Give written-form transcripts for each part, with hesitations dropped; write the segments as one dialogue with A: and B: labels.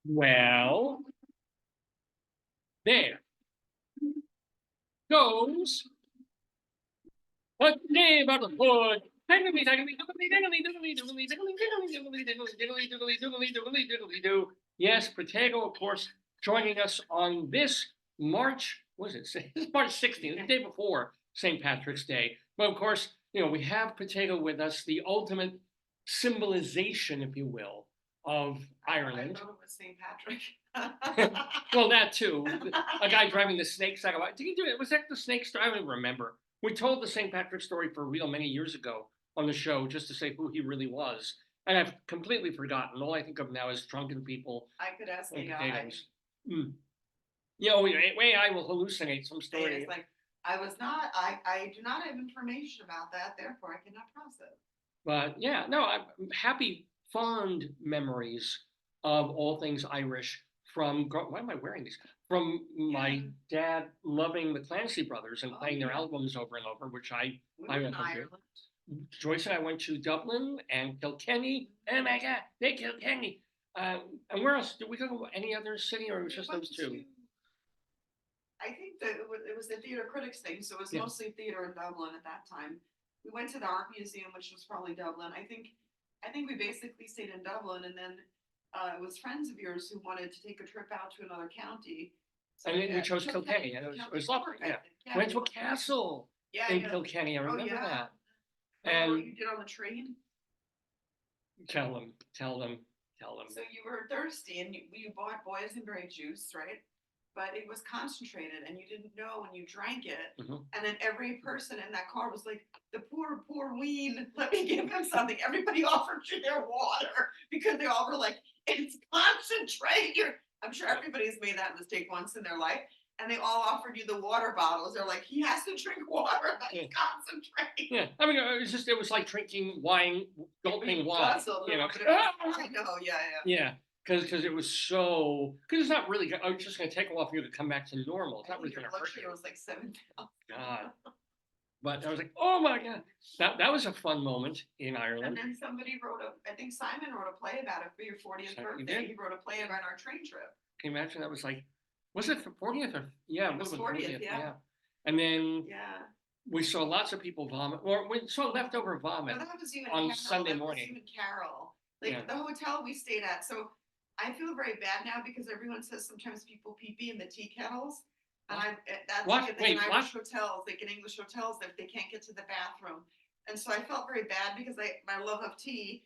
A: Well, there goes a neighborhood. Yes, Potato, of course, joining us on this March, what is it? This is March 16th, the day before St. Patrick's Day. But of course, we have Potato with us, the ultimate symbolization, if you will, of Ireland.
B: I thought it was St. Patrick.
A: Well, that too. A guy driving the snake sack. Did he do it? Was that the snake story? I don't even remember. We told the St. Patrick story for real many years ago on the show just to say who he really was. And I've completely forgotten. All I think of now is drunken people
B: I could ask
A: and
B: AI.
A: potatoes. Yeah, wait, I will hallucinate some story.
B: It's like, I do not have information about that, therefore I cannot process.
A: But yeah, no, I'm happy, fond memories of all things Irish from, why am I wearing these? From my dad loving the Clancy Brothers and playing their albums over and over, which I
B: went to Ireland.
A: Joyce and I went to Dublin and Kilkenny. Oh my God, they Kilkenny. And where else? Did we go to any other city, or it was just those two?
B: I think that it was the Theatre Critics thing, so it was mostly theater in Dublin at that time. We went to the art museum, which was probably Dublin. I think we basically stayed in Dublin, and then it was friends of yours who wanted to take a trip out to another county.
A: So and we chose Kilkenny, and it was lovely. Yeah. Went to a castle in Kilkenny. I remember that. And
B: what you did on the train?
A: Tell them.
B: So you were thirsty, and you bought boysenberry juice, right? But it was concentrated, and you didn't know when you drank it. And then every person in that car was like, "The poor wean, let me give him something." Everybody offered you their water because they all were like, "It's concentrated." I'm sure everybody's made that mistake once in their life. And they all offered you the water bottles. They're like, "He has to drink water, that's concentrate."
A: Yeah, I mean, it was like drinking wine, gulping wine.
B: I know, yeah.
A: Yeah, because it was because it's not really. I was just going to take a while for you to come back to normal. It's not really going to hurt you.
B: It was like 7 pounds.
A: God, but I was like, oh my God, that was a fun moment in Ireland.
B: And then somebody I think Simon wrote a play about it for your 40th birthday. He wrote a play about our train trip.
A: Can you imagine? That was like, was it for 40th or
B: it was 40th? Yeah.
A: And then we saw lots of people vomit, or we saw leftover vomit on Sunday morning.
B: Even Carol, the hotel we stayed at. So I feel very bad now because everyone says sometimes people pee in the tea kettles, and that's like a thing in Irish hotels, like in English hotels, if they can't get to the bathroom. And so I felt very bad because my love of tea,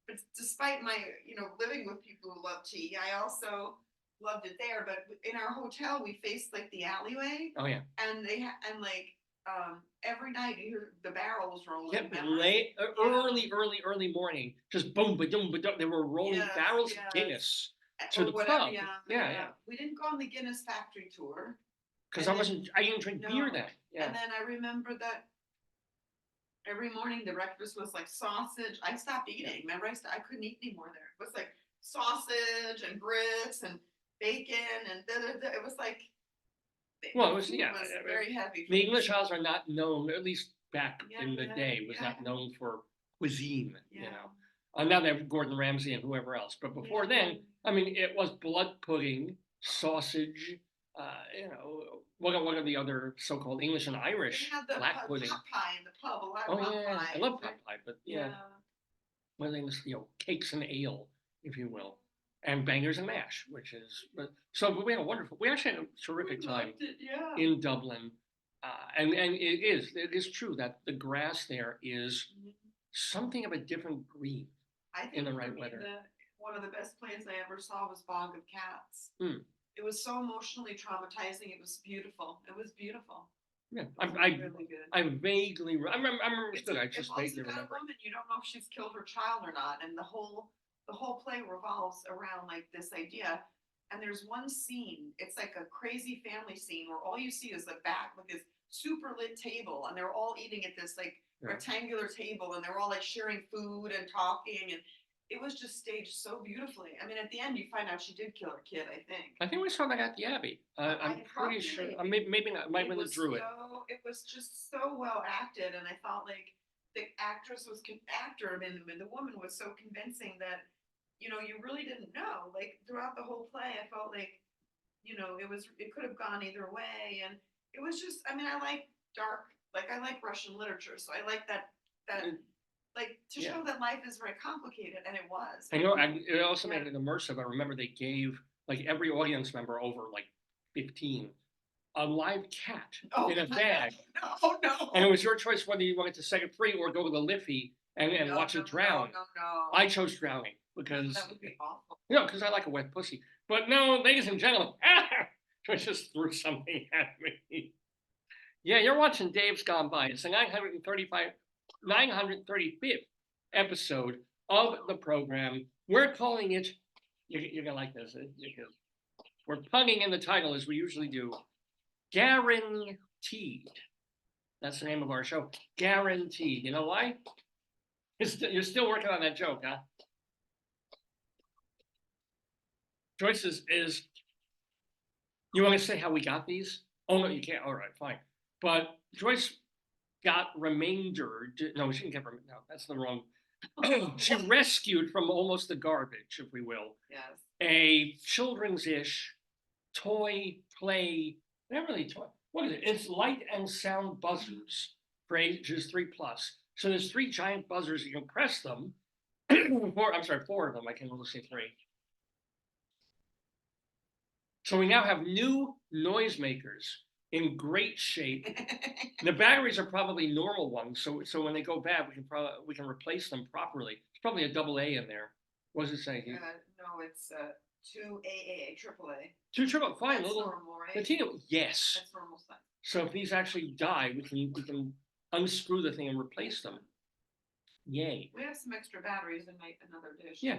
B: but despite my living with people who love tea, I also loved it there. But in our hotel, we faced like the alleyway.
A: Oh yeah.
B: And every night you hear the barrels rolling.
A: Early morning, just boom, ba-dum, ba-dum. They were rolling barrels of Guinness to the pub. Yeah.
B: We didn't go on the Guinness factory tour
A: because I didn't drink beer then. Yeah.
B: And then I remember that every morning the breakfast was like sausage. I stopped eating. Remember, I couldn't eat anymore there. It was like sausage and grits and bacon and it was like.
A: Well, it was
B: very heavy.
A: The English Isles are not known, at least back in the day, was not known for cuisine. Now they have Gordon Ramsay and whoever else, but before then, I mean, it was blood pudding, sausage. What are the other so-called English and Irish black pudding?
B: Pot pie in the pub. A lot of pot pie.
A: I love pot pie, but what are they? Cakes and ale, if you will. And bangers and mash, we had we actually had a terrific time in Dublin. And it is true that the grass there is something of a different green in the right weather.
B: One of the best plays I ever saw was Bog of Cats. It was so emotionally traumatizing. It was beautiful.
A: Yeah,
B: really good.
A: I vaguely remember. I just vaguely remember.
B: A woman, you don't know if she's killed her child or not, and the whole play revolves around like this idea. And there's one scene, it's like a crazy family scene where all you see is the back with this super lit table, and they're all eating at this like rectangular table, and they're all like sharing food and talking, and it was just staged so beautifully. I mean, at the end you find out she did kill her kid, I think
A: we saw that at the Abbey. I'm pretty sure. Maybe not. Might have drew it.
B: It was just so well acted, and I felt like the actress the woman was so convincing that you know, you really didn't know. Like throughout the whole play, I felt like, you know, it could have gone either way. And it was just, I mean, I like I like Russian literature. So I like that, like to show that life is very complicated, and it was.
A: And, you know, and it also made it immersive. I remember they gave like every audience member over like 15 a live cat in a bag.
B: No.
A: And it was your choice whether you wanted to set it free or go to the Liffey and watch it drown.
B: No.
A: I chose drowning because
B: that would be awful.
A: You know, because I like a wet pussy. But no, ladies and gentlemen, I just threw something at me. Yeah, you're watching Dave's Gone By. It's the 935th episode of the program. We're calling it, you're going to like this. We're punning in the title as we usually do. GARIN-TEED. That's the name of our show. GARIN-TEED. You know why? You're still working on that joke, huh? Joyce is, you want to say how we got these? Oh, no, you can't. All right, fine. But Joyce got remaindered. No, she didn't get remaindered. No, that's the wrong. She rescued from almost the garbage, if we will.
B: Yes.
A: A children's-ish toy play, not really toy. What is it? It's light and sound buzzers for ages 3+. So there's 3 giant buzzers. You can press them. 4 of them. I can only say 3. So we now have new noisemakers in great shape. The batteries are probably normal ones, so when they go bad, we can replace them properly. It's probably a AA in there. What does it say?
B: No, it's 2 AAA, AAA.
A: 2 triple, fine.
B: That's
A: little
B: normal, right?
A: Yes.
B: That's normal size.
A: So if these actually die, we can unscrew the thing and replace them. Yay.
B: We have some extra batteries in another dish.
A: Yeah.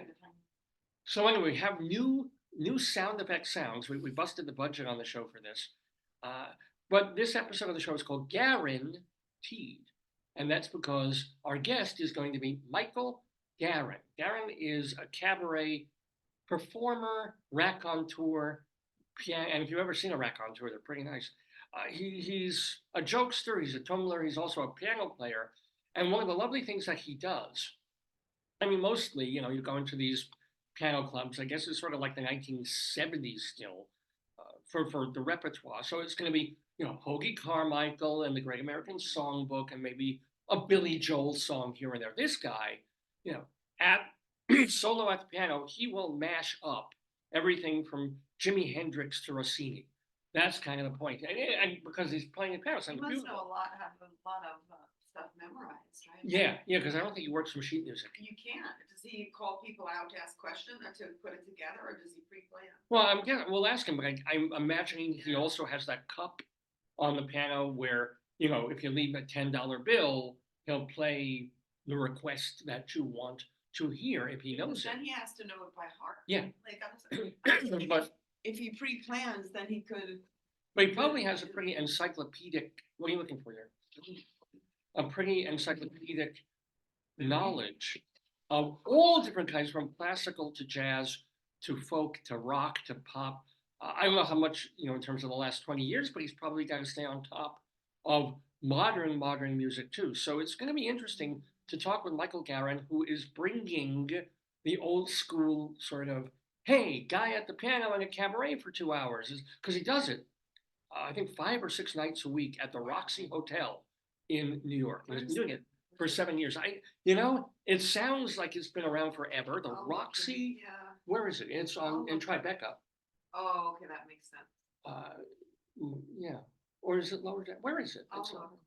A: So anyway, we have new sound effect sounds. We busted the budget on the show for this. But this episode of the show is called GARIN-TEED. And that's because our guest is going to be Michael Garin. Garin is a cabaret performer, raconteur, piano. And if you've ever seen a raconteur, they're pretty nice. He's a jokester, he's a tumbler, he's also a piano player. And one of the lovely things that he does, I mean, mostly, you know, you go into these piano clubs, I guess it's sort of like the 1970s still, for the repertoire. So it's going to be, you know, Hoagie Carmichael and the Great American Songbook and maybe a Billy Joel song here and there. This guy, you know, at solo at the piano, he will mash up everything from Jimi Hendrix to Rossini. That's kind of the point. And because he's playing the piano,
B: he must know have a lot of stuff memorized, right?
A: Yeah, because I don't think he works from sheet music.
B: You can't. Does he call people out to ask questions or to put it together, or does he pre-plan?
A: Well, we'll ask him, but I'm imagining he also has that cup on the piano where, you know, if you leave a $10 bill, he'll play the request that you want to hear if he knows it.
B: Then he has to know it by heart.
A: Yeah.
B: Like, but if he pre-plans, then he could.
A: But he probably has a pretty encyclopedic. What are you looking for there? A pretty encyclopedic knowledge of all different kinds, from classical to jazz to folk to rock to pop. I don't know how much, you know, in terms of the last 20 years, but he's probably got to stay on top of modern music too. So it's going to be interesting to talk with Michael Garin, who is bringing the old school sort of, hey, guy at the piano in a cabaret for 2 hours, because he does it, I think 5 or 6 nights a week at the Roxy Hotel in New York. And he's been doing it for 7 years. You know, it sounds like it's been around forever. The Roxy,
B: yeah.
A: Where is it? It's in Tribeca.
B: Oh, okay, that makes sense.
A: Yeah. Or is it lower down? Where is it?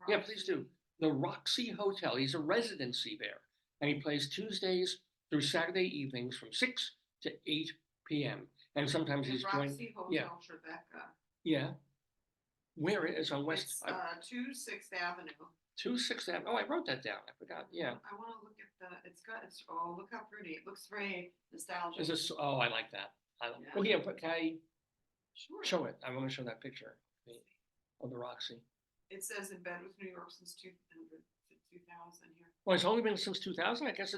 A: Yeah, please do. The Roxy Hotel. He's a residency there. And he plays Tuesdays through Saturday evenings from 6 to 8 p.m. And sometimes he's going.
B: Roxy Hotel, Tribeca.
A: Yeah. Where it is on West.
B: It's 2 6th Avenue.
A: 2 6th Avenue. Oh, I wrote that down. I forgot. Yeah.
B: I want to look at look how pretty. It looks very nostalgic.
A: Is this? Oh, I like that. Oh, yeah. But can I show it? I want to show that picture of the Roxy.
B: It says in bed with New York since 2000 here.
A: Well, it's only been since 2000. I guess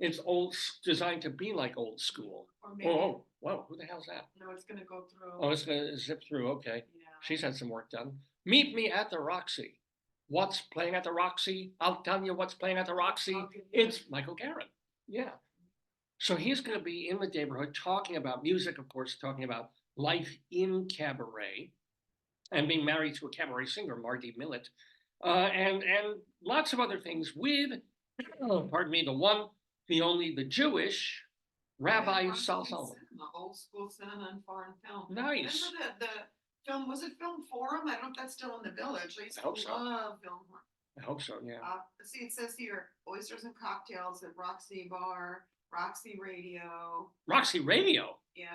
A: it's old, designed to be like old school.
B: Or maybe,
A: whoa, who the hell's that?
B: No, it's going to go through.
A: Oh, it's going to zip through. Okay.
B: Yeah.
A: She's had some work done. Meet me at the Roxy. What's playing at the Roxy? I'll tell you what's playing at the Roxy. It's Michael Garin. Yeah. So he's going to be in the Daverhood talking about music, of course, talking about life in cabaret and being married to a cabaret singer, Marty Millett, and lots of other things with, pardon me, the one, the only, the Jewish Rabbi Sol Solomon.
B: Old school cinema and foreign film.
A: Nice.
B: Remember the film, was it Film Forum? I don't know if that's still in the Village. I used to love Film Forum.
A: I hope so, yeah.
B: See, it says here, oysters and cocktails at Roxy Bar, Roxy Radio.
A: Roxy Radio?
B: Yeah.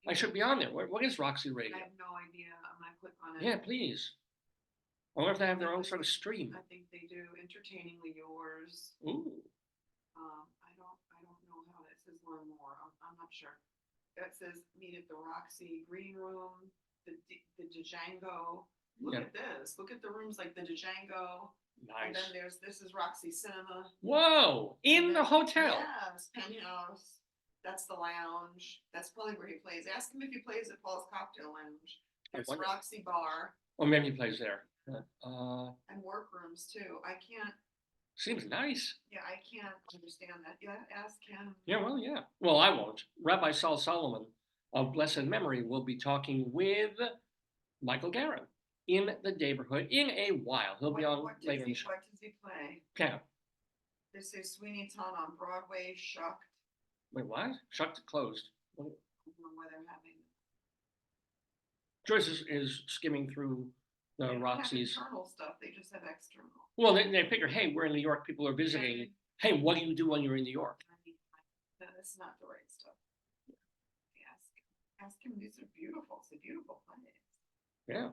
A: I should be on there. What is Roxy Radio?
B: I have no idea. I'm gonna click on it.
A: Yeah, please. I wonder if they have their own sort of stream.
B: I think they do. Entertainingly Yours.
A: Ooh.
B: I don't know how that says learn more. I'm not sure. It says meet at the Roxy Green Room, the Django. Look at this. Look at the rooms like the Django.
A: Nice.
B: And then this is Roxy Cinema.
A: Whoa! In the hotel.
B: Yes, penthouse. That's the lounge. That's probably where he plays. Ask him if he plays at Paul's Cocktail Lounge. It's Roxy Bar.
A: Or maybe he plays there.
B: And workrooms too. I can't.
A: Seems nice.
B: Yeah, I can't understand that. Yeah, ask him.
A: Yeah, well, yeah. Well, I won't. Rabbi Sol Solomon of blessed memory will be talking with Michael Garin in the Daverhood in a while. He'll be on later in the show.
B: What does he play?
A: Piano.
B: They say Sweeney Todd on Broadway, Shucked.
A: Wait, what? Shucked closed.
B: I don't know why they're having.
A: Joyce is skimming through the Roxy's.
B: Internal stuff. They just have external.
A: Well, they figure, hey, we're in New York. People are visiting. Hey, what do you do when you're in New York?
B: That's not the right stuff. Ask him. These are beautiful. It's a beautiful place.
A: Yeah.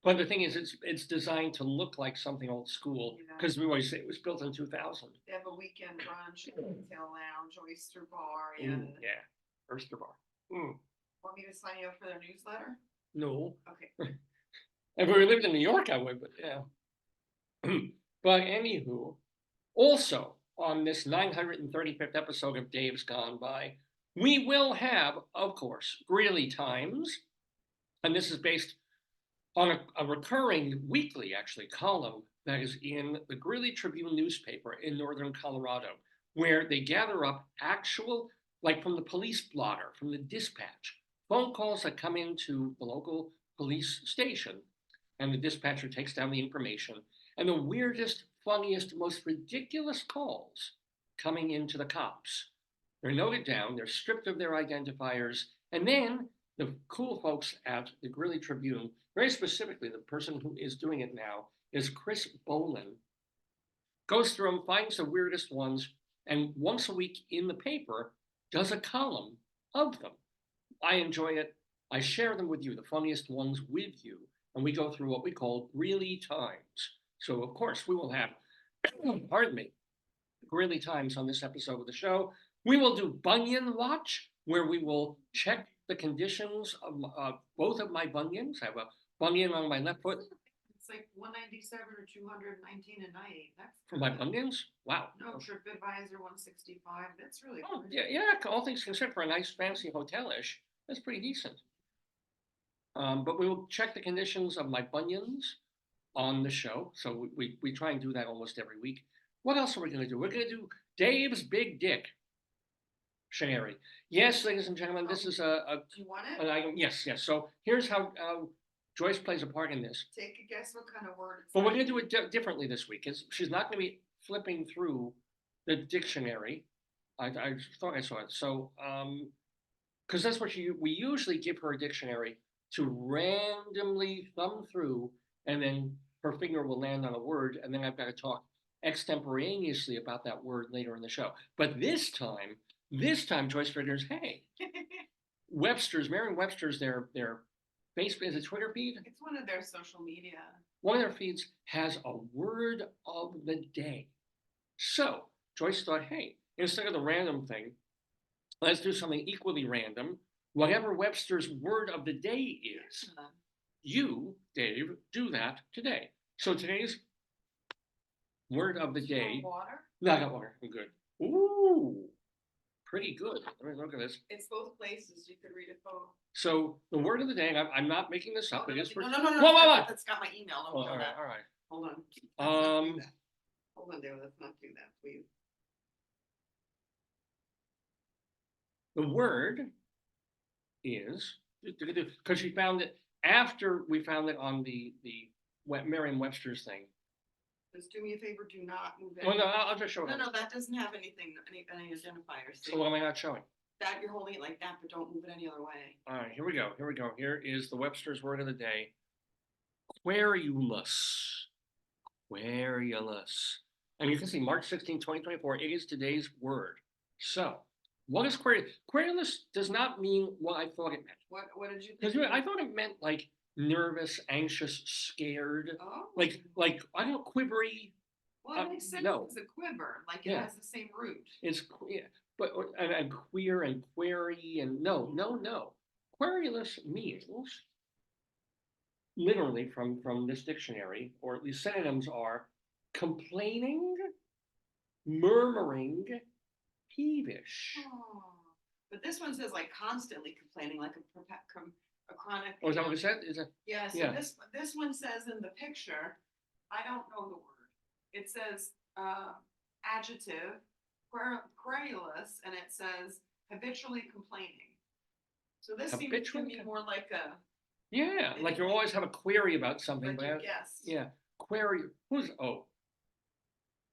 A: But the thing is, it's designed to look like something old school because we always say it was built in 2000.
B: They have a weekend brunch, cocktail lounge, oyster bar.
A: Yeah, oyster bar.
B: Want me to sign you up for their newsletter?
A: No.
B: Okay.
A: If we lived in New York, I would, but yeah. But anywho, also on this 935th episode of Dave's Gone By, we will have, of course, Greeley Times, and this is based on a recurring weekly, actually, column that is in the Greeley Tribune newspaper in northern Colorado, where they gather up actual, like from the police blotter, from the dispatch, phone calls that come into the local police station, and the dispatcher takes down the information, and the weirdest, funniest, most ridiculous calls coming into the cops. They're noted down, they're stripped of their identifiers, and then the cool folks at the Greeley Tribune, very specifically, the person who is doing it now is Chris Bolin, goes through them, finds the weirdest ones, and once a week in the paper does a column of them. I enjoy it. I share them with you, the funniest ones with you, and we go through what we call Greeley Times. So, of course, we will have, pardon me, Greeley Times on this episode of the show. We will do Bunion Watch, where we will check the conditions of both of my bunions. I have a bunion on my left foot.
B: It's like 197 or 219 a night. That's
A: for my bunions. Wow.
B: No, TripAdvisor 165. That's really
A: oh,
B: good.
A: Yeah, all things considered, for a nice fancy hotel-ish, that's pretty decent. But we will check the conditions of my bunions on the show. So we try and do that almost every week. What else are we going to do? We're going to do Dave's Big Dick. Sherry. Yes, ladies and gentlemen, this is a
B: do you want it?
A: an item. Yes. So here's how Joyce plays a part in this.
B: Take a guess what kind of word it's
A: But we're going to do it differently this week. She's not going to be flipping through the dictionary. I thought I saw it. So, because that's what we usually give her a dictionary to randomly thumb through, and then her finger will land on a word, and then I've got to talk extemporaneously about that word later in the show. But this time, Joyce figures, hey, Webster's, Merriam-Webster's, their Facebook, is it Twitter feed?
B: It's one of their social media.
A: One of their feeds has a word of the day. So Joyce thought, hey, instead of the random thing, let's do something equally random. Whatever Webster's word of the day is, you, Dave, do that today. So today's word of the day.
B: Water?
A: No, I got water. I'm good. Ooh, pretty good. Let me look at this.
B: It's both places. You could read it both.
A: So the word of the day, and I'm not making this up. It is for.
B: No.
A: Whoa.
B: That's got my email.
A: Oh, all right.
B: Hold on. Hold on, David. Let's not do that, please.
A: The word is, because she found it after we found it on the Merriam-Webster's thing.
B: Just do me a favor, do not move it.
A: Well, no, I'll just show it.
B: No, that doesn't have anything, any identifiers.
A: So what am I not showing?
B: That you're holding it like that, but don't move it any other way.
A: All right, here we go. Here is the Webster's word of the day. Querulous. Querulous. And you can see March 16, 2024, it is today's word. So, what is querulous? Querulous does not mean what I thought it meant.
B: What did you think?
A: Because I thought it meant like nervous, anxious, scared.
B: Oh.
A: Like I don't know, quivery.
B: Well, it makes sense.
A: No.
B: It's a quiver, like it has the same root.
A: It's but and queer and query and no. Querulous means literally from this dictionary, or at least synonyms are complaining, murmuring, peevish.
B: Oh. But this one says like constantly complaining, like a chronic.
A: Oh, is that what it said? Is it?
B: Yeah. So this one says in the picture, I don't know the word. It says adjective, querulous, and it says habitually complaining. So this seems to me more like a.
A: Yeah, like you always have a query about something.
B: Like yes.
A: Yeah, query. Who's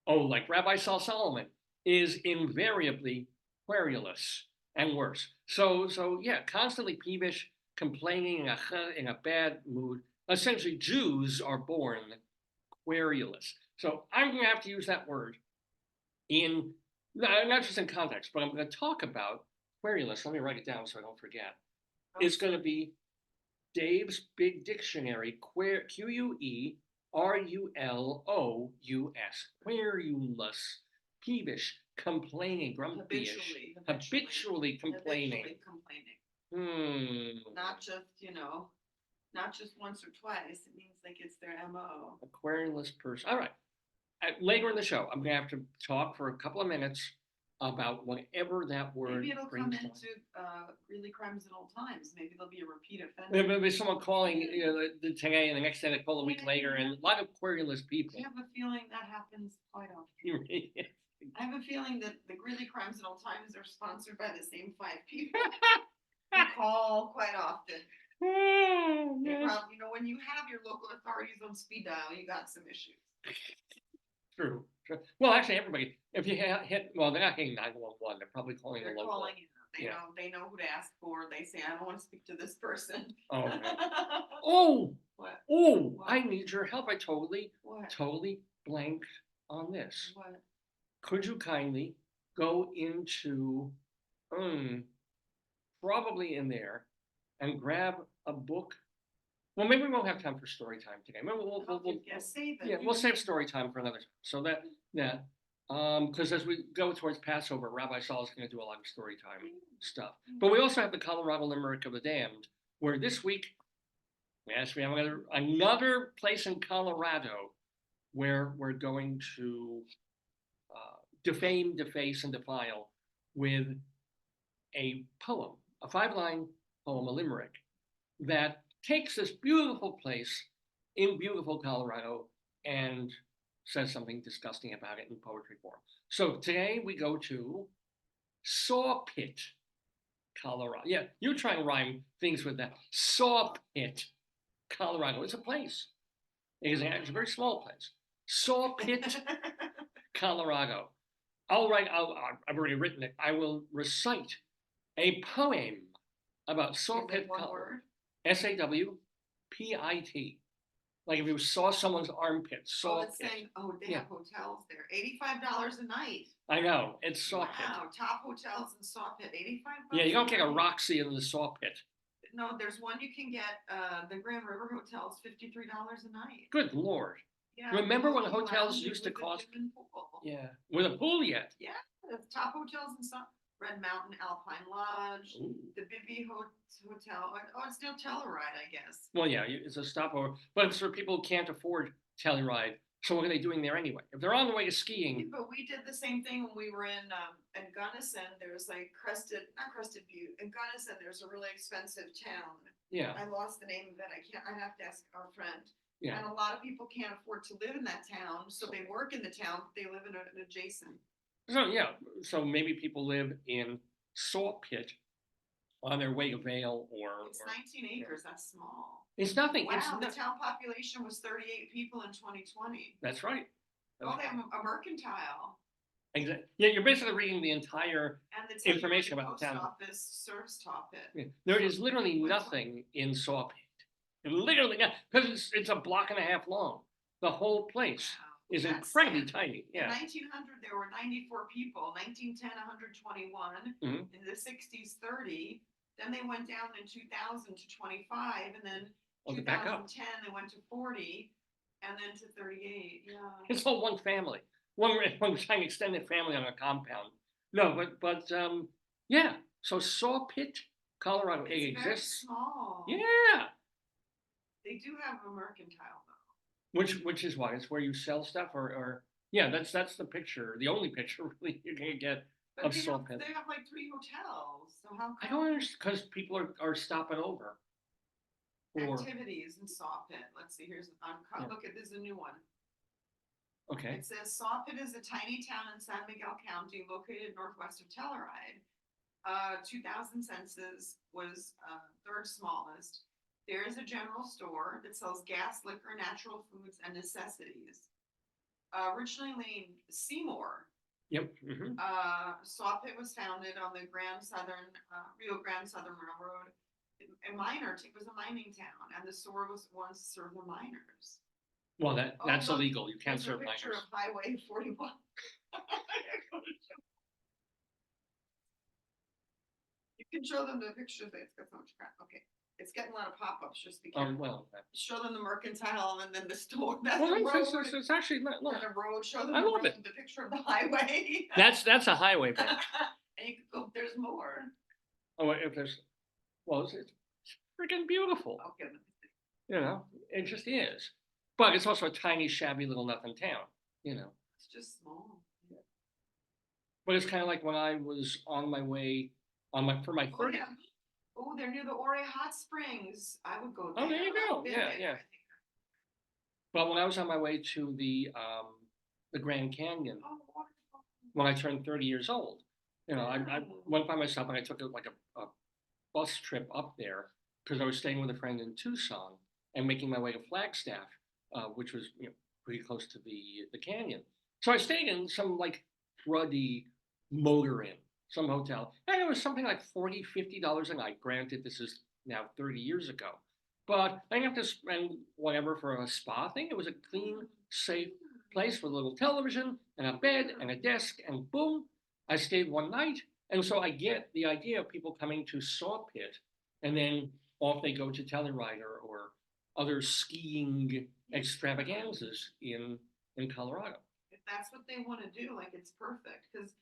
A: like Rabbi Sol Solomon is invariably querulous and worse. So yeah, constantly peevish, complaining in a bad mood. Essentially, Jews are born querulous. So I'm going to have to use that word not just in context, but I'm going to talk about querulous. Let me write it down so I don't forget. Okay. It's going to be Dave's Big Dictionary, Querulous, querulous, peevish, complaining, grumpyish, habitually complaining.
B: Not just once or twice. It means like it's their MO.
A: A querulous person. All right. Later in the show, I'm going to have to talk for a couple of minutes about whatever that word.
B: Maybe it'll come into Greeley Crimes in Old Times. Maybe there'll be a repeat offender.
A: There'll be someone calling today, and the next day they call a week later, and a lot of querulous people.
B: I have a feeling that happens quite often. I have a feeling that the Greeley Crimes in Old Times are sponsored by the same 5 people who call quite often. Probably, when you have your local authorities on speed dial, you got some issues.
A: True. Well, actually, everybody, if you hit, well, they're not hitting 911. They're probably calling the local.
B: Calling it. They know who to ask for. They say, I don't want to speak to this person.
A: Oh, oh,
B: what?
A: Oh, what? I need your help. I totally blanked on this.
B: What?
A: Could you kindly go into, probably in there, and grab a book? Well, maybe we won't have time for story time today. Maybe we'll
B: save it.
A: Yeah, we'll save story time for another time. So because as we go towards Passover, Rabbi Sol is going to do a lot of story time stuff. But we also have the Colorado Limerick of the Damned, where this week, yes, we have another place in Colorado where we're going to defame, deface, and defile with a poem, a 5-line poem, a limerick, that takes this beautiful place in beautiful Colorado and says something disgusting about it in poetry form. So today we go to Sawpit, Colorado. Yeah, you try and rhyme things with that. Sawpit, Colorado. It's a place. It's a very small place. Sawpit, Colorado. I've already written it. I will recite a poem about Sawpit, Colorado. Sawpit. Like if you saw someone's armpit, Sawpit.
B: It's saying, they have hotels there. $85 a night.
A: I know, it's Sawpit.
B: Wow, top hotels in Sawpit, $85.
A: Yeah, you don't get a Roxy in the Sawpit.
B: No, there's one you can get, the Grand River Hotel's $53 a night.
A: Good Lord.
B: Yeah,
A: remember when hotels used to cost? Yeah, with a pool yet?
B: Yeah, the top hotels in Red Mountain Alpine Lodge, the Bibby Hotel. Oh, it's still Telluride, I guess.
A: Well, yeah, it's a stopover, but it's for people who can't afford Telluride. So what are they doing there anyway? If they're on the way to skiing.
B: Yeah, but we did the same thing when we were in Gunnison. There's like not Crested Butte. In Gunnison, there's a really expensive town.
A: Yeah.
B: I lost the name of it. I'd have to ask our friend.
A: Yeah.
B: And a lot of people can't afford to live in that town, so they work in the town, but they live in an adjacent.
A: So maybe people live in Sawpit on their way to Vale
B: It's 19 acres, that's small.
A: It's nothing.
B: Wow,
A: It's
B: the
A: not,
B: town population was 38 people in 2020.
A: that's right.
B: Oh, they have a mercantile.
A: Exactly. Yeah, you're basically reading the entire
B: And the
A: information about the town.
B: post office serves Sawpit.
A: Yeah. There is literally nothing in Sawpit. Literally not, because it's a block and a half long. The whole place is incredibly tiny. Yeah.
B: In 1900, there were 94 people. 1910, 121.
A: Mhm.
B: In the 60s, 30. Then they went down in 2000 to 25, and then 2010 they went to 40, and then to 38. Yeah.
A: It's all one family, one tiny extended family on a compound. No, but yeah. So Sawpit, Colorado, it exists.
B: Very small.
A: Yeah.
B: They do have a mercantile though.
A: Which is why it's where you sell stuff, or yeah, that's the picture, the only picture really you're gonna get
B: But
A: of Sawpit.
B: they have like 3 hotels. So how come?
A: I don't understand, because people are stopping over.
B: Activities in Sawpit. Let's see. Here's look at this is a new one.
A: Okay.
B: It says Sawpit is a tiny town in San Miguel County located northwest of Telluride. 2000 census was third smallest. There is a general store that sells gas, liquor, natural foods, and necessities. Originally named Seymour.
A: Yep.
B: Sawpit was founded on the Rio Grande Southern Railroad. It was a mining town, and the store was once served the miners.
A: Well, that's illegal. You can't serve miners.
B: Picture of Highway 41. You can show them the picture. It's got so much crap. Okay, it's getting a lot of pop-ups. Just be careful.
A: Well,
B: show them the mercantile and then the store.
A: That's the road. It's actually look.
B: The road. Show them the picture of the highway.
A: That's a highway.
B: And you can go. There's more.
A: Oh, if there's, well, it's freaking beautiful.
B: Okay.
A: You know, it just is. But it's also a tiny, shabby little nothing town. You know.
B: It's just small. Yeah.
A: But it's kind of like when I was on my way for my 30th.
B: Oh, they're near the Ore Hot Springs. I would go there.
A: Oh, there you go. Yeah. But when I was on my way to the Grand Canyon, when I turned 30 years old, you know, I went by myself and I took like a bus trip up there because I was staying with a friend in Tucson and making my way to Flagstaff, which was pretty close to the canyon. So I stayed in some like cruddy motor inn, some hotel, and it was something like $40, $50 a night. Granted, this is now 30 years ago, but I didn't have to spend whatever for a spa thing. It was a clean, safe place with a little television and a bed and a desk, and boom, I stayed one night. And so I get the idea of people coming to Sawpit and then off they go to Telluride or other skiing extravaganzas in Colorado.
B: If that's what they want to do, like it's perfect, because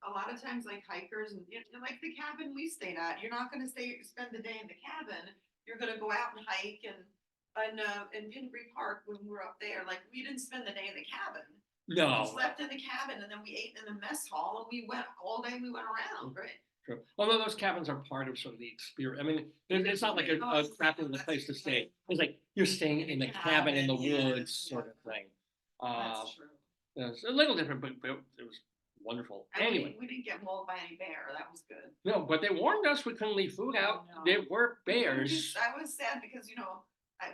B: a lot of times like hikers and like the cabin we stayed at, you're not going to spend the day in the cabin. You're going to go out and hike in Pinbury Park when we were up there. Like we didn't spend the day in the cabin.
A: No.
B: We slept in the cabin and then we ate in the mess hall and we went all day. We went around, right?
A: True. Although those cabins are part of sort of the experience. I mean, it's not like a crappy place to stay. It's like you're staying in the cabin in the woods sort of thing.
B: That's true.
A: It's a little different, but it was wonderful.
B: And
A: anyway,
B: we didn't get mauled by any bear. That was good.
A: No, but they warned us we couldn't leave food out.
B: No.
A: There were bears.
B: I was sad because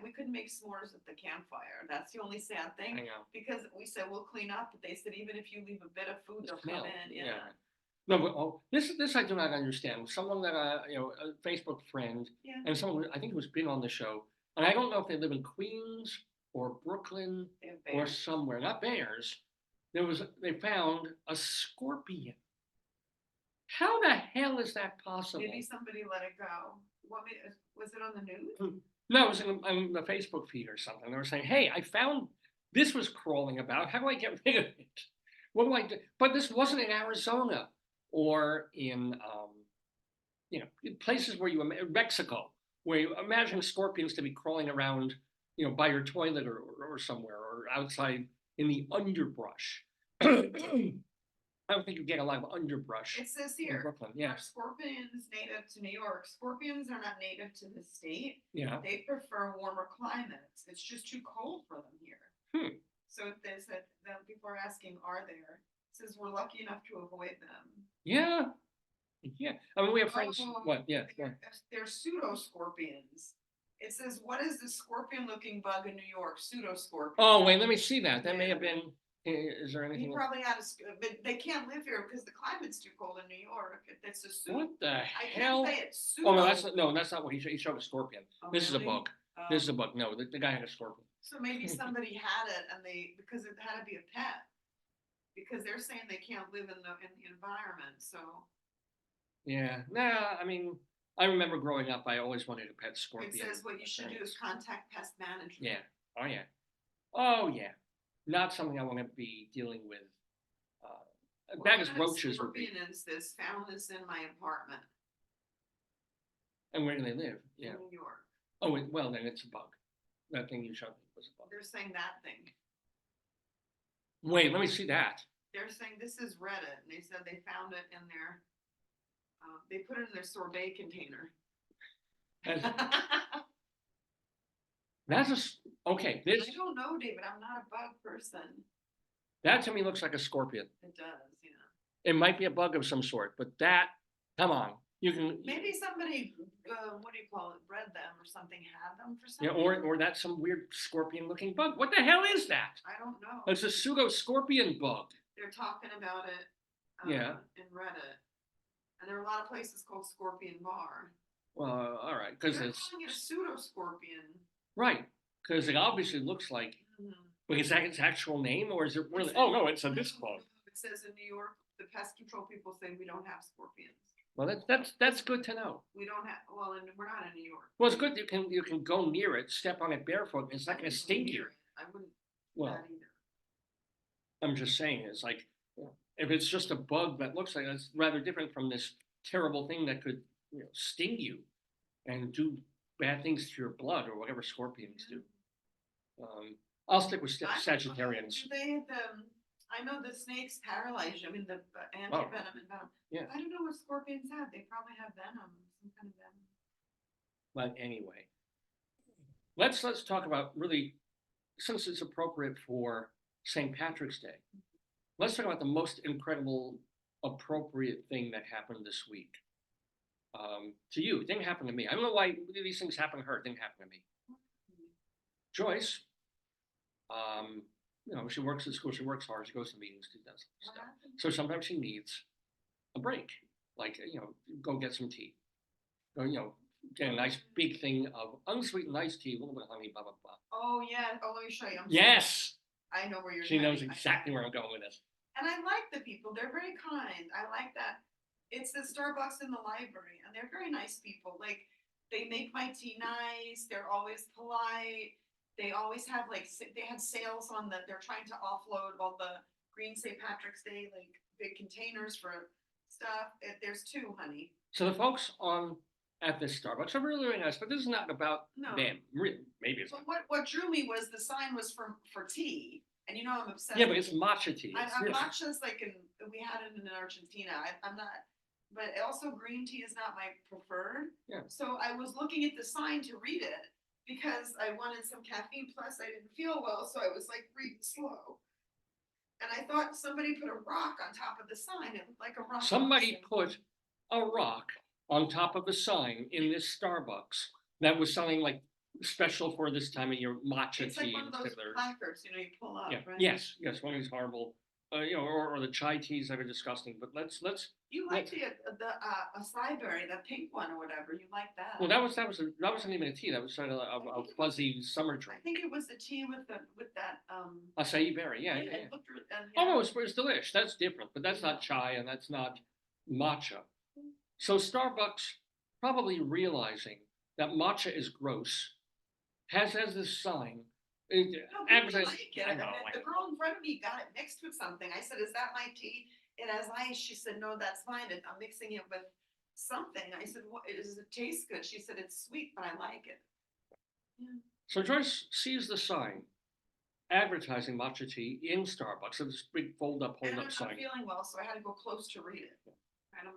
B: we couldn't make s'mores at the campfire. That's the only sad thing.
A: I know.
B: Because we said we'll clean up, but they said even if you leave a bit of food, they'll come in. Yeah.
A: No, but this I do not understand. Someone that a Facebook friend, and someone I think who's been on the show, and I don't know if they live in Queens or Brooklyn or somewhere. Not bears. They found a scorpion. How the hell is that possible?
B: Maybe somebody let it go. Was it on the news?
A: No, it was on the Facebook feed or something. They were saying, "Hey, I found this was crawling about. How do I get rid of it? What do I do?" But this wasn't in Arizona or in places where Mexico, where you imagine scorpions to be crawling around, by your toilet or somewhere or outside in the underbrush. I don't think you get a lot of underbrush.
B: It says here,
A: in Brooklyn. Yeah.
B: Are scorpions native to New York? Scorpions are not native to the state.
A: Yeah.
B: They prefer warmer climates. It's just too cold for them here. So they said that people are asking, are there? It says we're lucky enough to avoid them.
A: Yeah. Yeah, I mean, we have friends,
B: Oh,
A: what, yeah, yeah.
B: They're pseudo scorpions. It says, what is this scorpion looking bug in New York? Pseudo scorpion.
A: Oh, wait, let me see that. That may
B: Yeah.
A: have been, is there
B: He
A: anything?
B: probably had but they can't live here because the climate's too cold in New York. It's a pseudo.
A: What the
B: I
A: hell?
B: can't say it. Pseudo.
A: Oh, no, that's not what he showed a scorpion.
B: Oh,
A: This is a
B: really?
A: bug. This is a bug. No, the guy had a scorpion.
B: So maybe somebody had it and because it had to be a pet. Because they're saying they can't live in the environment, so.
A: Yeah, nah, I mean, I remember growing up, I always wanted a pet scorpion.
B: It says what you should do is contact pest management.
A: Yeah, oh yeah. Oh yeah. Not something I want to be dealing with. A bag of roaches would be.
B: Scorpion is this, found this in my apartment
A: And where do they live? Yeah.
B: in New York.
A: Oh, well, then it's a bug. That thing you showed me was a bug.
B: They're saying that thing.
A: Wait, let me see that.
B: They're saying this is Reddit, and they said they found it in their, they put it in their sorbet container.
A: That's okay. This.
B: I don't know, David. I'm not a bug person.
A: That to me looks like a scorpion.
B: It does, yeah.
A: It might be a bug of some sort, but that, come on, you can.
B: Maybe somebody, what do you call it, bred them or something, had them for
A: Yeah,
B: something.
A: or that's some weird scorpion-looking bug. What the hell is that?
B: I don't know.
A: It's a pseudo scorpion bug.
B: They're talking about it.
A: Yeah.
B: In Reddit, and there are a lot of places called Scorpion Bar.
A: Well, all right, because
B: They're
A: it's
B: calling it a pseudo scorpion.
A: right, because it obviously looks like. But is that its actual name, or is it really? Oh no, it's a this bug.
B: It says in New York, the pest control people say we don't have scorpions.
A: Well, that's good to know.
B: We don't have. Well, and we're not in New York.
A: Well, it's good you can go near it, step on it barefoot. It's not going to sting you.
B: I wouldn't.
A: Well,
B: that either.
A: I'm just saying, it's like if it's just a bug that looks like that's rather different from this terrible thing that could sting you and do bad things to your blood or whatever scorpions do. I'll stick with Sagittarians.
B: Do they I know the snakes paralyze you. I mean the anti-venom and venom.
A: Yeah.
B: I don't know what scorpions have. They probably have venom, some kind of venom.
A: But anyway, let's talk about really, since it's appropriate for St. Patrick's Day. Let's talk about the most incredible, appropriate thing that happened this week. To you, it didn't happen to me. I don't know why these things happen to her. It didn't happen to me. Joyce, she works at school. She works hard. She goes to meetings. She does stuff. So sometimes she needs a break, like go get some tea. Or, get a nice big thing of unsweetened iced tea, a little bit of honey, blah blah blah.
B: Oh yeah. Oh, let me show you.
A: Yes.
B: I know where you're.
A: She knows exactly where I'm going with this.
B: And I like the people. They're very kind. I like that. It's the Starbucks in the library, and they're very nice people. Like, they make my tea nice. They're always polite. They always have, they had sales on they're trying to offload all the Green St. Patrick's Day, big containers for stuff. There's two, honey.
A: So the folks at this Starbucks are really, really nice, but this is not about them. Really, maybe it's.
B: But what drew me was the sign was for tea. And I'm obsessed.
A: Yeah, but it's matcha tea.
B: Matcha's we had it in Argentina. I'm not, but also green tea is not my preferred.
A: Yeah.
B: So I was looking at the sign to read it because I wanted some caffeine. Plus, I didn't feel well, so I was reading slow. And I thought somebody put a rock on top of the sign. It looked like a rock.
A: Somebody put a rock on top of the sign in this Starbucks that was selling special for this time of year matcha
B: it's
A: tea.
B: It's one of those placards, you pull up, right?
A: Yes, one of these horrible, or the chai teas that are disgusting. But let's.
B: You like the acai berry, the pink one or whatever. You like that?
A: Well, that wasn't even a tea. That was sort of a fuzzy summer drink.
B: I think it was the tea with that
A: acai berry. Yeah.
B: It looked,
A: Oh no, it's delish. That's different, but that's not chai and that's not matcha. So Starbucks, probably realizing that matcha is gross, has this sign.
B: Advertising. The girl in front of me got it mixed with something. I said, "Is that my tea? It has ice." She said, "No, that's fine. I'm mixing it with something." I said, "What? Does it taste good?" She said, "It's sweet, but I like it." Yeah.
A: So Joyce sees the sign advertising matcha tea in Starbucks. So this big hold-up sign.
B: I'm not feeling well, so I had to go close to read it.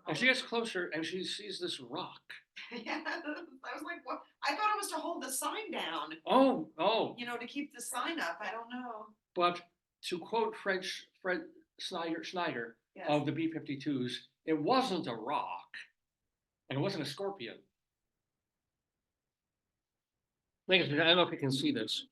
A: And she gets closer and she sees this rock.
B: Yeah, I was like, what? I thought it was to hold the sign down.
A: Oh.
B: To keep the sign up. I don't know.
A: But to quote Fred Schneider
B: yes.
A: of the B-52s, It wasn't a rock, and it wasn't a scorpion. Ladies and gentlemen, I don't know if you can see this.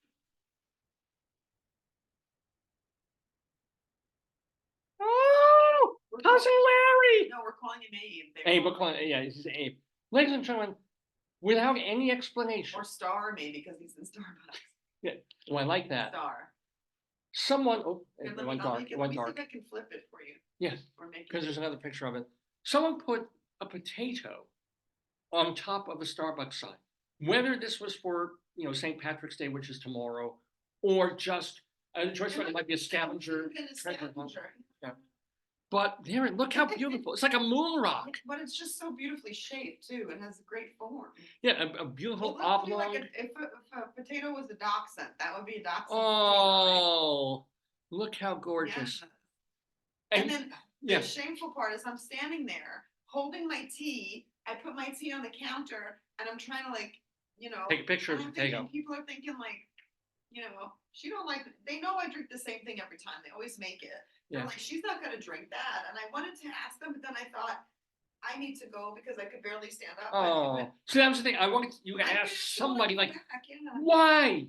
A: Oh, cousin Larry!
B: No, we're calling him Abe.
A: Abe, we're calling, yeah, this is Abe. Ladies and gentlemen, without any explanation.
B: Or Star, maybe, because he's in Starbucks.
A: Yeah, oh, I like that.
B: Star.
A: Someone, oh,
B: Here,
A: it went dark, it went dark.
B: Let me see if I can flip it for you.
A: Yeah, because there's another picture of it. Someone put a potato on top of a Starbucks sign. Whether this was for, St. Patrick's Day, which is tomorrow, or just, Joyce thought it might be a scavenger. Yeah. But there, look how beautiful. It's like a moon rock.
B: But it's just so beautifully shaped, too. It has a great form.
A: Yeah, a beautiful oblong.
B: Like if a potato was a dachshund, that would be a dachshund.
A: Oh, potato, right? Look how gorgeous.
B: Yeah. And then the shameful part is I'm standing there holding my tea. I put my tea on the counter and I'm trying to
A: take a picture of the potato.
B: People are thinking she don't like, they know I drink the same thing every time. They always make it. Yeah. They're like, she's not going to drink that. And I wanted to ask them, but then I thought, I need to go because I could barely stand up.
A: Oh, so that was the thing. I wanted you to ask somebody why?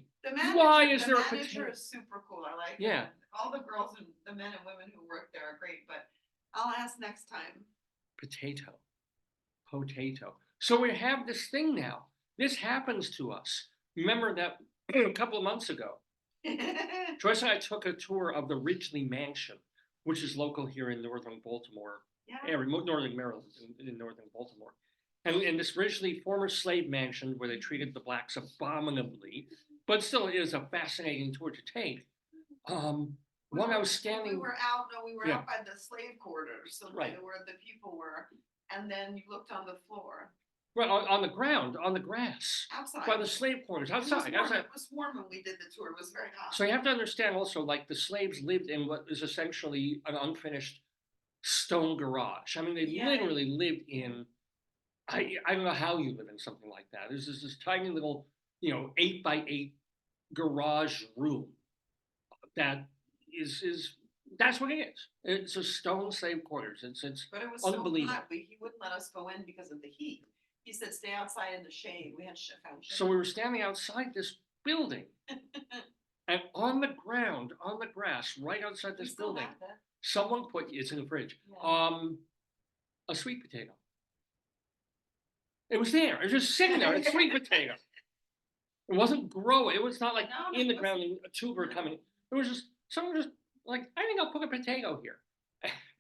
A: Why is there a potato?
B: The manager is super cool. I like
A: it.
B: All the girls and the men and women who work there are great, but I'll ask next time.
A: Potato. So we have this thing now. This happens to us. Remember that a couple of months ago, Joyce and I took a tour of the Ridgely Mansion, which is local here in northern Baltimore area, northern Maryland, in northern Baltimore. And this Ridgely former slave mansion where they treated the blacks abominably, but still it is a fascinating tour to take. When I was standing,
B: we were out by the slave quarters, so where the people were, and then you looked on the floor.
A: Right, on the ground, on the grass.
B: Outside.
A: By the slave quarters, outside.
B: It was warm when we did the tour. It was very hot.
A: So you have to understand also, like, the slaves lived in what is essentially an unfinished stone garage. I mean, they literally lived in, I don't know how you live in something like that. There's this tiny little, 8x8 garage room that is that's what it is. It's a stone slave quarters.
B: But it was
A: unbelievable.
B: So hot. He wouldn't let us go in because of the heat. He said, stay outside in the shade. We had found shade.
A: So we were standing outside this building. And on the ground, on the grass, right outside this building, someone put, it's in the fridge, a sweet potato. It was there. It was just sitting there, a sweet potato. It wasn't growing. It was not like in the ground and a tuber coming. It was just, someone just like, I think I'll put a potato here.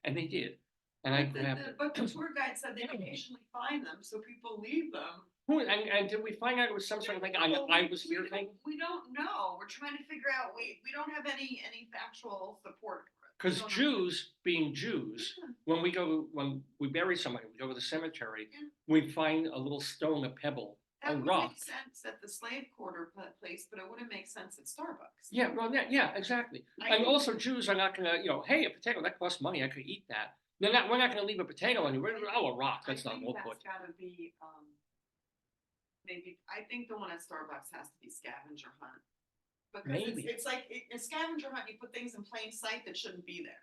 A: And they did. And I grabbed it.
B: But the tour guide said they occasionally find them, so people leave them.
A: And did we find out it was some sort of thing? I was here thing?
B: We don't know. We're trying to figure out. We don't have any factual support.
A: Because Jews, being Jews, when we bury somebody, we go to the cemetery, we find a little stone, a pebble, a rock. That would make
B: sense at the slave quarter place, but it wouldn't make sense at Starbucks.
A: Yeah, well, yeah, exactly. And also Jews are not going to, hey, a potato, that costs money, I could eat that. We're not going to leave a potato anywhere. Oh, a rock, that's not we'll put.
B: That's got to be, maybe, I think the one at Starbucks has to be scavenger hunt. Because maybe. It's like, in scavenger hunt, you put things in plain sight that shouldn't be there.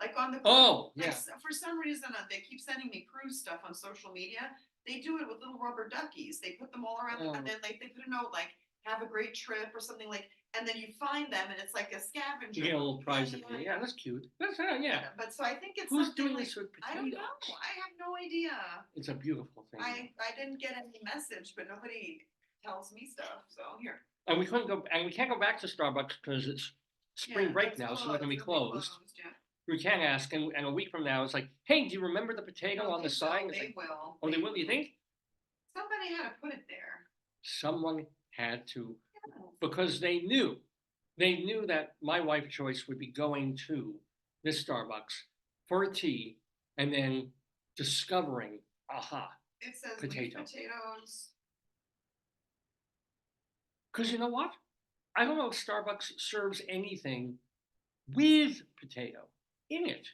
B: Like on the, for some reason, they keep sending me cruise stuff on social media. They do it with little rubber duckies. They put them all around, and then they put a note like, have a great trip or something like, and then you find them and it's like a scavenger.
A: You get a little prize at the end. Yeah, that's cute. That's
B: But so I think it's
A: who's doing this with potatoes?
B: I don't know. I have no idea.
A: It's a beautiful thing.
B: I didn't get any message, but nobody tells me stuff. So here.
A: And we can't go back to Starbucks because it's spring break now, so they're gonna be closed. We can't ask, and a week from now, it's like, hey, do you remember the potato on the sign?
B: They will.
A: Oh, they will. You think?
B: Somebody had to put it there.
A: Someone had to. Because they knew that my wife Joyce would be going to this Starbucks for a tea and then discovering,
B: it says
A: potato.
B: Potatoes.
A: Because you know what? I don't know if Starbucks serves anything with potato in it.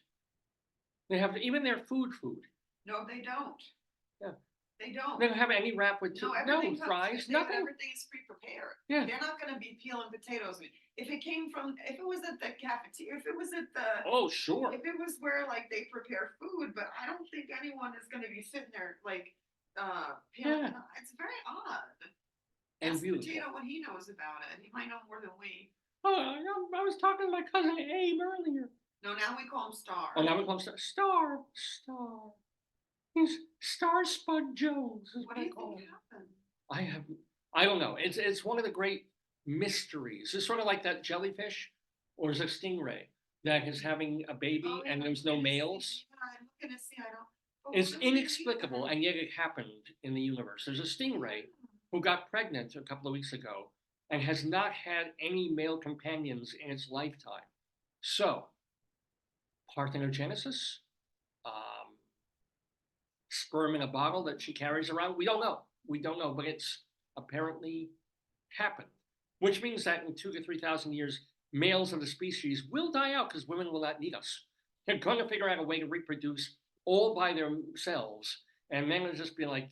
A: They have even their food.
B: No, they don't.
A: Yeah.
B: They don't.
A: They don't have any wrap with
B: No,
A: no
B: everything comes,
A: fries, nothing.
B: everything is pre-prepared.
A: Yeah.
B: They're not gonna be peeling potatoes. If it was at the cafeteria, if it was at the,
A: Oh, sure.
B: if it was where like they prepare food, but I don't think anyone is gonna be sitting there like, peeling.
A: Yeah.
B: It's very odd.
A: And
B: Ask
A: beautiful.
B: Potato what he knows about it. He might know more than we.
A: Oh, I was talking to my cousin Abe earlier.
B: No, now we call him Star.
A: Oh, now we call him Star. He's Star Spud Jones is
B: What
A: what
B: do
A: I
B: you
A: call
B: think
A: him.
B: happened?
A: I don't know. It's one of the great mysteries. It's sort of like that jellyfish or is it a stingray that is having a baby
B: Oh, yeah,
A: and there's
B: I'm
A: no
B: looking to see.
A: males.
B: Yeah, I'm looking to see. I don't. Oh,
A: It's
B: what do we do
A: inexplicable,
B: there?
A: and yet it happened in the universe. There's a stingray who got pregnant a couple of weeks ago and has not had any male companions in its lifetime. So, parthenogenesis, um, sperm in a bottle that she carries around. We don't know. We don't know, but it's apparently happened, which means that in 2,000 to 3,000 years, males of the species will die out because women will not need us. They're going to figure out a way to reproduce all by themselves, and men will just be like,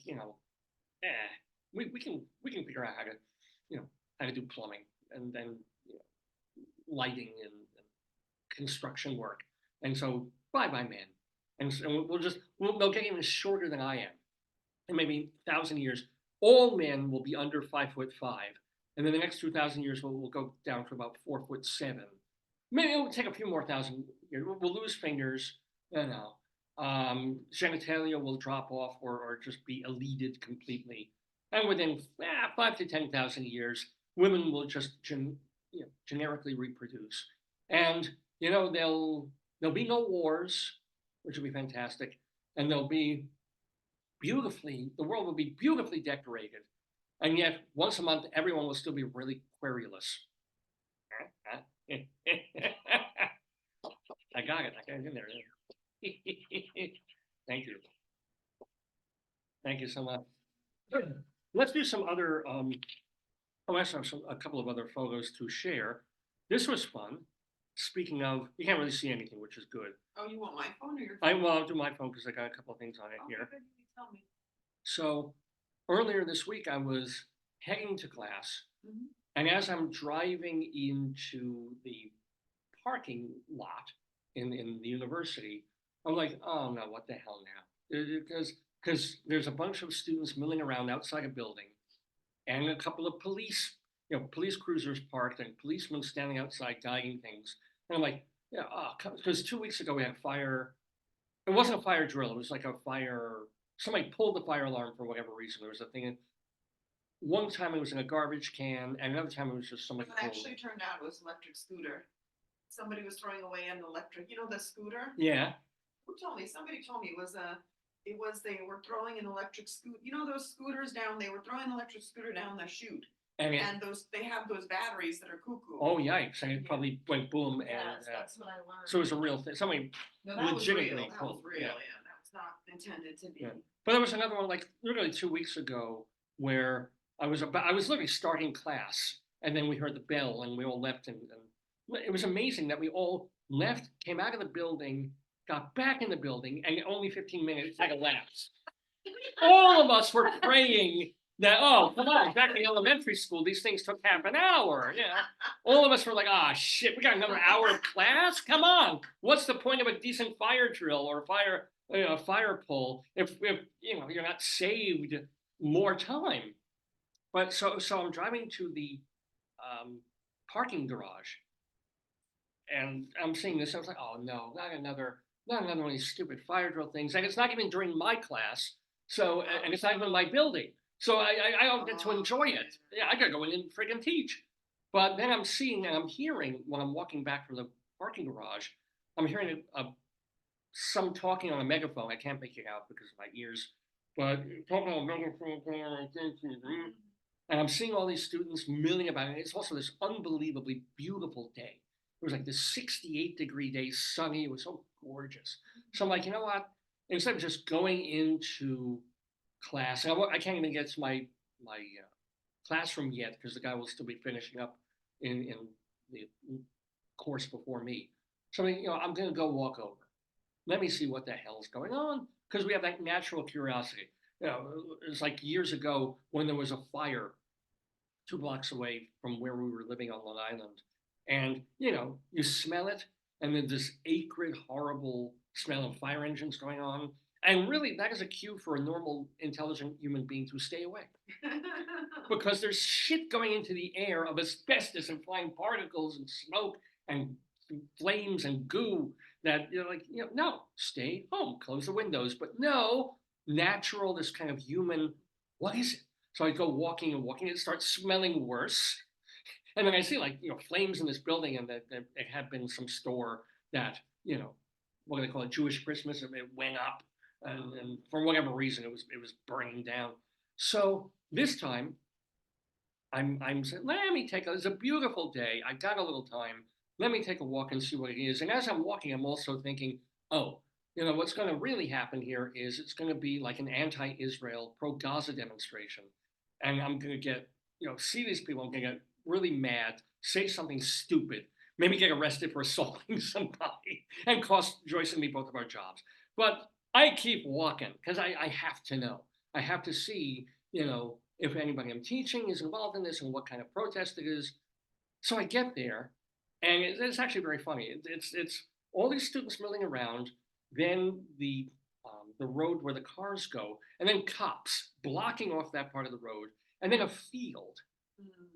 A: we can figure out how to, how to do plumbing and then lighting and construction work, and so bye man, and so they'll get even shorter than I am, and maybe 1,000 years, all men will be under 5'5", and then the next 2,000 years we'll go down to about 4'7". Maybe it'll take a few more thousand years. We'll lose fingers, genitalia will drop off or just be elided completely, and within 5 to 10,000 years, women will just generically reproduce, and there'll be no wars, which will be fantastic, and the world will be beautifully decorated, and yet once a month everyone will still be really querulous. I got it in there. Thank you. Thank you so much. Let's do some other, I actually have a couple of other photos to share. This was fun. Speaking of, you can't really see anything, which is good.
B: Oh, you want my phone or your phone?
A: I'll do my phone because I got a couple of things on it here.
B: Good. Tell me.
A: So earlier this week, I was heading to class, and as I'm driving into the parking lot in the university, I'm like, oh no, what the hell now? Because there's a bunch of students milling around outside a building, and a couple of police cruisers parked and policemen standing outside guiding things. And I'm like, because 2 weeks ago we had a fire. It wasn't a fire drill. It was like a fire. Somebody pulled the fire alarm for whatever reason. There was a thing. One time it was in a garbage can, and another time it was just somebody.
B: It actually turned out it was an electric scooter. Somebody was throwing away an electric, the scooter?
A: Yeah.
B: Who told me? Somebody told me they were throwing an electric scooter. Those scooters down, they were throwing an electric scooter down the chute. And they have those batteries that are cuckoo.
A: Oh, yikes. And it probably went boom.
B: Yes, that's what I learned.
A: So it was a real thing. Somebody legitimately
B: pulled. That was real, yeah. That was not intended to be.
A: Yeah. But there was another one, like literally 2 weeks ago, where I was literally starting class, and then we heard the bell, and we all left, and it was amazing that we all left, came out of the building, got back in the building, and only 15 minutes had elapsed. All of us were praying that, oh, come on, back in elementary school, these things took half an hour. Yeah. All of us were like, shit, we got another hour of class? Come on. What's the point of a decent fire drill or fire pull if you're not saved more time? But so I'm driving to the parking garage, and I'm seeing this. I was like, oh no, not another one of these stupid fire drill things. And it's not even during my class. So, and it's not even my building. So I don't get to enjoy it. Yeah, I gotta go in and friggin' teach. But then I'm seeing and I'm hearing when I'm walking back from the parking garage, I'm hearing some talking on a megaphone. I can't make it out because of my ears. But talking on a megaphone, and I'm seeing all these students milling about. And it's also this unbelievably beautiful day. It was like this 68-degree day, sunny. It was so gorgeous. So I'm like, you know what? Instead of just going into class, I can't even get to my classroom yet because the guy will still be finishing up in the course before me. So I'm going to go walk over. Let me see what the hell's going on, because we have that natural curiosity. you know, it's like years ago when there was a fire 2 blocks away from where we were living on Long Island. And, you know, you smell it, and then this acrid, horrible smell of fire engines going on. And really, that is a cue for a normal, intelligent human being to stay away. Because there's shit going into the air of asbestos and flying particles and smoke and flames and goo that you're like, you know, no, stay home, close the windows. But no, natural, this kind of human, what is it? So I go walking and walking, it starts smelling worse. And then I see like, you know, flames in this building, and that it had been some store that, you know, what do they call it, Jewish Christmas, it went up. And for whatever reason, it was burning down. So this time I'm saying, let me take it's a beautiful day. I got a little time. Let me take a walk and see what it is. And as I'm walking, I'm also thinking, oh, you know, what's going to really happen here is it's going to be like an anti-Israel, pro-Gaza demonstration. And I'm going to get, you know, see these people, I'm going to get really mad, say something stupid, maybe get arrested for assaulting somebody, and cost Joyce and me both of our jobs. But I keep walking because I have to know. I have to see, you know, if anybody I'm teaching is involved in this and what kind of protest it is. So I get there, and it's actually very funny. It's all these students milling around, then the road where the cars go, and then cops blocking off that part of the road, and then a field.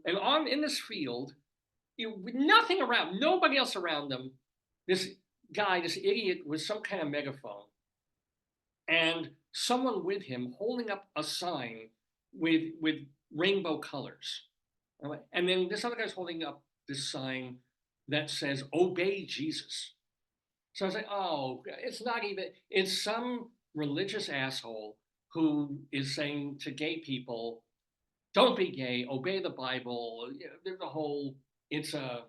A: And in this field, you know, with nothing around, nobody else around them, this guy, this idiot with some kind of megaphone, and someone with him holding up a sign with rainbow colors. And then this other guy's holding up this sign that says, "Obey Jesus." So I was like, oh, it's not even, it's some religious asshole who is saying to gay people, don't be gay, obey the Bible. You know, there's a whole, it's a,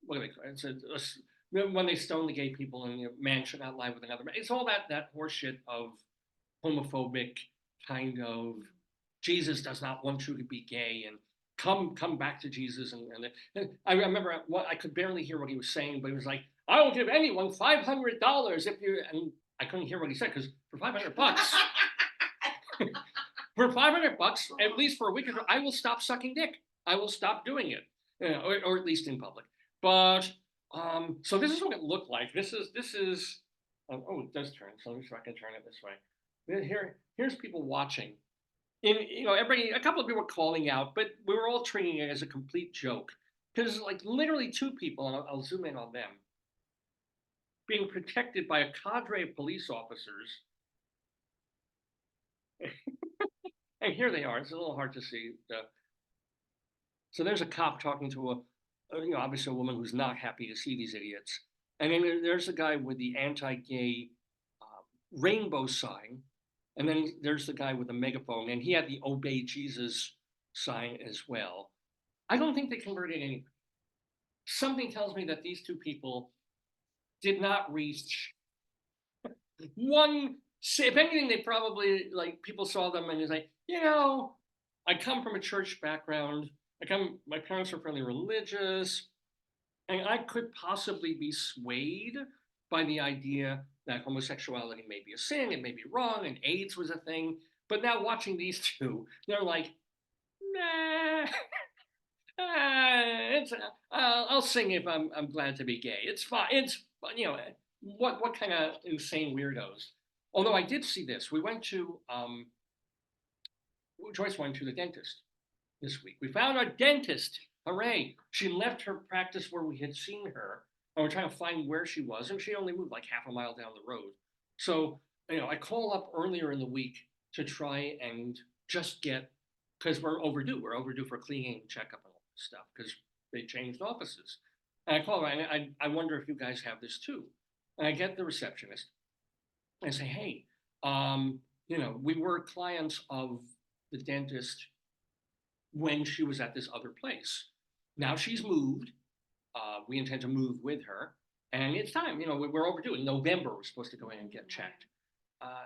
A: what do they call it? When they stone the gay people, and, you know, man should not lie with another man. It's all that horseshit of homophobic kind of, Jesus does not want you to be gay, and come back to Jesus. And I remember I could barely hear what he was saying, but he was like, I will give anyone $500 if you, and I couldn't hear what he said because for $500, for $500, at least for a week, I will stop sucking dick. I will stop doing it, you know, or at least in public. But so this is what it looked like. This is oh, it does turn. So let me see if I can turn it this way. Here's people watching. You know, everybody, a couple of people were calling out, but we were all treating it as a complete joke because, like, literally two people, and I'll zoom in on them, being protected by a cadre of police officers. And here they are. It's a little hard to see. So there's a cop talking to you know, obviously a woman who's not happy to see these idiots. And then there's a guy with the anti-gay rainbow sign. And then there's the guy with the megaphone, and he had the "Obey Jesus" sign as well. I don't think they converted anybody. Something tells me that these two people did not reach one. If anything, they probably, like, people saw them and it's like, you know, I come from a church background. My parents are fairly religious, and I could possibly be swayed by the idea that homosexuality may be a sin, it may be wrong, and AIDS was a thing. But now watching these two, they're like, nah, I'll sing if I'm glad to be gay. It's fine. It's, you know, what kind of insane weirdos. Although I did see this. We went to Joyce went to the dentist this week. We found our dentist. Hooray! She left her practice where we had seen her, and we're trying to find where she was, and she only moved like half a mile down the road. So, you know, I call up earlier in the week to try and just get, because we're overdue. We're overdue for cleaning and checkup and all this stuff because they changed offices. And I call her, and I wonder if you guys have this too. And I get the receptionist. And I say, hey, you know, we were clients of the dentist when she was at this other place. Now she's moved. We intend to move with her, and it's time. You know, we're overdue. In November, we're supposed to go in and get checked.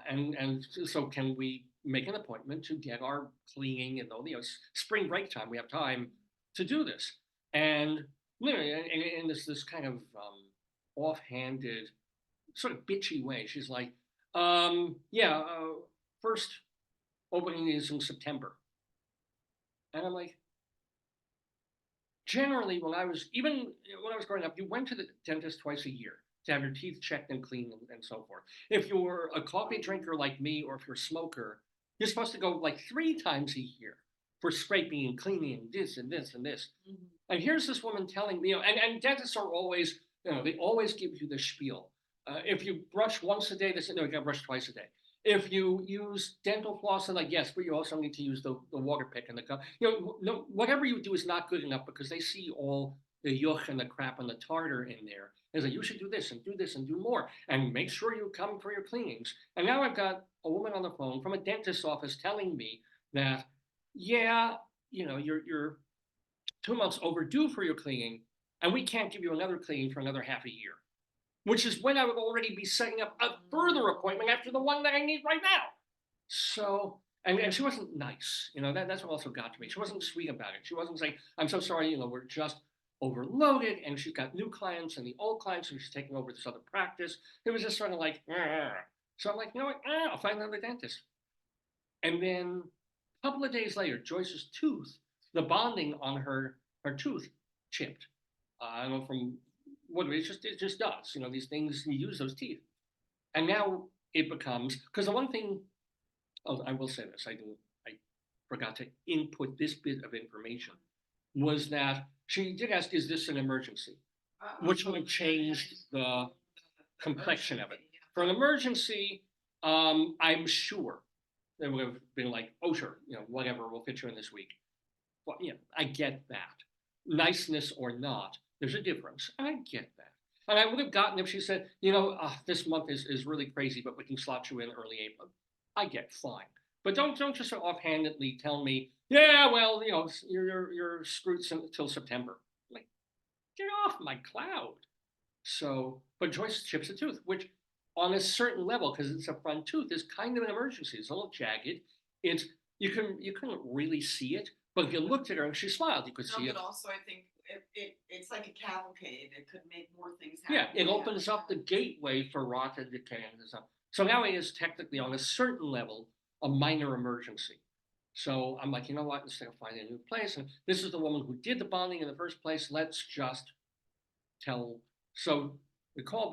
A: And so, can we make an appointment to get our cleaning and all? You know, spring break time. We have time to do this. And literally, in this kind of offhanded, sort of bitchy way, she's like, yeah. first opening is in September. And I'm like, generally, when I was growing up, you went to the dentist twice a year to have your teeth checked and cleaned and so forth. If you're a coffee drinker like me, or if you're a smoker, you're supposed to go like 3 times a year for scraping and cleaning and this and this and this. Mm-hmm. And here's this woman telling me, and dentists are always, they always give you the spiel. If you brush once a day, they say, no, you gotta brush twice a day. If you use dental floss, they're like, yes, but you also need to use the water pick and the cup. No, whatever you do is not good enough, because they see all the yuck and the crap and the tartar in there. They're like, you should do this and do this and do more, and make sure you come for your cleanings. And now I've got a woman on the phone from a dentist's office telling me that, yeah, you're 2 months overdue for your cleaning, and we can't give you another cleaning for another half a year, which is when I would already be setting up a further appointment after the one that I need right now. So, and she wasn't nice, that's what also got to me. She wasn't sweet about it. She wasn't saying, I'm so sorry, we're just overloaded, and she's got new clients and the old clients, and she's taking over this other practice. It was just sort of like, so I'm like, you know what, I'll find another dentist. And then a couple of days later, Joyce's tooth, the bonding on her tooth chipped. I don't know from what it just does. These things, you use those teeth. And now it becomes, because the one thing, I will say this, I forgot to input this bit of information, was that she did ask, is this an emergency? Which would have changed the complexion of it. For an emergency, I'm sure they would have been like, oh, sure, whatever, we'll fit you in this week. Well, I get that. Niceness or not, there's a difference. I get that. And I would have gotten if she said, this month is really crazy, but we can slot you in early April. I get fine. But don't just offhandedly tell me, yeah, well, you're screwed until September. Like, get off my cloud. So, but Joyce chips a tooth, which on a certain level, because it's a front tooth, is kind of an emergency. It's a little jagged. You couldn't really see it, but if you looked at her and she smiled, you could see it.
B: But also, I think it's like a cavalcade. It could make more things happen.
A: Yeah, it opens up the gateway for rot and decay and stuff. So now it is technically, on a certain level, a minor emergency. So I'm like, you know what? Instead of finding a new place, and this is the woman who did the bonding in the first place. Let's just tell. So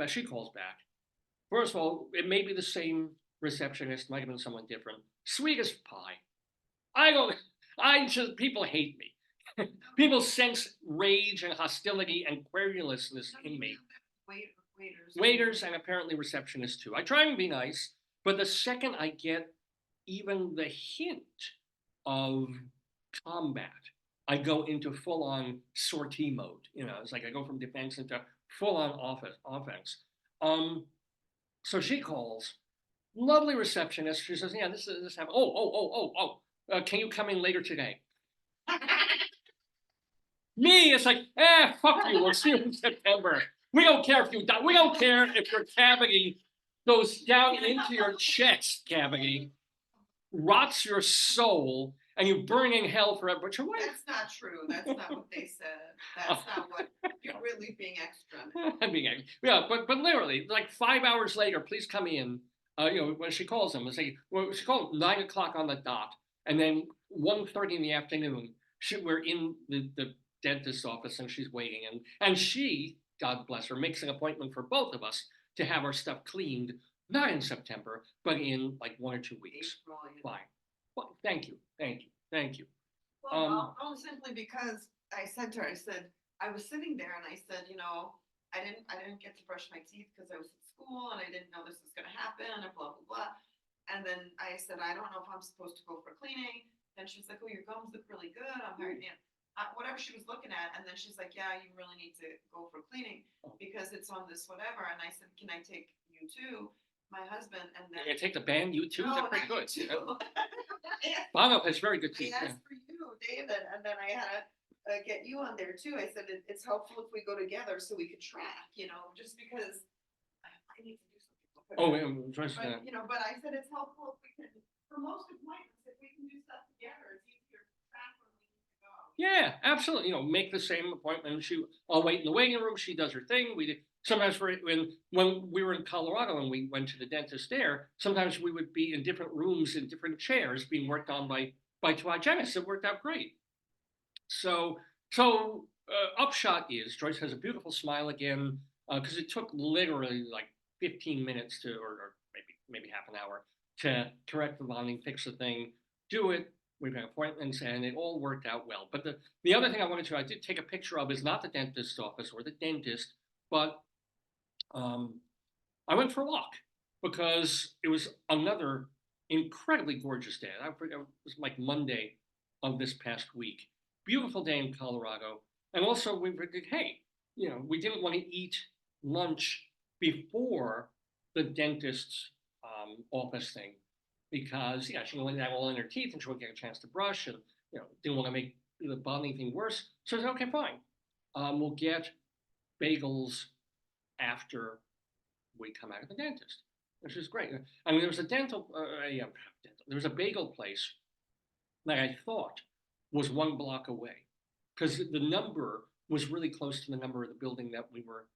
A: she calls back. First of all, it may be the same receptionist, might have been someone different. Sweet as pie. People hate me. People sense rage and hostility and querulousness in me. Waiters and apparently receptionists too. I try and be nice, but the second I get even the hint of combat, I go into full-on sortie mode. It's like I go from defense into full-on offense. So she calls, lovely receptionist. She says, yeah, this happened. Can you come in later today? Me, it's like, fuck you. We'll see you in September. We don't care if you die. We don't care if your cavity goes down into your chest cavity, rots your soul, and you burn in hell forever. But your wife.
B: That's not true. That's not what they said. That's not what you're really being extra.
A: I'm being extra. Yeah, but literally, like 5 hours later, please come in. When she calls them, she called 9 o'clock on the dot, and then 1:30 in the afternoon, we're in the dentist's office, and she's waiting, and she, God bless her, makes an appointment for both of us to have our stuff cleaned, not in September, but in like 1 or 2 weeks. Fine. Well, thank you.
B: Well, simply because I said to her, I was sitting there and I said, I didn't get to brush my teeth because I was at school and I didn't know this was going to happen and blah, blah, blah. And then I said, I don't know if I'm supposed to go for cleaning. And she's like, oh, your gums look really good. I'm hired. Whatever she was looking at. And then she's like, yeah, you really need to go for cleaning because it's on this whatever. And I said, can I take you too? My husband, and then
A: you take the band U2. They're pretty good. Bono has very good teeth.
B: I asked for you, David, and then I had to get you on there too. I said it's helpful if we go together so we could track, just because I need to do something. But I said it's helpful if we can, for most appointments, if we can do stuff together, it's easier to track when we need to go.
A: Yeah, absolutely. Make the same appointment. I'll wait in the waiting room. She does her thing. We Sometimes when we were in Colorado and we went to the dentist there, sometimes we would be in different rooms in different chairs being worked on by two hygienists. It worked out great. So upshot is Joyce has a beautiful smile again because it took literally like 15 minutes or maybe half an hour to correct the bonding, fix the thing, do it. We've had appointments and it all worked out well. But the other thing I did take a picture of is not the dentist's office or the dentist, but I went for a walk because it was another incredibly gorgeous day. I forget, it was like Monday of this past week. Beautiful day in Colorado. And also we were like, hey, we didn't want to eat lunch before the dentist's office thing because she wanted to have all in her teeth and she would get a chance to brush and didn't want to make the bonding thing worse. So I said, okay, fine. We'll get bagels after we come out of the dentist, which is great. I mean, there was a there was a bagel place that I thought was 1 block away because the number was really close to the number of the building that we were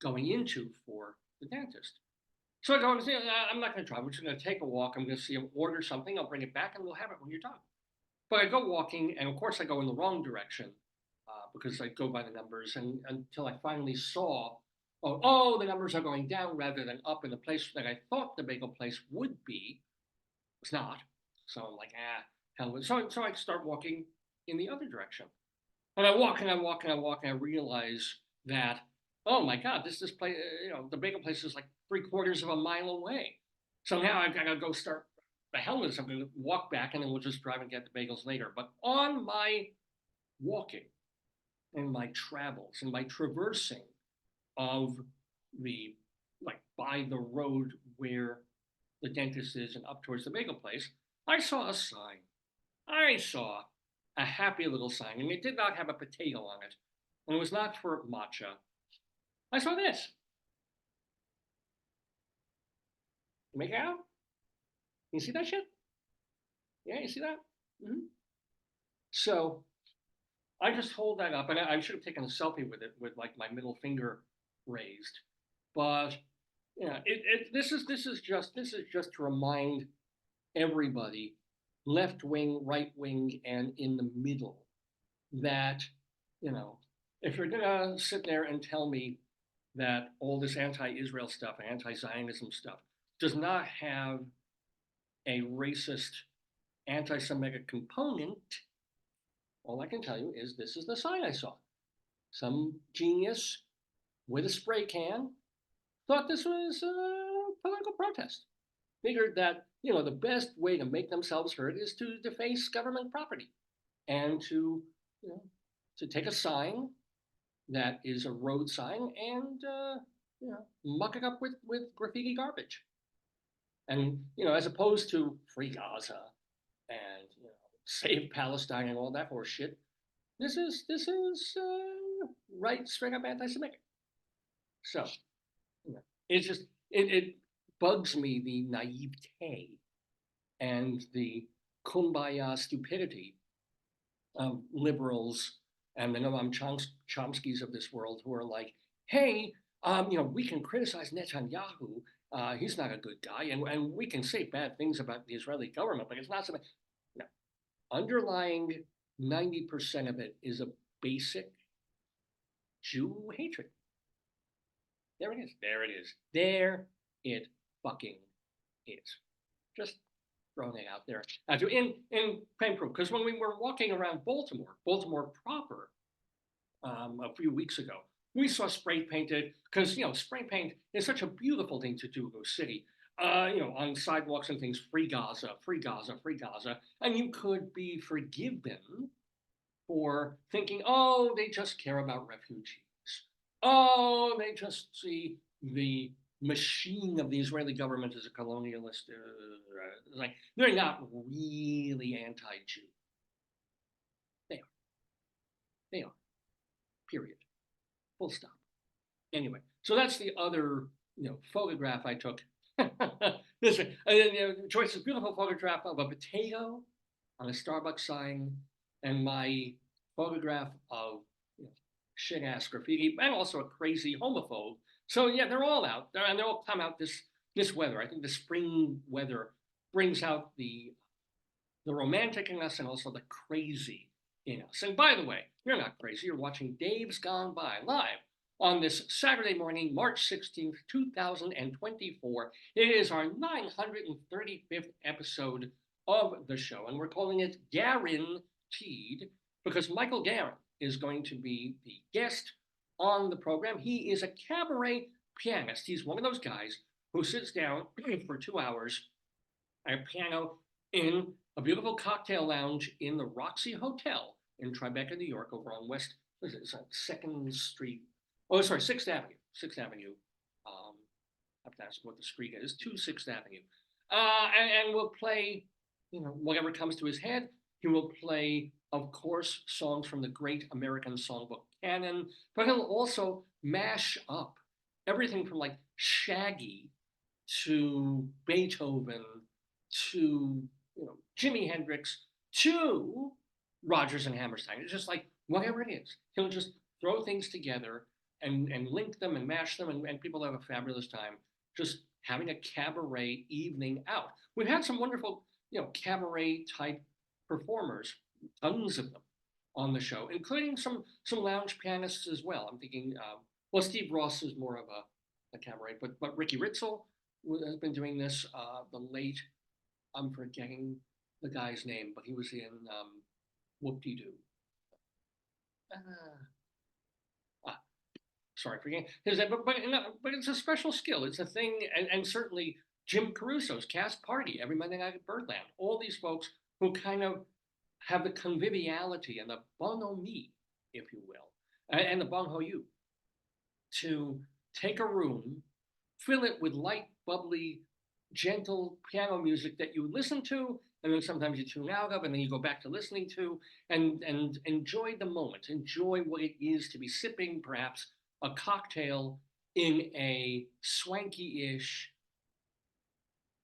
A: going into for the dentist. So I go and say, I'm not going to try. I'm just going to take a walk. I'm going to see him order something. I'll bring it back and we'll have it when you're done. But I go walking, and of course I go in the wrong direction because I go by the numbers and until I finally saw, the numbers are going down rather than up in the place that I thought the bagel place would be. It's not. So I'm like, hell. So I start walking in the other direction. And I walk and I walk and I walk and I realize that, oh my God, this place, the bagel place is like 3/4 of a mile away. So now I've got to go start the hell with something, walk back, and then we'll just drive and get the bagels later. But on my walking and my travels and my traversing of the, like by the road where the dentist is and up towards the bagel place, I saw a sign. I saw a happy little sign, and it did not have a potato on it, and it was not for matcha. I saw this. You make it out? You see that shit? Yeah, you see that? Mm-hmm. So I just hold that up, and I should have taken a selfie with it with like my middle finger raised, but this is just to remind everybody, left wing, right wing, and in the middle, that if you're gonna sit there and tell me that all this anti-Israel stuff and anti-Zionism stuff does not have a racist, anti-Semitic component, all I can tell you is this is the sign I saw. Some genius with a spray can thought this was a political protest. Figured that, the best way to make themselves heard is to deface government property and to take a sign that is a road sign and, muck it up with graffiti garbage. And, as opposed to free Gaza and, save Palestine and all that horse shit, this is right, straight up anti-Semitic. So, it's just, it bugs me, the naivete and the kumbaya stupidity of liberals and the Noam Chomskys of this world who are like, hey, we can criticize Netanyahu. He's not a good guy, and we can say bad things about the Israeli government, but it's not something. No. Underlying 90% of it is a basic Jew hatred. There it is. There it is. There it fucking is. Just throwing it out there. In plain proof, because when we were walking around Baltimore proper, a few weeks ago, we saw spray painted, because spray paint is such a beautiful thing to do in a city. On sidewalks and things, free Gaza, free Gaza, free Gaza, and you could be forgiven for thinking, oh, they just care about refugees. Oh, they just see the machine of the Israeli government as a colonialist. Like, they're not really anti-Jew. They are. Period. Full stop. Anyway, so that's the other, photograph I took. This one, Joyce's beautiful photograph of a potato on a Starbucks sign, and my photograph of shit-ass graffiti, and also a crazy homophobe So yeah, they're all out there, and they'll all come out this weather. I think the spring weather brings out the romantic in us and also the crazy in us. And by the way, you're not crazy. You're watching Dave's Gone By live on this Saturday morning, March 16th, 2024. It is our 935th episode of the show, and we're calling it GARIN-TEED because Michael Garin is going to be the guest on the program. He is a cabaret pianist. He's one of those guys who sits down for 2 hours at a piano in a beautiful cocktail lounge in the Roxy Hotel in Tribeca, New York, over on West, what is it, 2nd Street. Oh, sorry, 6th Avenue. 6th Avenue. I have to ask what the street is, 6th Avenue. And we'll play, whatever comes to his head. He will play, of course, songs from the great American songbook canon, but he'll also mash up everything from like Shaggy to Beethoven to Jimi Hendrix to Rodgers and Hammerstein. It's just like whatever it is, he'll just throw things together and link them and mash them, and people have a fabulous time just having a cabaret evening out. We've had some wonderful, cabaret type performers, tons of them on the show, including some lounge pianists as well. I'm thinking, well, Steve Ross is more of a cabaret, but Ricky Ritzel has been doing this. The late, I'm forgetting the guy's name, but he was in Whoop-De-Doo. Sorry, forgetting his name, but it's a special skill. It's a thing, and certainly Jim Caruso's Cast Party every Monday night at Birdland. All these folks who kind of have the conviviality and the bonhomie, if you will, and the bon ho you, to take a room, fill it with light, bubbly, gentle piano music that you listen to, and then sometimes you tune out of, and then you go back to listening to, and enjoy the moment. Enjoy what it is to be sipping, perhaps, a cocktail in a swanky-ish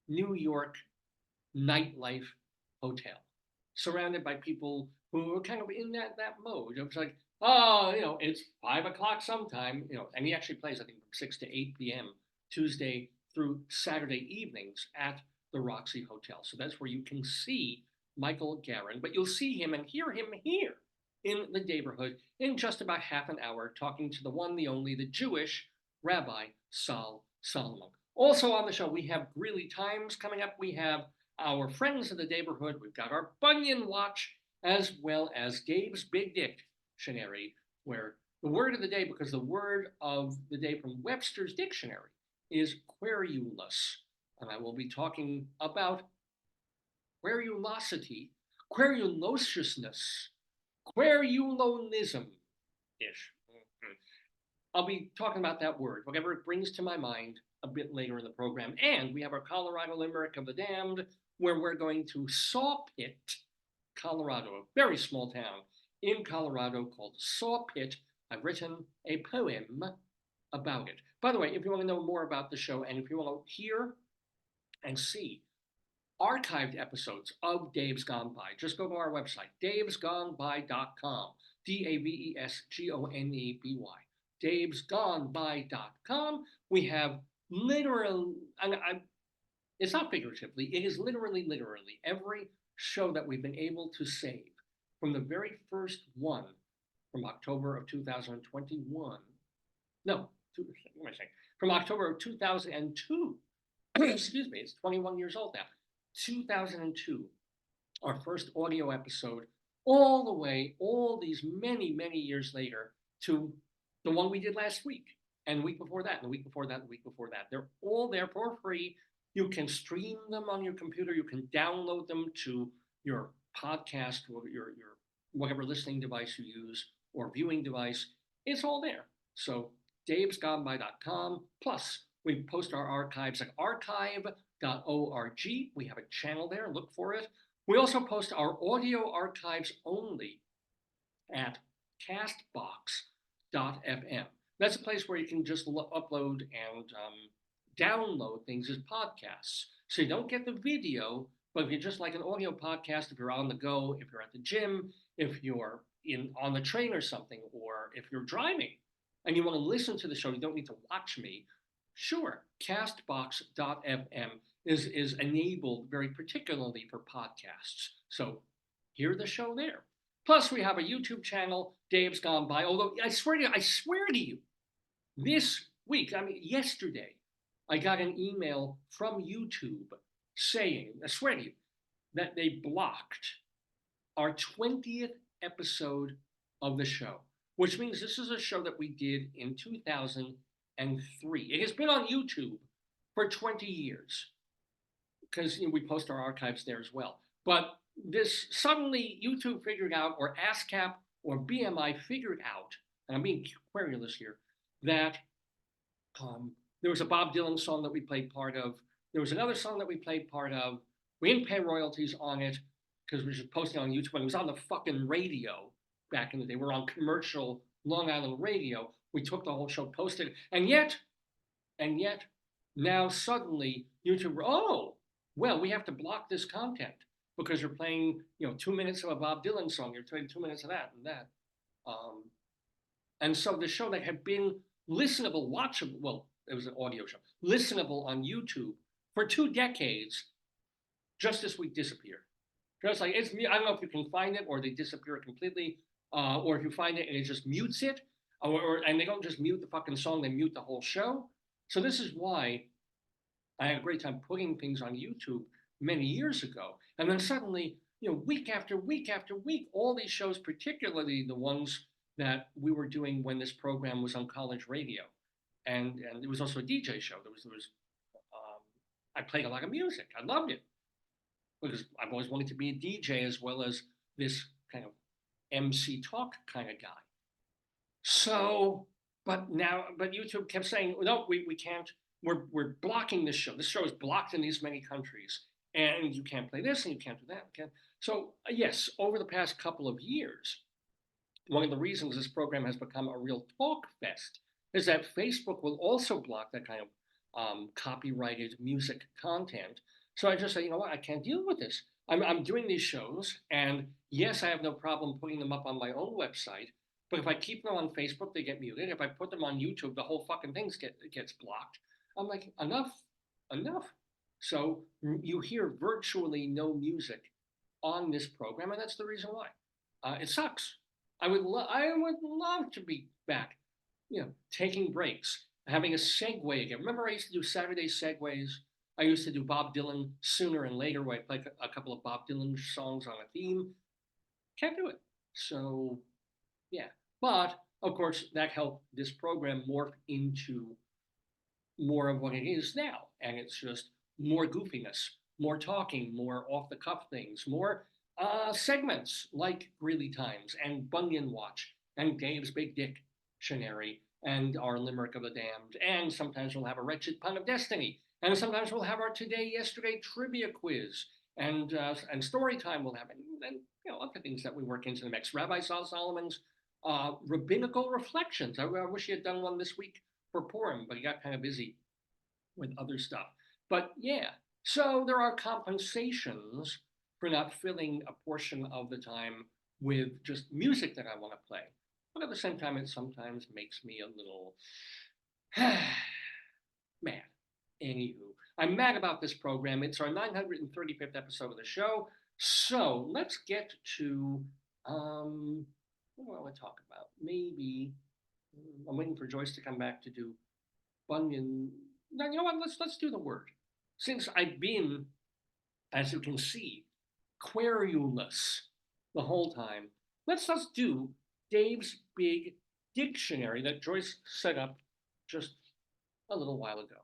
A: New York nightlife hotel, surrounded by people who are kind of in that mode. It's like, oh, it's 5 o'clock sometime, and he actually plays, I think, from 6 to 8 p.m. Tuesday through Saturday evenings at the Roxy Hotel. So that's where you can see Michael Garin, but you'll see him and hear him here in the Daverhood in just about half an hour, talking to the one, the only, the Jewish Rabbi Sol Solomon. Also on the show, we have Greeley Times coming up. We have our friends of the Daverhood. We've got our Bunyon Watch, as well as Gabe's Big Dictionary, where the word of the day, because the word of the day from Webster's Dictionary is querulous. And I will be talking about querulosity, querulousness, querulonism-ish. I'll be talking about that word, whatever it brings to my mind, a bit later in the program. And we have our Colorado Limerick of the Damned, where we're going to Sawpit, Colorado, a very small town in Colorado called Sawpit. I've written a poem about it. By the way, if you want to know more about the show, and if you want to hear and see archived episodes of Dave's Gone By, just go to our website, davesgoneby.com, DAVESGONEBY, davesgoneby.com. We have literally, it's not figuratively, it is literally every show that we've been able to save from the very first one from October of 2021. No, what am I saying? From October of 2002. Excuse me, it's 21 years old now. 2002, our first audio episode, all the way, all these many, many years later, to the one we did last week, and the week before that, and the week before that, and the week before that. They're all there for free. You can stream them on your computer. You can download them to your podcast or your whatever listening device you use or viewing device. It's all there. So davesgoneby.com. Plus, we post our archives at archive.org. We have a channel there. Look for it. We also post our audio archives only at castbox.fm. That's a place where you can just upload and download things as podcasts. So you don't get the video, but if you just like an audio podcast, if you're on the go, if you're at the gym, if you're on the train or something, or if you're driving, and you want to listen to the show, you don't need to watch me, sure, castbox.fm is enabled very particularly for podcasts. So hear the show there. Plus, we have a YouTube channel, Dave's Gone By. Although I swear to you, this week, yesterday, I got an email from YouTube saying, I swear to you, that they blocked our 20th episode of the show, which means this is a show that we did in 2003. It has been on YouTube for 20 years because we post our archives there as well. But this suddenly YouTube figured out, or ASCAP or BMI figured out, and I'm being querulous here, that there was a Bob Dylan song that we played part of. There was another song that we played part of. We didn't pay royalties on it because we were just posting on YouTube. And it was on the fucking radio back in the day. We're on commercial Long Island radio. We took the whole show, posted it. And yet, now suddenly YouTube, oh, well, we have to block this content because you're playing, 2 minutes of a Bob Dylan song. You're playing 2 minutes of that and that. And so the show that had been listenable, watchable, well, it was an audio show, listenable on YouTube for 2 decades, just this week disappeared. Just like, I don't know if you can find it or they disappear completely, or if you find it and it just mutes it, and they don't just mute the fucking song, they mute the whole show. So this is why I had a great time putting things on YouTube many years ago. And then suddenly, week after week after week, all these shows, particularly the ones that we were doing when this program was on college radio. And it was also a DJ show. I played a lot of music. I loved it because I've always wanted to be a DJ as well as this kind of MC talk kind of guy. So, but YouTube kept saying, no, we can't, we're blocking this show. This show is blocked in these many countries and you can't play this and you can't do that. So yes, over the past couple of years, one of the reasons this program has become a real talk fest is that Facebook will also block that kind of copyrighted music content. So I just say, you know what, I can't deal with this. I'm doing these shows, and yes, I have no problem putting them up on my own website, but if I keep them on Facebook, they get muted. If I put them on YouTube, the whole fucking thing gets blocked. I'm like, enough. So you hear virtually no music on this program, and that's the reason why. It sucks. I would love to be back, taking breaks, having a segue again. Remember I used to do Saturday segues? I used to do Bob Dylan Sooner and Later, where I play a couple of Bob Dylan songs on a theme. Can't do it. So, yeah. But, of course, that helped this program morph into more of what it is now. And it's just more goofiness, more talking, more off-the-cuff things, more segments like Greeley Times and BUNION Watch and Dave's Big Dictionary and our Limerick of the Damned. And sometimes we'll have a Wretched Pun of Destiny. And sometimes we'll have our Today, Yesterday trivia quiz. And story time will happen. And other things that we work into the mix. Rabbi Sol Solomon's Rabbinical Reflections. I wish he had done one this week for Purim, but he got kind of busy with other stuff. But yeah, so there are compensations for not filling a portion of the time with just music that I want to play. But at the same time, it sometimes makes me a little mad. Anywho, I'm mad about this program. It's our 935th episode of the show. So let's get to, what do I want to talk about? Maybe, I'm waiting for Joyce to come back to do BUNION. No, you know what, let's do the word. Since I've been, as you can see, querulous the whole time, let's do Dave's Big Dictionary that Joyce set up just a little while ago.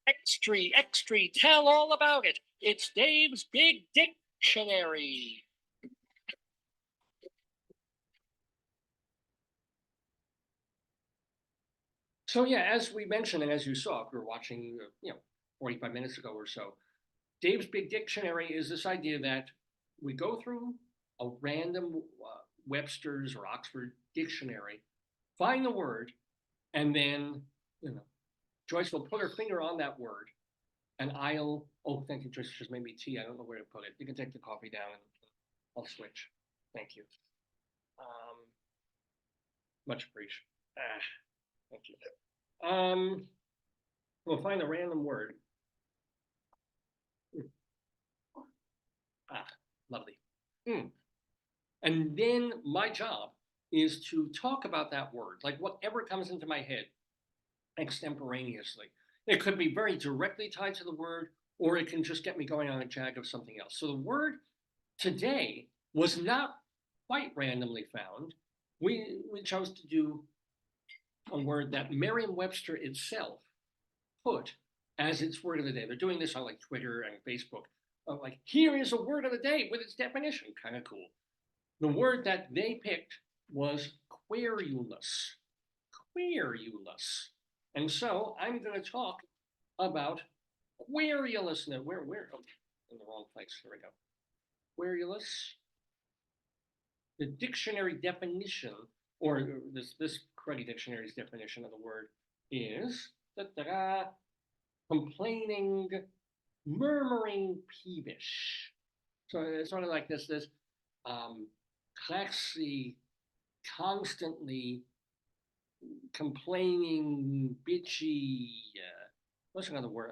A: Extra, tell all about it. It's Dave's Big Dictionary. So yeah, as we mentioned, and as you saw, if you were watching, 45 minutes ago or so, Dave's Big Dictionary is this idea that we go through a random Webster's or Oxford dictionary, find the word, and then, Joyce will put her finger on that word, and thank you, Joyce just made me tea. I don't know where to put it. You can take the coffee down and I'll switch. Thank you. Much appreciated. Thank you. We'll find a random word. Lovely. And then my job is to talk about that word, like whatever comes into my head extemporaneously. It could be very directly tied to the word, or it can just get me going on a jag of something else. So the word today was not quite randomly found. We chose to do a word that Merriam-Webster itself put as its word of the day. They're doing this on like Twitter and Facebook. Like, here is a word of the day with its definition. Kind of cool. The word that they picked was querulous. Querulous. And so I'm going to talk about querulous. Now, where? Oh, in the wrong place. Here we go. Querulous. The dictionary definition, or this cruddy dictionary's definition of the word is complaining, murmuring, peevish. So it's sort of like this claxy, constantly complaining, bitchy. What's another word?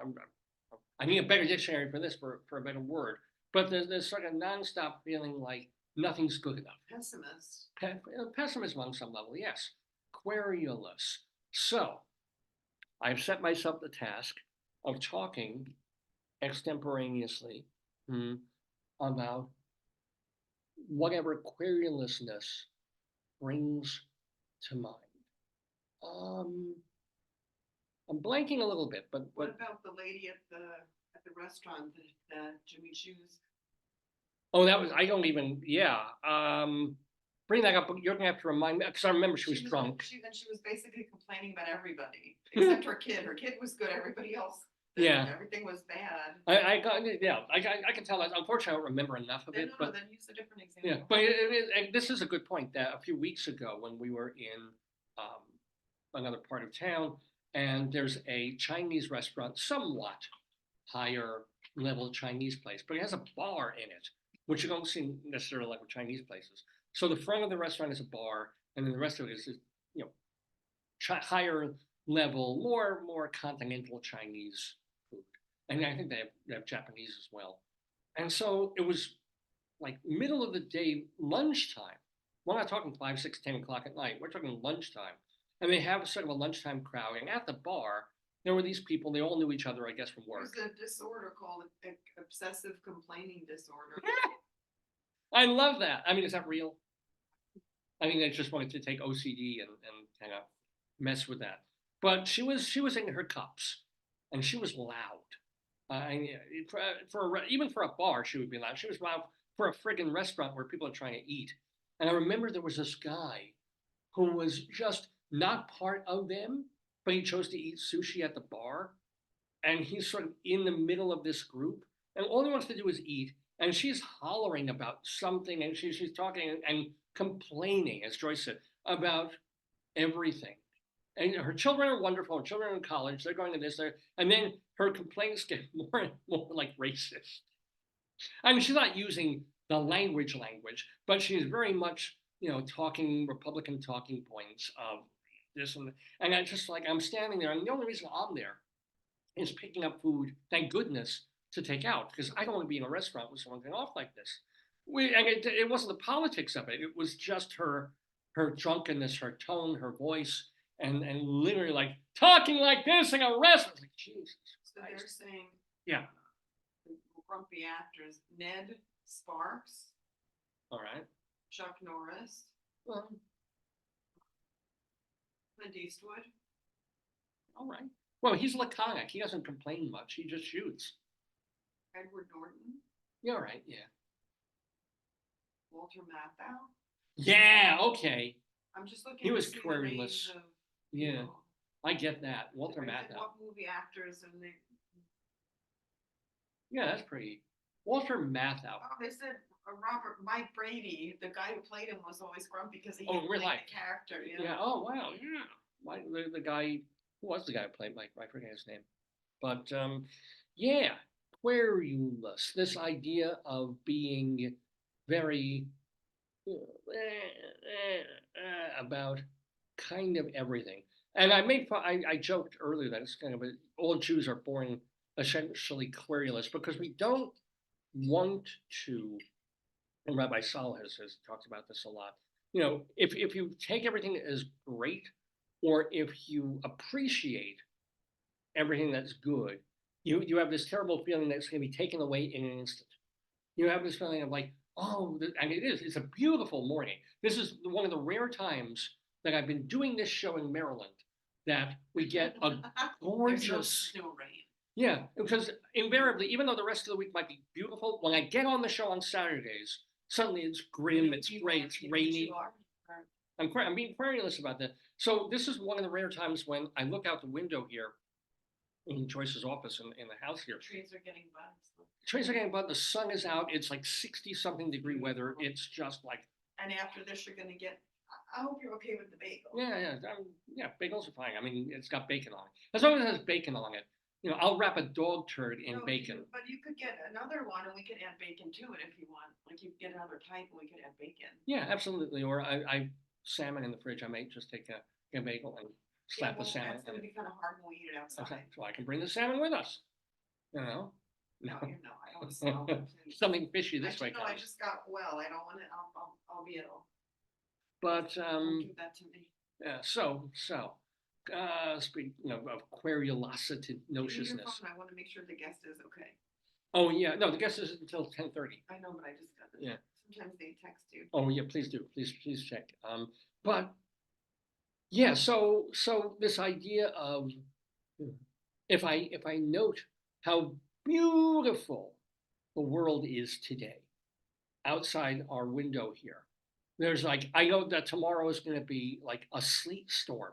A: I need a better dictionary for this, for a better word. But there's sort of nonstop feeling like nothing's good enough.
B: Pessimist.
A: Pessimism on some level, yes. Querulous. So I've set myself the task of talking extemporaneously about whatever querulousness brings to mind. I'm blanking a little bit, but
B: what about the lady at the restaurant, the Jimmy Choo's?
A: Oh, that was, I don't even, bring that up. You're gonna have to remind me, because I remember she was drunk.
B: She was basically complaining about everybody except her kid. Her kid was good. Everybody else, everything was bad.
A: I can tell that. Unfortunately, I don't remember enough of it.
B: But then use a different example.
A: Yeah, but and this is a good point. That a few weeks ago, when we were in another part of town, and there's a Chinese restaurant, somewhat higher level Chinese place, but it has a bar in it, which you don't see necessarily like with Chinese places. So the front of the restaurant is a bar, and then the rest of it is, higher level, more continental Chinese food. And I think they have Japanese as well. And so it was like middle of the day, lunchtime. We're not talking 5, 6, 10 o'clock at night. We're talking lunchtime. And they have sort of a lunchtime crowd. And at the bar, there were these people. They all knew each other, I guess, from work.
B: There's a disorder called obsessive complaining disorder.
A: I love that. I mean, is that real? I think they just wanted to take OCD and kind of mess with that. But she was in her cups, and she was loud. Even for a bar, she would be loud. She was loud for a friggin' restaurant where people are trying to eat. And I remember there was this guy who was just not part of them, but he chose to eat sushi at the bar. And he's sort of in the middle of this group, and all he wants to do is eat. And she's hollering about something, and she's talking and complaining, as Joyce said, about everything. And her children are wonderful. Her children are in college. They're going to this, and then her complaints get more and more like racist. I mean, she's not using the language, but she's very much, talking Republican talking points of this and that. And I just I'm standing there, and the only reason I'm there is picking up food, thank goodness, to take out, because I don't want to be in a restaurant with someone going off like this. And it wasn't the politics of it. It was just her drunkenness, her tone, her voice, and literally like talking like this in a restaurant. Like, Jesus.
B: So they're saying,
A: yeah,
B: grumpy actors: Ned Sparks.
A: All right.
B: Chuck Norris.
A: Well,
B: Clint Eastwood.
A: All right. Well, he's laconic. He doesn't complain much. He just shoots.
B: Edward Norton.
A: Yeah, all right. Yeah.
B: Walter Matthau.
A: Yeah. Okay.
B: I'm just looking.
A: He was querulous. Yeah, I get that. Walter Matthau.
B: What movie actors and they?
A: Yeah, that's pretty. Walter Matthau.
B: Oh, they said Mike Brady, the guy who played him, was always grumpy because he
A: played
B: the character. Yeah.
A: Yeah. Oh wow. Yeah. The guy. Who was the guy who played Mike? I forget his name. But yeah, querulous. This idea of being very, about kind of everything. And I made fun, I joked earlier that it's kind of all Jews are born essentially querulous because we don't want to, and Rabbi Sol has talked about this a lot. You know, if you take everything as great, or if you appreciate everything that's good, you have this terrible feeling that it's going to be taken away in an instant. You have this feeling of like, oh, and it's a beautiful morning. This is one of the rare times that I've been doing this show in Maryland that we get a gorgeous
B: no rain.
A: Yeah, because invariably, even though the rest of the week might be beautiful, when I get on the show on Saturdays, suddenly it's grim, it's gray, it's rainy. I'm being querulous about that. So this is one of the rare times when I look out the window here in Joyce's office in the house here.
B: Trees are getting buds.
A: Trees are getting buds. The sun is out. It's like 60-something degree weather. It's just like.
B: And after this, you're gonna get. I hope you're okay with the bagel.
A: Yeah, bagels are fine. I mean, it's got bacon on it. As long as it has bacon on it, you know, I'll wrap a dog turd in bacon.
B: But you could get another one, and we could add bacon to it if you want. Like you could get another type, and we could add bacon.
A: Yeah, absolutely. Or I salmon in the fridge. I might just take a bagel and slap the salmon.
B: That's gonna be kind of hard when we eat it outside.
A: So I can bring the salmon with us. You know.
B: No, I don't smell
A: something fishy this way.
B: No, I just got well. I don't want it. I'll be ill.
A: But
B: don't give that to me.
A: Yeah. So speaking of querulosity, nociousness.
B: I want to make sure the guest is okay.
A: Oh yeah, no, the guest is until 10:30.
B: I know, but I just got it.
A: Yeah.
B: Sometimes they text you.
A: Oh yeah, please do. Please check. But yeah, so this idea of if I note how beautiful the world is today outside our window here. There's like, I know that tomorrow is going to be like a sleet storm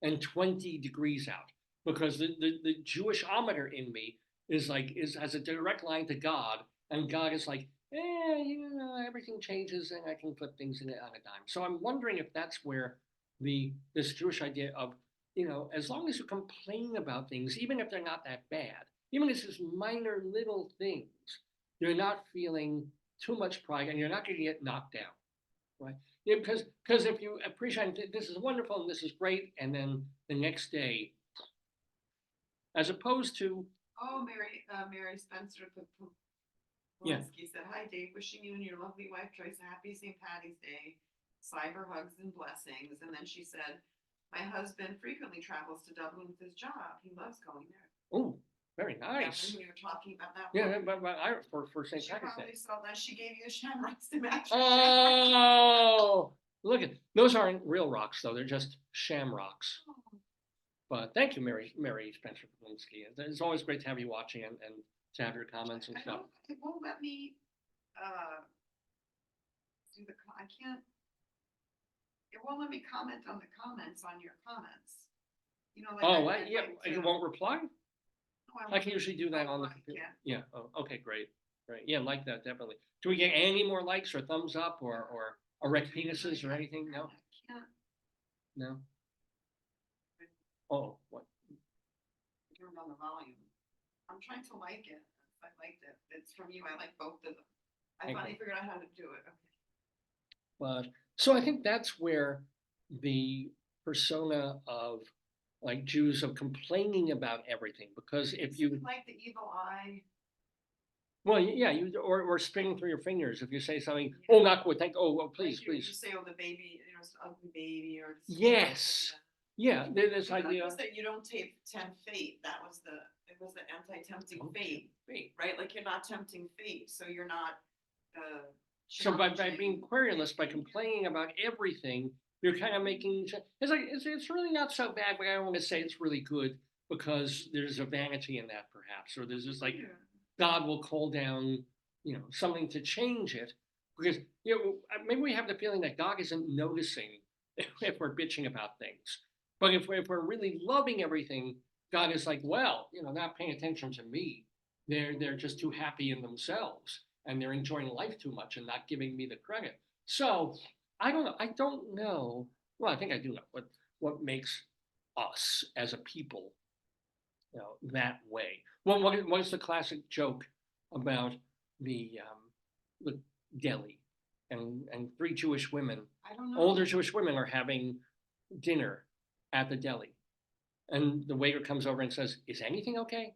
A: and 20 degrees out because the Jewish-ometer in me has a direct line to God, and God is like, everything changes and I can flip things on a dime. So I'm wondering if that's where this Jewish idea of, as long as you complain about things, even if they're not that bad, even if it's just minor little things, you're not feeling too much pride and you're not going to get knocked down, right? Yeah, because if you appreciate this is wonderful and this is great, and then the next day, as opposed to
B: Mary Spencer
A: Yeah.
B: said, "Hi Dave, wishing you and your lovely wife Joyce a happy St. Patty's Day, cyber hugs and blessings." And then she said, "My husband frequently travels to Dublin with his job. He loves going there."
A: Oh, very nice.
B: We were talking about that.
A: Yeah, but for St. Patrick's Day.
B: She probably saw that. She gave you the shamrocks to match.
A: Oh, look at those aren't real rocks though; they're just shamrocks.
B: Oh.
A: But thank you, Mary Spencer Polinsky. It's always great to have you watching and to have your comments and stuff.
B: It won't let me do the. I can't. It won't let me comment on the comments on your comments. It
A: won't reply.
B: No,
A: I can usually do that on the computer. Yeah. Oh, okay, great. Yeah, like that definitely. Do we get any more likes or thumbs up or erect penises or anything? No.
B: I can't.
A: No. Oh, what?
B: Turned on the volume. I'm trying to like it. I liked it. It's from you. I like both of them. I finally figured out how to do it. Okay.
A: But so I think that's where the persona of like Jews of complaining about everything, because if you
B: like the evil eye.
A: Well, yeah, or spinning through your fingers if you say something. Yeah. Oh, not good. Please.
B: You say, the baby, it's an ugly baby, or
A: yes. Yeah, this idea
B: that you don't tempt fate. It was the anti-tempting fate, right? Like you're not tempting fate, so you're not.
A: So by being querulous, by complaining about everything, you're kind of making it's like it's really not so bad, but I don't want to say it's really good because there's a vanity in that, perhaps, or there's just like God will call down, something to change it, because maybe we have the feeling that God isn't noticing if we're bitching about things. But if we're really loving everything, God is like, well, not paying attention to me. They're just too happy in themselves, and they're enjoying life too much and not giving me the credit. So I don't know. Well, I think I do know what makes us as a people, that way. What is the classic joke about the deli and three Jewish women,
B: I don't know.
A: older Jewish women, are having dinner at the deli. And the waiter comes over and says, "Is anything okay?"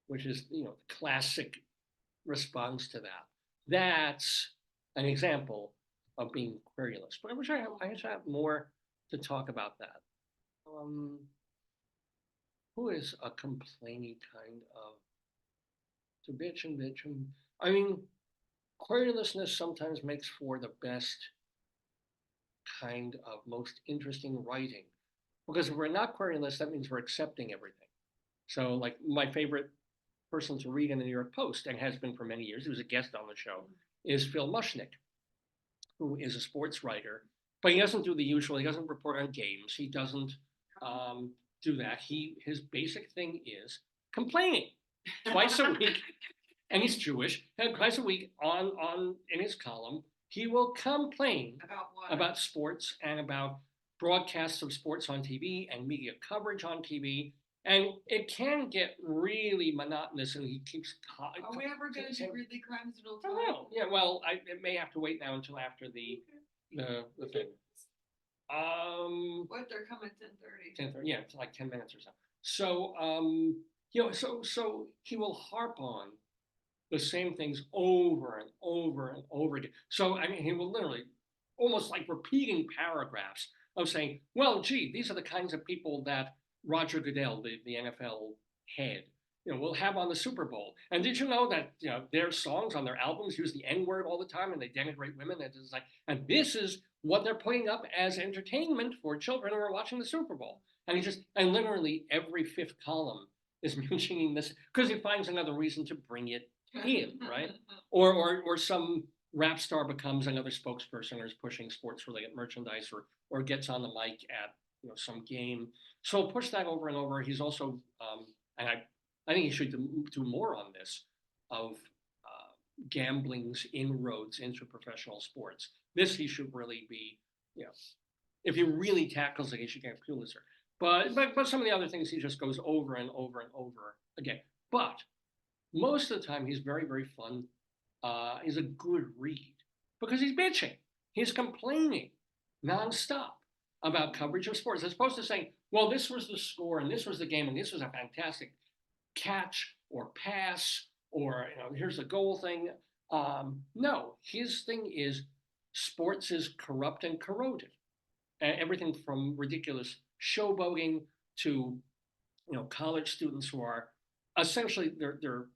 A: Which is, classic response to that. That's an example of being querulous. But I wish I had more to talk about that. Who is a complaining kind of to bitch and bitch and I mean, querulousness sometimes makes for the best kind of most interesting writing. Because if we're not querulous, that means we're accepting everything. So like my favorite person to read in the New York Post, and has been for many years, he was a guest on the show, is Phil Mushnick, who is a sports writer, but he doesn't do the usual. He doesn't report on games. He doesn't do that. His basic thing is complaining twice a week, and he's Jewish. And twice a week on in his column, he will complain
B: About what?
A: about sports and about broadcasts of sports on TV and media coverage on TV. And it can get really monotonous, and he keeps.
B: Are we ever going to do Greeley Crimes in Real Time?
A: Oh, yeah, well, it may have to wait now until after the thing.
B: What, they're coming 10:30?
A: 10:30, yeah, it's like 10 minutes or so. So, so he will harp on the same things over and over and over again. So, I mean, he will literally almost like repeating paragraphs of saying, well, gee, these are the kinds of people that Roger Goodell, the NFL head, will have on the Super Bowl. And did you know that their songs on their albums use the N-word all the time, and they denigrate women? And it's like, and this is what they're putting up as entertainment for children who are watching the Super Bowl. And and literally every fifth column is mentioning this because he finds another reason to bring it in, right? Or some rap star becomes another spokesperson or is pushing sports-related merchandise or gets on the mic at some game. So push that over and over. He's also, and I think he should do more on this, of gambling's inroads into professional sports. This he should really be, if he really tackles it, he should get Pulitzer. But some of the other things he just goes over and over and over again. But most of the time he's very, very fun. He's a good read because he's bitching. He's complaining nonstop about coverage of sports, as opposed to saying, well, this was the score and this was the game and this was a fantastic catch or pass or here's the goal thing. No, his thing is sports is corrupt and corroded. Everything from ridiculous showboating to college students who are essentially they're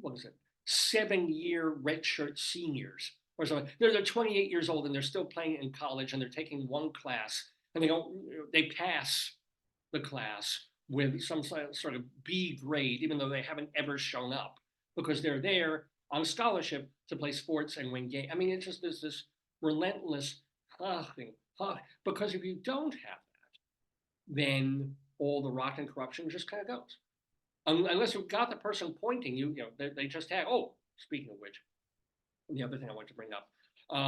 A: what is it, 7-year redshirt seniors or something. They're 28 years old and they're still playing in college and they're taking one class and they pass the class with some sort of B grade, even though they haven't ever shown up because they're there on a scholarship to play sports and win games. I mean, it's just there's this relentless thing. Because if you don't have that, then all the rot and corruption just kind of goes. Unless you've got the person pointing, they just have. Oh, speaking of which, the other thing I want to bring up,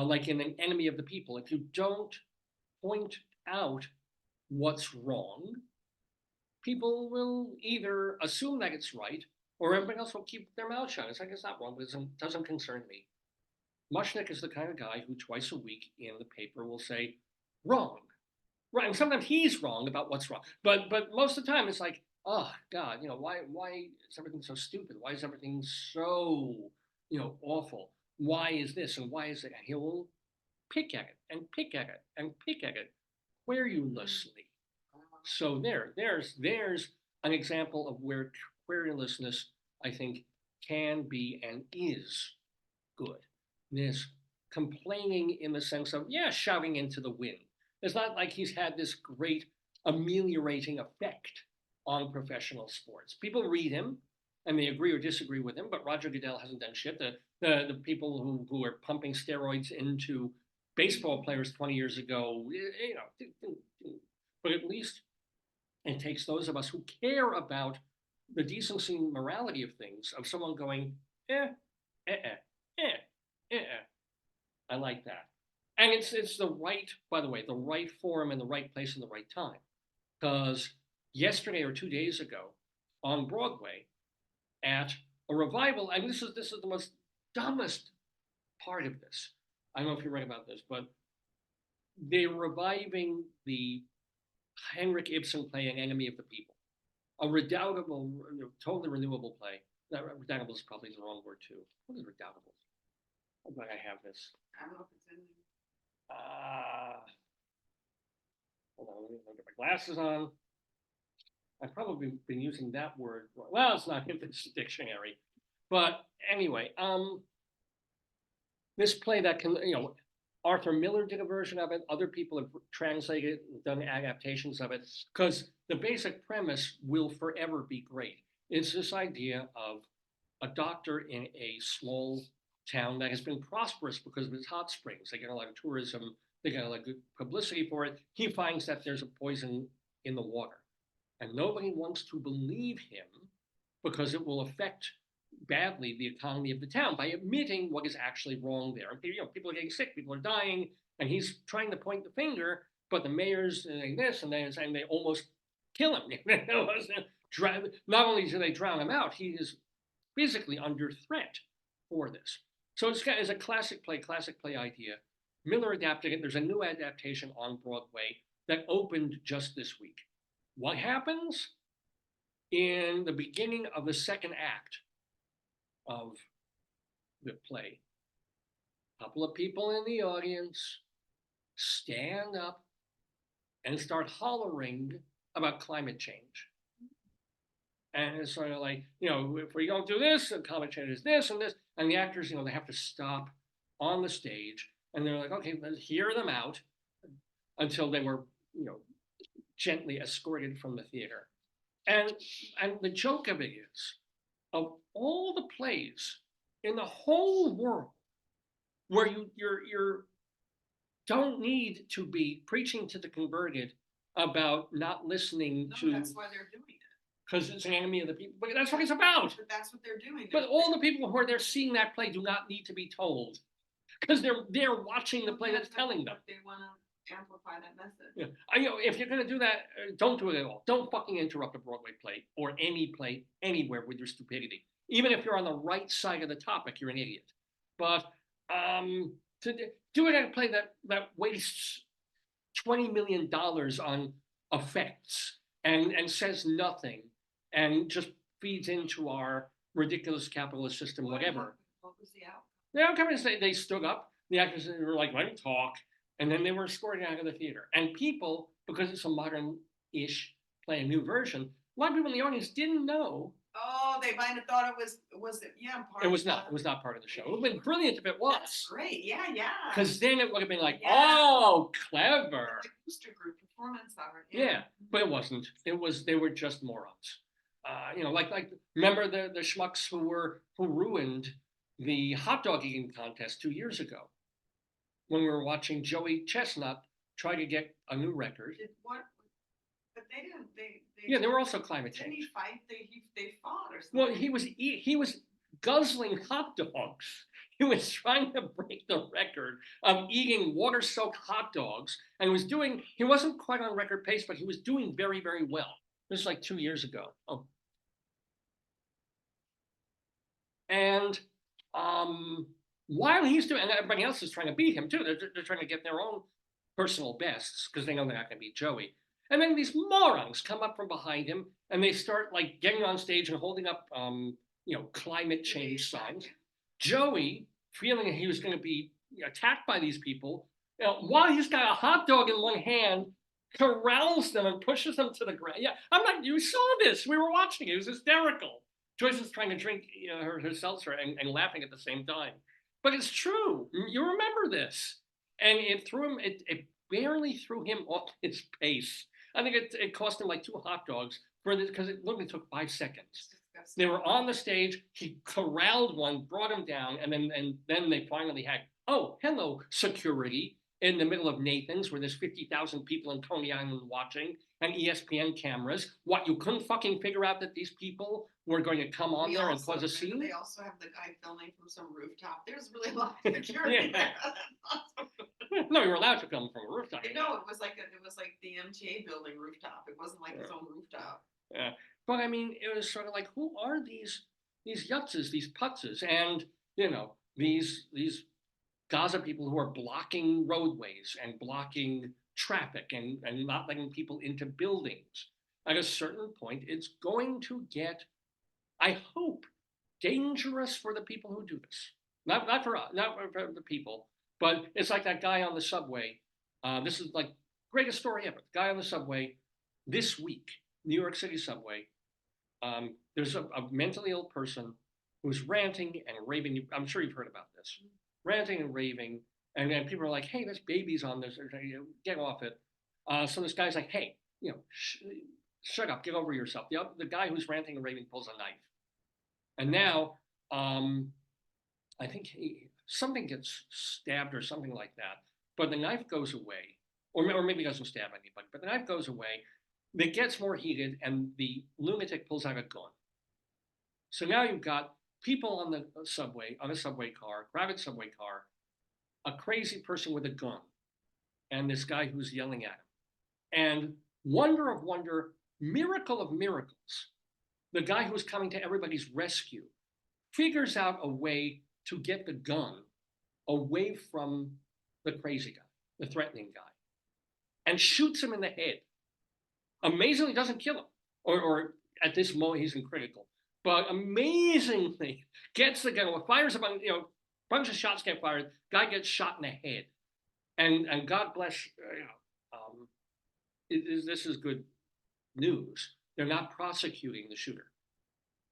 A: like in An Enemy of the People, if you don't point out what's wrong, people will either assume that it's right, or everybody else will keep their mouth shut. It's like, it's not wrong, but it doesn't concern me. Mushnick is the kind of guy who twice a week in the paper will say, wrong. Right, and sometimes he's wrong about what's wrong. But most of the time it's like, oh God, why is everything so stupid? Why is everything so, awful? Why is this and why is it? And he'll pick at it and pick at it and pick at it querulously. So there's an example of where querulousness, I think, can be and is good. This complaining in the sense of, shouting into the wind. It's not like he's had this great ameliorating effect on professional sports. People read him and they agree or disagree with him, but Roger Goodell hasn't done shit. The people who are pumping steroids into baseball players 20 years ago, but at least it takes those of us who care about the decency and morality of things, of someone going, I like that. And it's the right, by the way, the right forum and the right place and the right time. Because yesterday or 2 days ago on Broadway at a revival, and this is the most dumbest part of this. I don't know if you read about this, but they're reviving the Henrik Ibsen play An Enemy of the People, a redoubtable, totally renewable play. That redoubtable is probably the wrong word too. What is redoubtable? I'm glad I have this.
B: I don't know if it's in there.
A: Hold on, let me get my glasses on. I've probably been using that word. Well, it's not in this dictionary. But anyway, this play that can, Arthur Miller did a version of it. Other people have translated it, done adaptations of it, because the basic premise will forever be great. It's this idea of a doctor in a small town that has been prosperous because of its hot springs. They get a lot of tourism. They get a lot of good publicity for it. He finds that there's a poison in the water. And nobody wants to believe him because it will affect badly the economy of the town by admitting what is actually wrong there. And people are getting sick, people are dying, and he's trying to point the finger, but the mayor's saying this and they almost kill him. Not only do they drown him out, he is physically under threat for this. So it's a classic play idea. Miller adapted it. There's a new adaptation on Broadway that opened just this week. What happens in the beginning of the second act of the play? A couple of people in the audience stand up and start hollering about climate change. And it's sort of like, if we don't do this, and climate change is this and this, and the actors, they have to stop on the stage, and they're like, okay, let's hear them out until they were, gently escorted from the theater. And the joke of it is, of all the plays in the whole world where you don't need to be preaching to the converted about not listening to.
B: That's why they're doing it.
A: Because it's an enemy of the people. But that's what it's about.
B: But that's what they're doing.
A: But all the people who are there seeing that play do not need to be told. Because they're watching the play that's telling them.
B: They want to amplify that message.
A: Yeah. If you're going to do that, don't do it at all. Don't fucking interrupt a Broadway play or any play anywhere with your stupidity. Even if you're on the right side of the topic, you're an idiot. But to do it at a play that wastes $20 million on effects and says nothing and just feeds into our ridiculous capitalist system, whatever.
B: What was the outcome?
A: The outcome is they stood up. The actors were like, let him talk. And then they were escorted out of the theater. And people, because it's a modern-ish play, a new version, a lot of people in the audience didn't know.
B: Oh, they might have thought it was part
A: it was not. It was not part of the show. It would have been brilliant if it was.
B: That's great. Yeah.
A: Because then it would have been like, oh, clever.
B: The booster group performance of it.
A: Yeah, but it wasn't. They were just morons. Like remember the schmucks who ruined the hot dog eating contest 2 years ago when we were watching Joey Chestnut try to get a new record.
B: But they didn't.
A: Yeah, they were also climate change.
B: Didn't he fight? They fought or something.
A: Well, he was guzzling hot dogs. He was trying to break the record of eating water-soaked hot dogs, and he wasn't quite on record pace, but he was doing very, very well. This was like 2 years ago. Oh. And while he's doing, and everybody else is trying to beat him too, they're trying to get their own personal bests because they know they're not going to beat Joey. And then these morons come up from behind him and they start like getting on stage and holding up, climate change signs. Joey, feeling that he was going to be attacked by these people, while he's got a hot dog in one hand, corrals them and pushes them to the ground. Yeah, you saw this. We were watching it. It was hysterical. Joyce is trying to drink her seltzer and laughing at the same time. But it's true. You remember this. And it barely threw him off his pace. I think it cost him like 2 hot dogs because it literally took 5 seconds. They were on the stage. He corralled one, brought him down, and then they finally had, oh, hello, security, in the middle of Nathan's where there's 50,000 people in Coney Island watching and ESPN cameras. What, you couldn't fucking figure out that these people were going to come on there and cause a scene?
B: They also have the guy filming from some rooftop. There's really a lot of security there.
A: No, you were allowed to film from a rooftop.
B: No, it was like the MTA building rooftop. It wasn't like its own rooftop.
A: Yeah, but I mean, it was sort of like, who are these yutzes, these putzes, and these Gaza people who are blocking roadways and blocking traffic and not letting people into buildings. At a certain point, it's going to get, I hope, dangerous for the people who do this. Not for us, not for the people, but it's like that guy on the subway. This is like greatest story ever. The guy on the subway this week, New York City subway. There's a mentally ill person who's ranting and raving. I'm sure you've heard about this. Ranting and raving, and then people are like, "Hey, there's babies on this. Get off it." So this guy's like, "Hey, shut up, get over yourself." The guy who's ranting and raving pulls a knife, and now I think something gets stabbed or something like that. But the knife goes away, or maybe it doesn't stab anybody. But the knife goes away. It gets more heated, and the lunatic pulls out a gun. So now you've got people on the subway, on a subway car, crowded subway car, a crazy person with a gun, and this guy who's yelling at him. And wonder of wonder, miracle of miracles, the guy who's coming to everybody's rescue figures out a way to get the gun away from the crazy guy, the threatening guy, and shoots him in the head. Amazingly doesn't kill him, or at this moment he's in critical, but amazingly gets the gun, fires a bunch of shots get fired, guy gets shot in the head, and God bless, this is good news. They're not prosecuting the shooter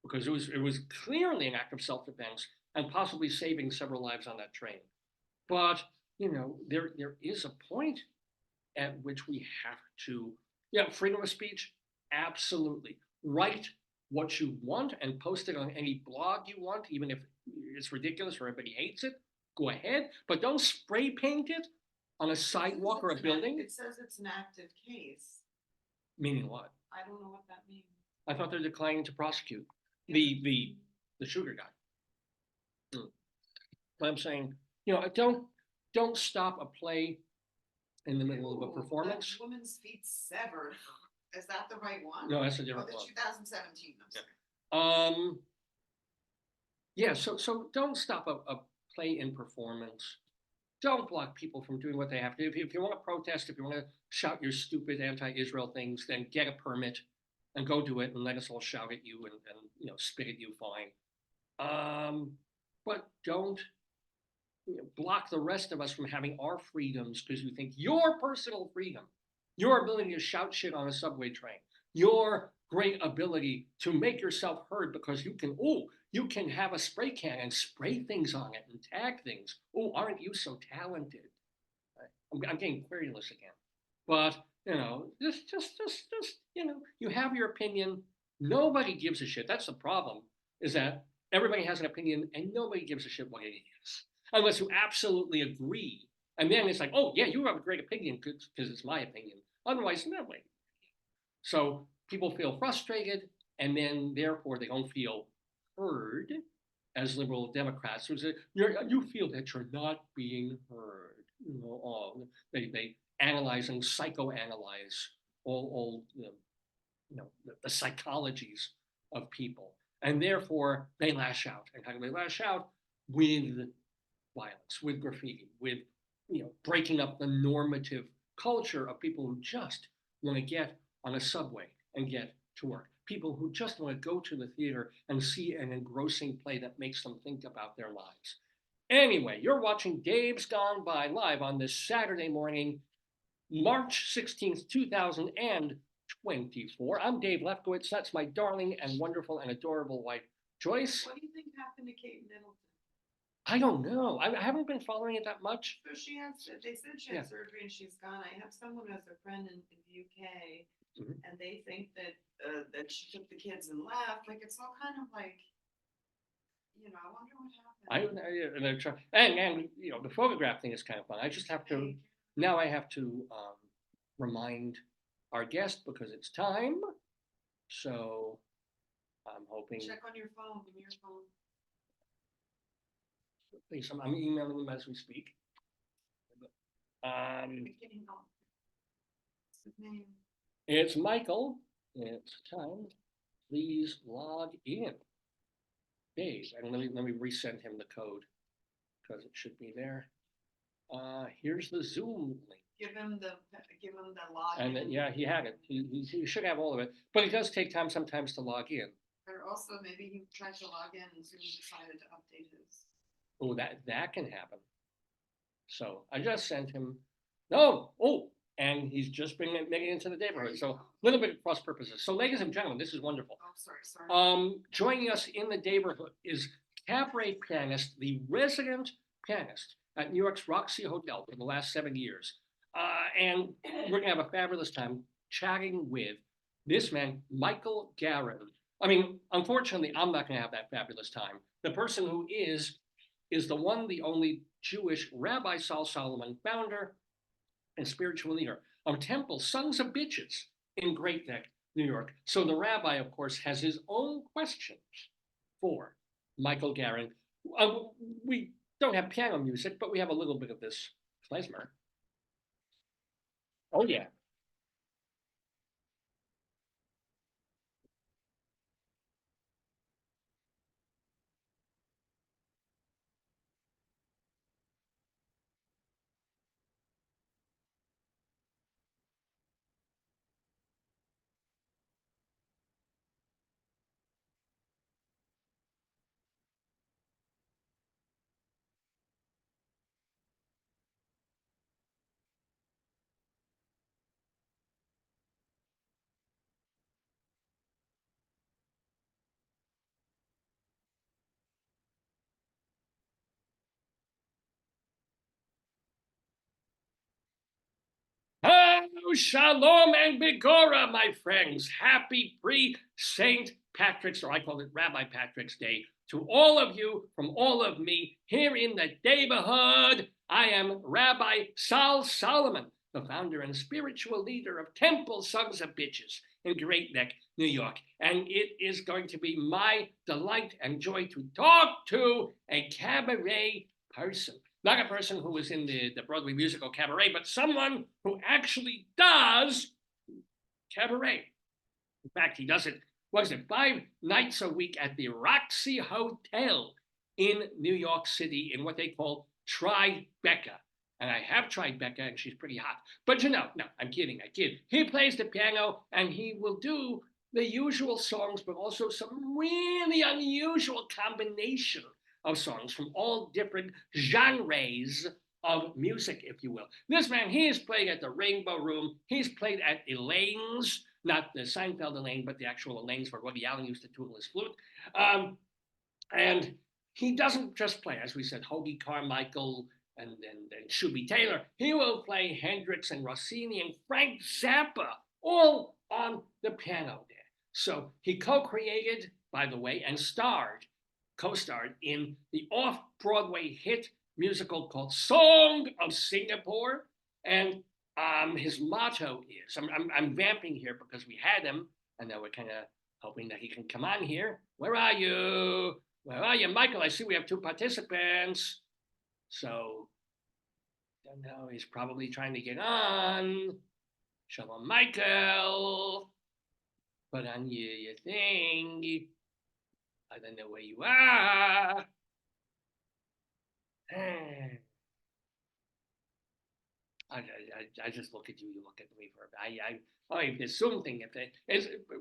A: because it was clearly an act of self-defense and possibly saving several lives on that train. But there is a point at which we have to, freedom of speech, absolutely. Write what you want and post it on any blog you want, even if it's ridiculous or everybody hates it. Go ahead, but don't spray paint it on a sidewalk or a building.
B: It says it's an active case.
A: Meaning what?
B: I don't know what that means.
A: I thought they're declining to prosecute the shooter guy. But I'm saying, don't stop a play in the middle of a performance.
B: That woman's feet severed. Is that the right one?
A: No, that's a different one.
B: The 2017.
A: Yeah. So don't stop a play in performance. Don't block people from doing what they have to do. If you want to protest, if you want to shout your stupid anti-Israel things, then get a permit and go do it and let us all shout at you and spit at you, fine. But don't block the rest of us from having our freedoms because you think your personal freedom, your ability to shout shit on a subway train, your great ability to make yourself heard because you can have a spray can and spray things on it and tag things. Oh, aren't you so talented? I'm getting querulous again. But, just you have your opinion. Nobody gives a shit. That's the problem, is that everybody has an opinion and nobody gives a shit what it is. Unless you absolutely agree. And then it's like, oh, yeah, you have a great opinion because it's my opinion. Otherwise, no way. So people feel frustrated, and then therefore they don't feel heard as liberal Democrats. So you feel that you're not being heard. They analyze and psychoanalyze all the psychologies of people. And therefore they lash out. And how do they lash out? With violence, with graffiti, with breaking up the normative culture of people who just want to get on a subway and get to work. People who just want to go to the theater and see an engrossing play that makes them think about their lives. Anyway, you're watching Dave's Gone By live on this Saturday morning, March 16th, 2024. I'm Dave Lefkowitz. That's my darling and wonderful and adorable wife, Joyce.
B: What do you think happened to Kate Middleton?
A: I don't know. I haven't been following it that much.
B: So they said she had surgery and she's gone. I have someone who has a friend in the UK, and they think that she took the kids and left. Like, it's all kind of like, I wonder what happened.
A: And the photograph thing is kind of fun. I just have to, now I have to remind our guest because it's time. So I'm hoping.
B: Check on your phone. Give me your phone.
A: Please, I'm emailing them as we speak. It's Michael. It's time. Please log in. Dave, and let me resend him the code because it should be there. Here's the Zoom link.
B: Give him the login.
A: And yeah, he had it. He should have all of it. But it does take time sometimes to log in.
B: Or also maybe he tried to log in and Zoom decided to update his.
A: Oh, that can happen. So I just sent him. No. Oh, and he's just making it into the Daverhood. So a little bit of cross purposes. So ladies and gentlemen, this is wonderful.
B: Oh, sorry.
A: Joining us in the Daverhood is cabaret pianist, the resident pianist at New York's Roxy Hotel for the last 7 years. And we're gonna have a fabulous time chatting with this man, Michael Garin. I mean, unfortunately, I'm not gonna have that fabulous time. The person who is the one, the only Jewish Rabbi Sol Solomon, founder and spiritual leader of Temple Sons of Bitches in Great Neck, New York. So the rabbi, of course, has his own questions for Michael Garin. We don't have piano music, but we have a little bit of this klezmer. Oh, yeah. Oh, shalom and begorra, my friends. Happy pre-Saint Patrick's, or I call it Rabbi Patrick's Day, to all of you from all of me here in the Daverhood. I am Rabbi Sol Solomon, the founder and spiritual leader of Temple Sons of Bitches in Great Neck, New York. And it is going to be my delight and joy to talk to a cabaret person. Not a person who was in the Broadway musical Cabaret, but someone who actually does cabaret. In fact, he does it, 5 nights a week at the Roxy Hotel in New York City in what they call Tribeca. And I have tried Becca, and she's pretty hot. But no, I'm kidding, I kid. He plays the piano, and he will do the usual songs, but also some really unusual combination of songs from all different genres of music, if you will. This man, he has played at the Rainbow Room. He's played at Elaine's, not the Seinfeld Elaine, but the actual Elaine's where Woody Allen used to twiddle his flute. And he doesn't just play, as we said, Hoagie Carmichael and Shuby Taylor. He will play Hendrix and Rossini and Frank Zappa, all on the piano there. So he co-created, by the way, and co-starred in the off-Broadway hit musical called Song of Singapore. And his motto is, I'm vamping here because we had him, and now we're kind of hoping that he can come on here. Where are you? Where are you, Michael? I see we have 2 participants. So, don't know, he's probably trying to get on. Shalom, Michael. Put on your thing. I don't know where you are. I just look at you, you look at me for the Zoom thing.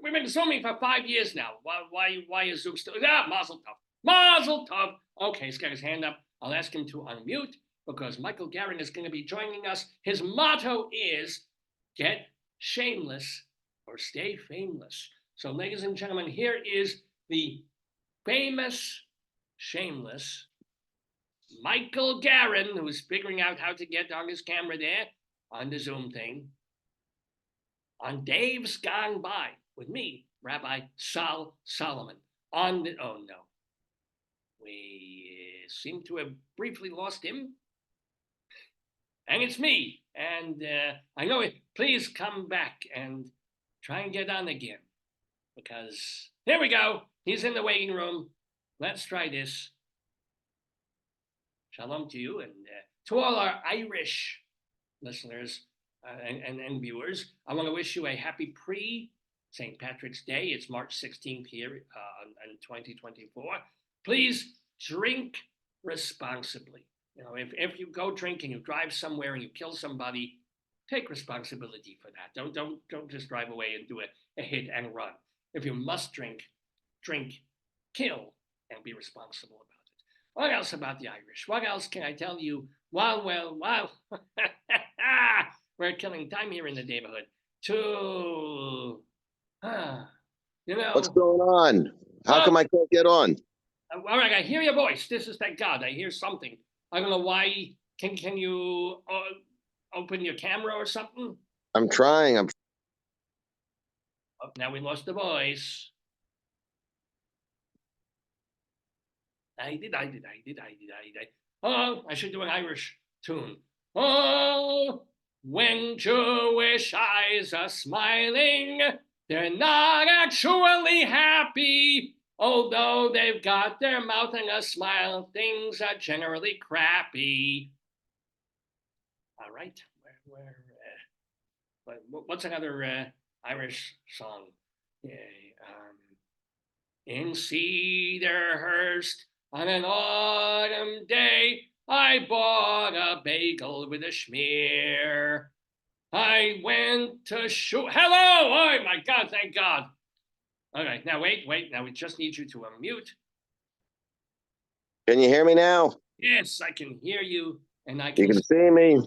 A: We've been Zooming for 5 years now. Why is Zoom still? Mazel tov. Mazel tov. Okay, he's got his hand up. I'll ask him to unmute because Michael Garin is going to be joining us. His motto is get shameless or stay fameless. So, ladies and gentlemen, here is the famous, shameless Michael Garin, who's figuring out how to get on his camera there on the Zoom thing, on Dave's Gone By with me, Rabbi Sol Solomon. Oh no, we seem to have briefly lost him. And it's me. And I know it. Please come back and try and get on again. Because here we go. He's in the waiting room. Let's try this. Shalom to you and to all our Irish listeners and viewers. I want to wish you a happy pre-St. Patrick's Day. It's March 16th here in 2024. Please drink responsibly. You know, if you go drinking, you drive somewhere and you kill somebody, take responsibility for that. Don't just drive away and do a hit and run. If you must drink, kill, and be responsible about it. What else about the Irish? What else can I tell you? Well, we're killing time here in the neighborhood. You
C: What's
A: know,
C: going on? How come I can't get on?
A: all right, I hear your voice. This is thank God. I hear something. I don't know why. Can you open your camera or something?
C: I'm trying.
A: Oh, now we lost the voice. I did. Oh, I should do an Irish tune. Oh, when Jewish eyes are smiling, they're not actually happy. Although they've got their mouth and a smile, things are generally crappy. All right, what's another Irish song? Yeah, in Cedarhurst on an autumn day, I bought a bagel with a schmear. I went to shoot. Hello! Oh my God! Thank God. All right, now wait. Now we just need you to unmute.
C: Can you hear me now?
A: Yes, I can hear you, and I
C: You can see me.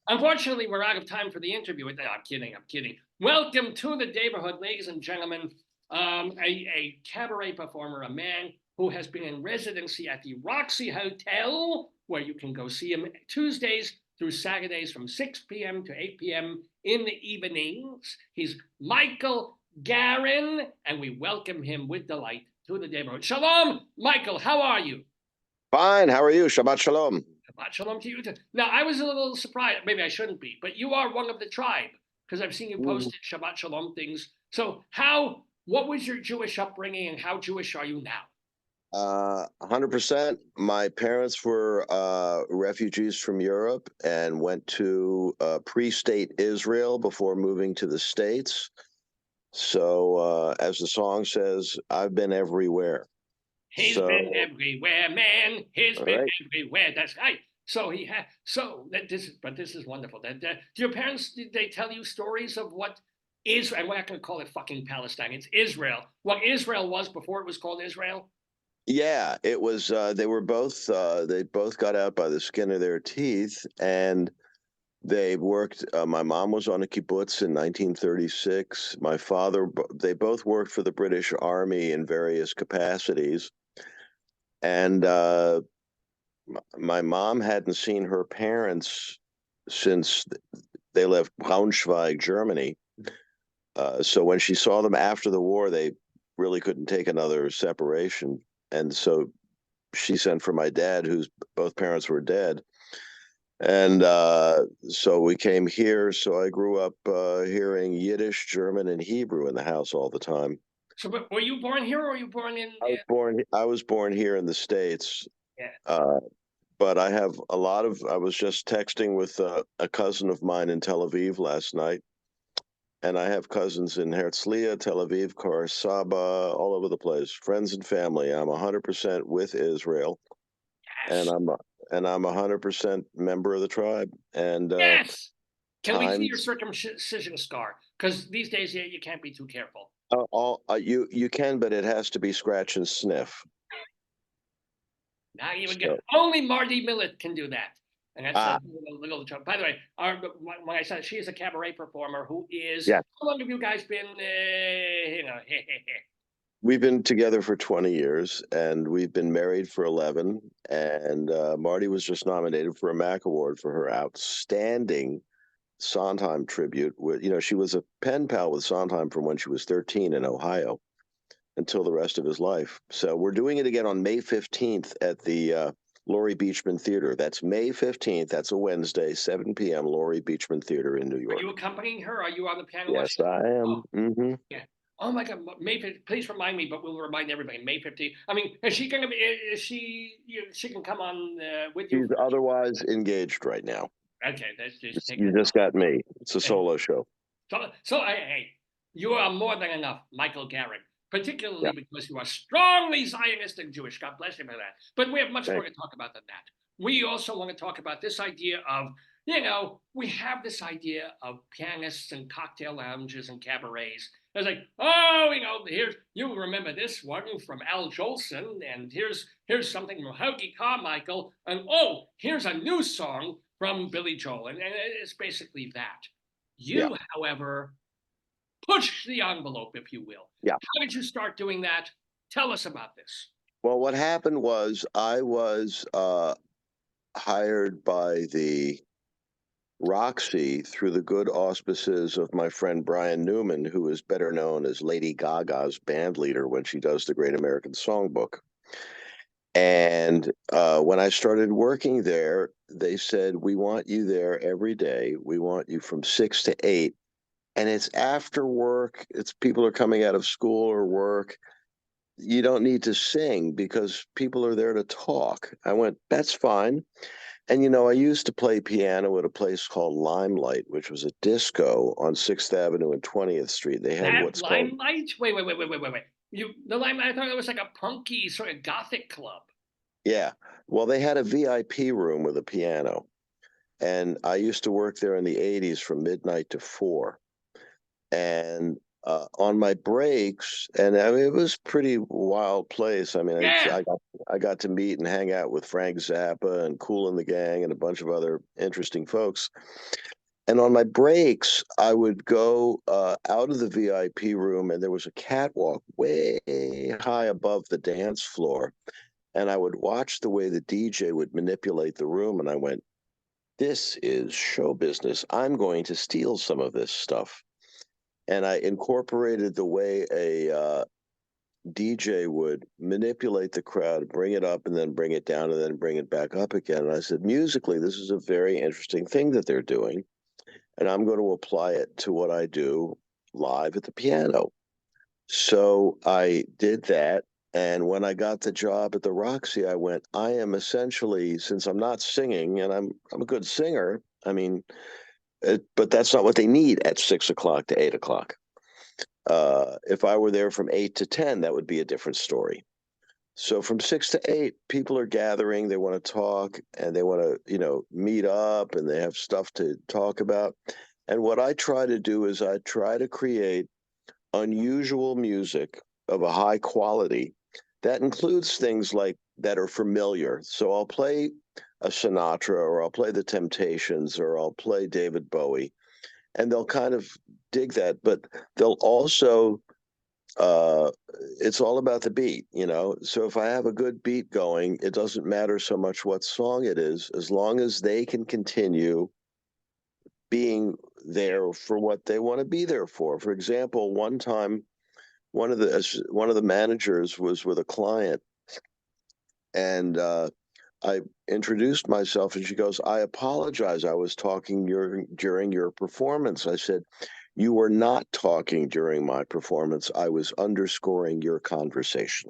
A: Unfortunately, we're out of time for the interview. No, I'm kidding. Welcome to the Daverhood, ladies and gentlemen. A cabaret performer, a man who has been in residency at the Roxy Hotel, where you can go see him Tuesdays through Saturdays from 6 p.m. to 8 p.m. in the evenings. He's Michael Garin, and we welcome him with delight to the Daverhood. Shalom, Michael, how are you?
C: Fine. How are you? Shabbat shalom.
A: Shabbat shalom to you too. Now, I was a little surprised. Maybe I shouldn't be, but you are one of the tribe because I've seen you posted Shabbat shalom things. So what was your Jewish upbringing and how Jewish are you now?
C: 100%. My parents were refugees from Europe and went to pre-state Israel before moving to the States. So as the song says, I've been everywhere.
A: He's been everywhere, man. He's been everywhere. That's right. So this is wonderful. That do your parents, did they tell you stories of what Israel? And we're not going to call it fucking Palestine. It's Israel. What Israel was before it was called Israel.
C: Yeah, it was. They both got out by the skin of their teeth, and they worked. My mom was on a kibbutz in 1936. My father. They both worked for the British Army in various capacities. And my mom hadn't seen her parents since they left Braunschweig, Germany. So when she saw them after the war, they really couldn't take another separation. And so she sent for my dad, whose both parents were dead. And so we came here. So I grew up hearing Yiddish, German, and Hebrew in the house all the time.
A: So, but were you born here or were you born in?
C: I was born here in the States.
A: Yeah.
C: But I have a lot of. I was just texting with a cousin of mine in Tel Aviv last night, and I have cousins in Herzliya, Tel Aviv, Kfar Saba, all over the place. Friends and family. I'm 100% with Israel,
A: Yes.
C: and I'm 100% member of the tribe. And
A: yes. Can we see your circumcision scar? Because these days, yeah, you can't be too careful.
C: You can, but it has to be scratch and sniff.
A: Not even good. Only Marty Millett can do that. And that's a little joke. By the way, when I said she is a cabaret performer who is, how long have you guys been,
C: We've been together for 20 years, and we've been married for 11. And Marty was just nominated for a MAC Award for her outstanding Sondheim tribute. She was a pen pal with Sondheim from when she was 13 in Ohio until the rest of his life. So we're doing it again on May 15th at the Laurie Beachman Theater. That's May 15th. That's a Wednesday, 7 p.m. Laurie Beachman Theater in New York.
A: Are you accompanying her? Are you on the piano?
C: Yes, I am.
A: Oh. Yeah. Oh my God, please remind me, but we'll remind everybody. May 15th. I mean, is she going to be? Is she? She can come on with you.
C: She's otherwise engaged right now.
A: Okay, that's just.
C: You just got me. It's a solo show.
A: So hey, you are more than enough, Michael Garin. Particularly because you are strongly Zionistic Jewish. God bless you for that. But we have much more to talk about than that. we also want to talk about this idea of, we have this idea of pianists and cocktail lounges and cabarets. It's like, oh, here's, you remember this one from Al Jolson, and here's something from Hoagie Carmichael, and oh, here's a new song from Billy Joel, and it's basically that. You, however, push the envelope, if you will.
C: Yeah.
A: How did you start doing that? Tell us about this.
C: Well, what happened was I was hired by the Roxy through the good auspices of my friend Brian Newman, who is better known as Lady Gaga's band leader when she does the Great American Songbook. And when I started working there, they said, we want you there every day. We want you from 6 to 8. And it's after work. It's people are coming out of school or work. You don't need to sing because people are there to talk. I went, that's fine. And, I used to play piano at a place called Limelight, which was a disco on 6th Avenue and 20th Street. They had what's called
A: Limelight? Wait. The Limelight, I thought it was like a punky sort of gothic club.
C: Yeah. Well, they had a VIP room with a piano. And I used to work there in the 80s from midnight to 4. And on my breaks, and I mean, it was a pretty wild place. I mean, I got to meet and hang out with Frank Zappa and Kool and the Gang and a bunch of other interesting folks. And on my breaks, I would go out of the VIP room, and there was a catwalk way high above the dance floor. And I would watch the way the DJ would manipulate the room. And I went, this is show business. I'm going to steal some of this stuff. And I incorporated the way a DJ would manipulate the crowd, bring it up and then bring it down and then bring it back up again. And I said, musically, this is a very interesting thing that they're doing. And I'm going to apply it to what I do live at the piano. So I did that. And when I got the job at the Roxy, I went, I am essentially, since I'm not singing and I'm a good singer, I mean, but that's not what they need at 6 o'clock to 8 o'clock. If I were there from 8 to 10, that would be a different story. So from 6 to 8, people are gathering, they want to talk and they want to, meet up and they have stuff to talk about. And what I try to do is I try to create unusual music of a high quality that includes things like that are familiar. So I'll play a Sinatra, or I'll play the Temptations, or I'll play David Bowie, and they'll kind of dig that, but they'll also it's all about the beat, so if I have a good beat going, it doesn't matter so much what song it is, as long as they can continue being there for what they want to be there for. For example, one time one of the managers was with a client, and I introduced myself, and she goes, I apologize. I was talking during your performance. I said, you were not talking during my performance. I was underscoring your conversation.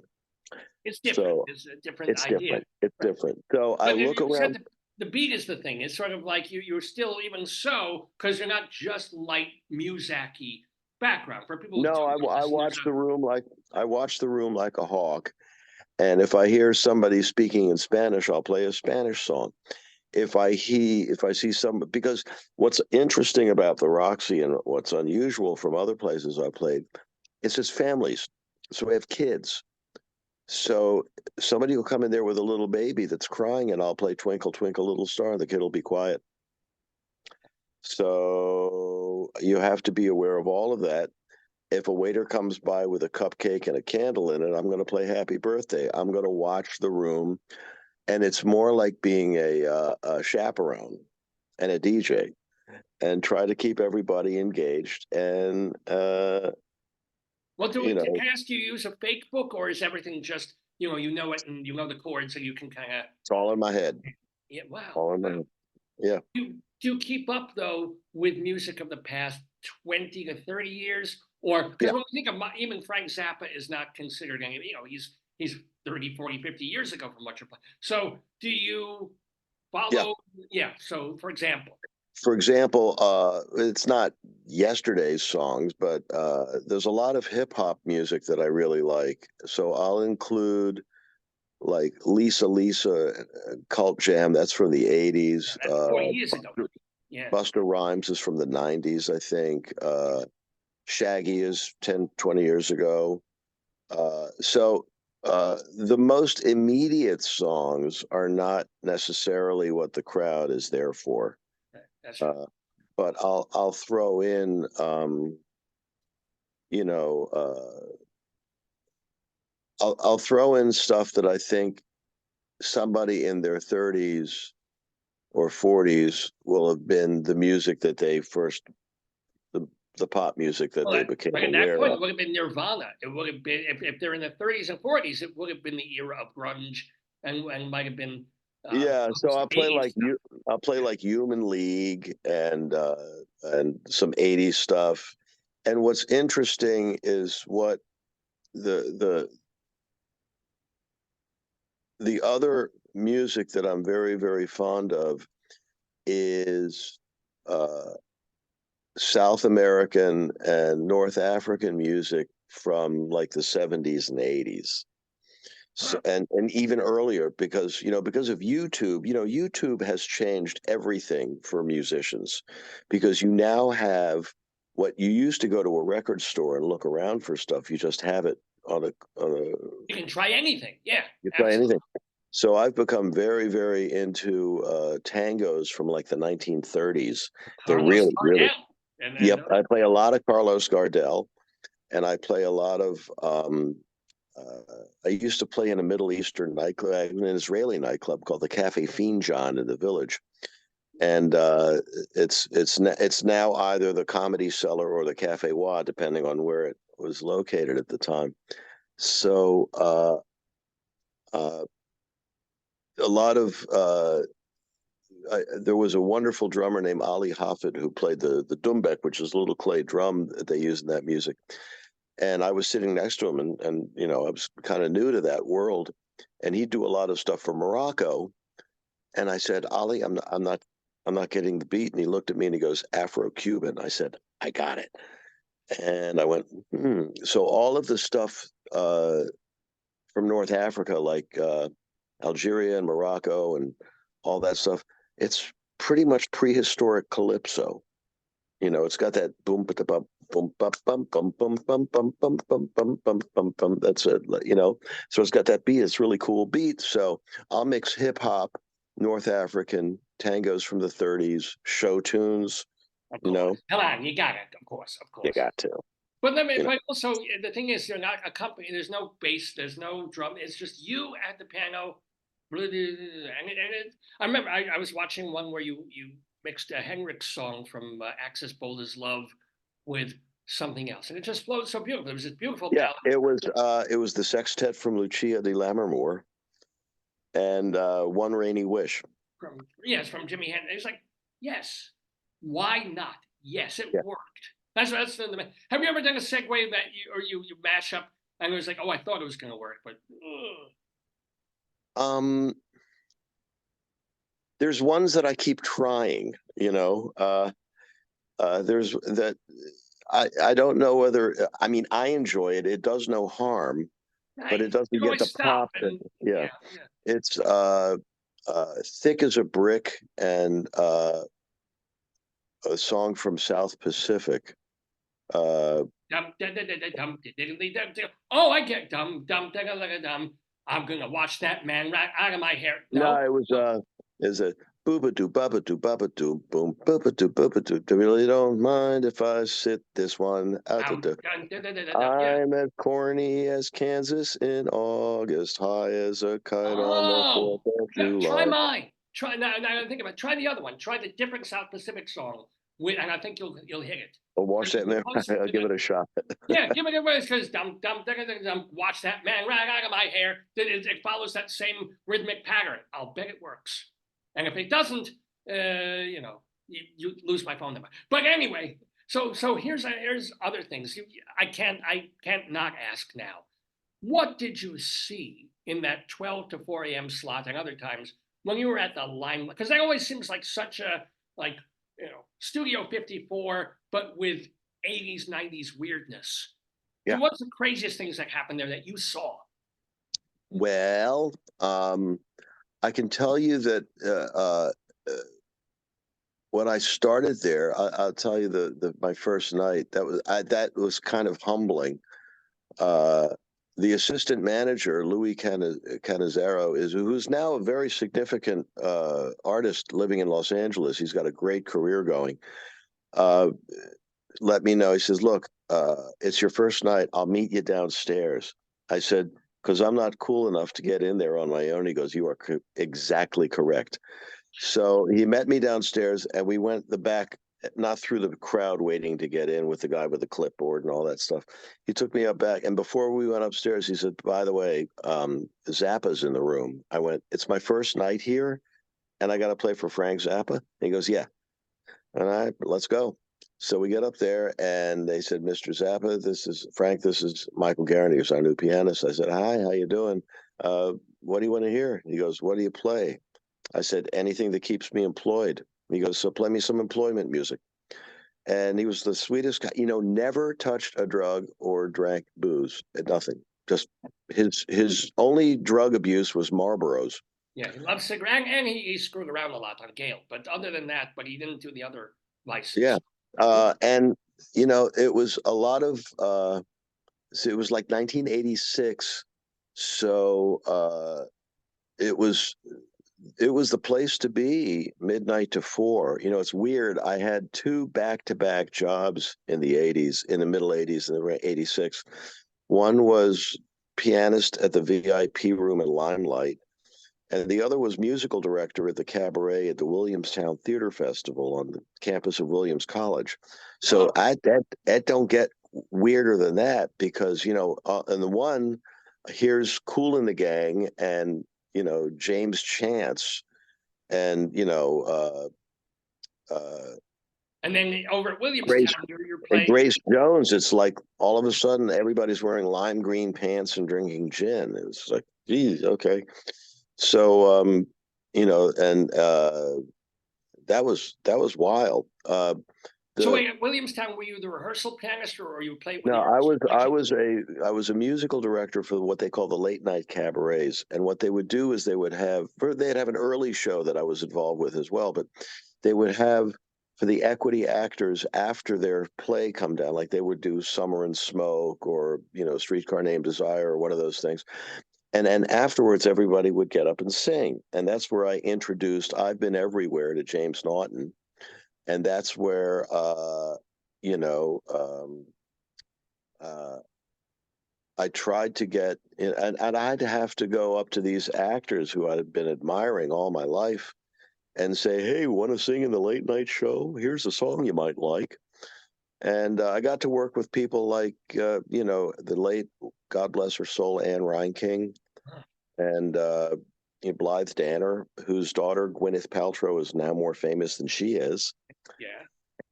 A: It's different.
C: So
A: it's a different idea.
C: Different. It's different. So I look around.
A: The beat is the thing. It's sort of like you're still, even so, because you're not just light music-y background for people.
C: No, I watch the room like a hawk. And if I hear somebody speaking in Spanish, I'll play a Spanish song. If I see some, because what's interesting about the Roxy and what's unusual from other places I played, it's families. So we have kids. So somebody will come in there with a little baby that's crying, and I'll play Twinkle, Twinkle, Little Star, and the kid will be quiet. So you have to be aware of all of that. If a waiter comes by with a cupcake and a candle in it, I'm going to play Happy Birthday. I'm going to watch the room. And it's more like being a chaperone and a DJ, and try to keep everybody engaged. And
A: well, can I ask, do you use a fake book, or is everything just it and you know the chords, so you can kind of?
C: It's all in my head.
A: Yeah. Wow.
C: All in my head. Yeah.
A: Do you keep up though with music of the past 20 to 30 years, or because when we think of even Frank Zappa is not considered any, he's 30, 40, 50 years ago from what you're playing. So do you follow? Yeah. So for example,
C: it's not yesterday's songs, but there's a lot of hip hop music that I really like. So I'll include like Lisa Cult Jam. That's from the 80s.
A: That's 40 years ago. Yeah.
C: Busta Rhymes is from the 90s, I think. Shaggy is 10, 20 years ago. So the most immediate songs are not necessarily what the crowd is there for.
A: That's right.
C: But I'll throw in, you know, I'll throw in stuff that I think somebody in their 30s or 40s will have been the music that they first, the pop music that they became
A: at
C: aware
A: that point,
C: of.
A: it would have been Nirvana. It would have been, if they're in the 30s and 40s, it would have been the era of grunge and might have been.
C: Yeah, so I'll play
A: stuff.
C: like Human League and some 80s stuff. And what's interesting is what the other music that I'm very, very fond of is South American and North African music from like the 70s and 80s. So, and even earlier, because because of YouTube, YouTube has changed everything for musicians, because you now have what you used to go to a record store and look around for stuff. You just have it on a
A: You can try anything. Yeah,
C: you try
A: absolutely.
C: anything. So I've become very, very into tangos from like the 1930s. They're
A: Carlos
C: really.
A: Gardel.
C: Yep, I play a lot of Carlos Gardel, and I play a lot of. I used to play in a Middle Eastern nightclub, an Israeli nightclub called the Cafe Finjan in the Village, and it's now either the Comedy Cellar or the Cafe Wa, depending on where it was located at the time. So a lot of there was a wonderful drummer named Ali Hafid who played the dumbek, which is a little clay drum that they use in that music. And I was sitting next to him, and I was kind of new to that world, and he'd do a lot of stuff from Morocco. And I said, Ali, I'm not getting the beat. And he looked at me and he goes, Afro-Cuban. I said, I got it. And I went, So all of the stuff from North Africa, like Algeria and Morocco and all that stuff, it's pretty much prehistoric calypso. It's got that boom, ba bum, boom, bum, bum, bum, bum, bum, bum, bum, bum, bum, bum, bum, bum. That's it. So it's got that beat. It's really cool beat. So I'll mix hip hop, North African tangos from the 30s, show tunes.
A: Come on, you got it. Of course.
C: You got to.
A: But but also the thing is, you're not a company. There's no bass. There's no drum. It's just you at the piano. I remember I was watching one where you mixed a Henrik song from Axis Bold as Love with something else, and it just flowed so beautiful. It was this beautiful
C: Yeah,
A: balance.
C: it was the sextet from Lucia di Lammermoor and One Rainy Wish.
A: From Jimi Hendrix. It's like, yes, why not? Yes, it worked. That's the. Have you ever done a segue that you mash up and it was like, oh, I thought it was going to work, but.
C: There's ones that I keep trying. There's that. I don't know whether, I mean, I enjoy it. It does no harm, but it doesn't get the pop. Yeah. It's Thick as a Brick and a song from South Pacific.
A: Oh, I get dum. I'm gonna watch that man right out of my hair.
C: No, it was is a booba-doo, baba-doo, baba-doo, boom, booba-doo, booba-doo. Really don't mind if I sit this one out the I'm as corny as Kansas in August, high as a kite on the 4th of July.
A: Try mine. Now I think about it. Try the other one. Try the different South Pacific song, and I think you'll hit it.
C: I'll watch that man. I'll give it a shot.
A: Yeah, give it a whiz, because watch that man right out of my hair. It follows that same rhythmic pattern. I'll bet it works. And if it doesn't, you lose my phone number. But anyway, so here's other things. I can't not ask now. What did you see in that 12 to 4 a.m. slot and other times when you were at the line? Because that always seems like such a Studio 54, but with 80s, 90s weirdness. Yeah. What's the craziest things that happened there that you saw?
C: Well, I can tell you that when I started there, I'll tell you my first night. That was kind of humbling. The assistant manager, Louis Canizero, who's now a very significant artist living in Los Angeles. He's got a great career going. Let me know. He says, "Look, it's your first night. I'll meet you downstairs." I said, "Because I'm not cool enough to get in there on my own." He goes, "You are exactly correct." So he met me downstairs, and we went the back, not through the crowd waiting to get in with the guy with the clipboard and all that stuff. He took me up back, and before we went upstairs, he said, "By the way, Zappa's in the room." I went, "It's my first night here, and I got to play for Frank Zappa?" And he goes, "Yeah." And let's go. So we get up there, and they said, "Mr. Zappa, this is Frank. This is Michael Garin. He was our new pianist." I said, "Hi, how you doing? What do you want to hear?" He goes, "What do you play?" I said, "Anything that keeps me employed." He goes, "So play me some employment music." And he was the sweetest guy, never touched a drug or drank booze, nothing. Just his only drug abuse was Marlboros.
A: Yeah, he loves cigarette, and he screwed around a lot on Gale. But other than that, but he didn't do the other vices.
C: Yeah. And, it was a lot of, so it was like 1986. So it was the place to be, midnight to 4. It's weird. I had 2 back-to-back jobs in the 80s, in the middle 80s, in the 86. One was pianist at the VIP room in Limelight, and the other was musical director at the cabaret at the Williamstown Theater Festival on the campus of Williams College. So that don't get weirder than that, because in the one, here's Kool and the Gang and James Chance and
A: and then over at
C: Grace
A: Williamstown, you're
C: and
A: playing.
C: Grace Jones. It's like all of a sudden everybody's wearing lime green pants and drinking gin. It was like, geez, okay. So and that was wild.
A: So wait, at Williamstown, were you the rehearsal pianist, or you played with
C: No,
A: your
C: I was a musical director for what they call the late night cabarets, and what they would do is they'd have an early show that I was involved with as well, but they would have, for the equity actors after their play come down, like they would do Summer and Smoke or Streetcar Named Desire or one of those things, and then afterwards everybody would get up and sing, and that's where I introduced "I've Been Everywhere" to James Naughton, and that's where you know. I tried to get, and I'd have to go up to these actors who I'd been admiring all my life and say, "Hey, want to sing in the late night show? Here's a song you might like." And I got to work with people like, the late, God bless her soul, Anne Reinking, and Blythe Danner, whose daughter, Gwyneth Paltrow, is now more famous than she is.
A: Yeah.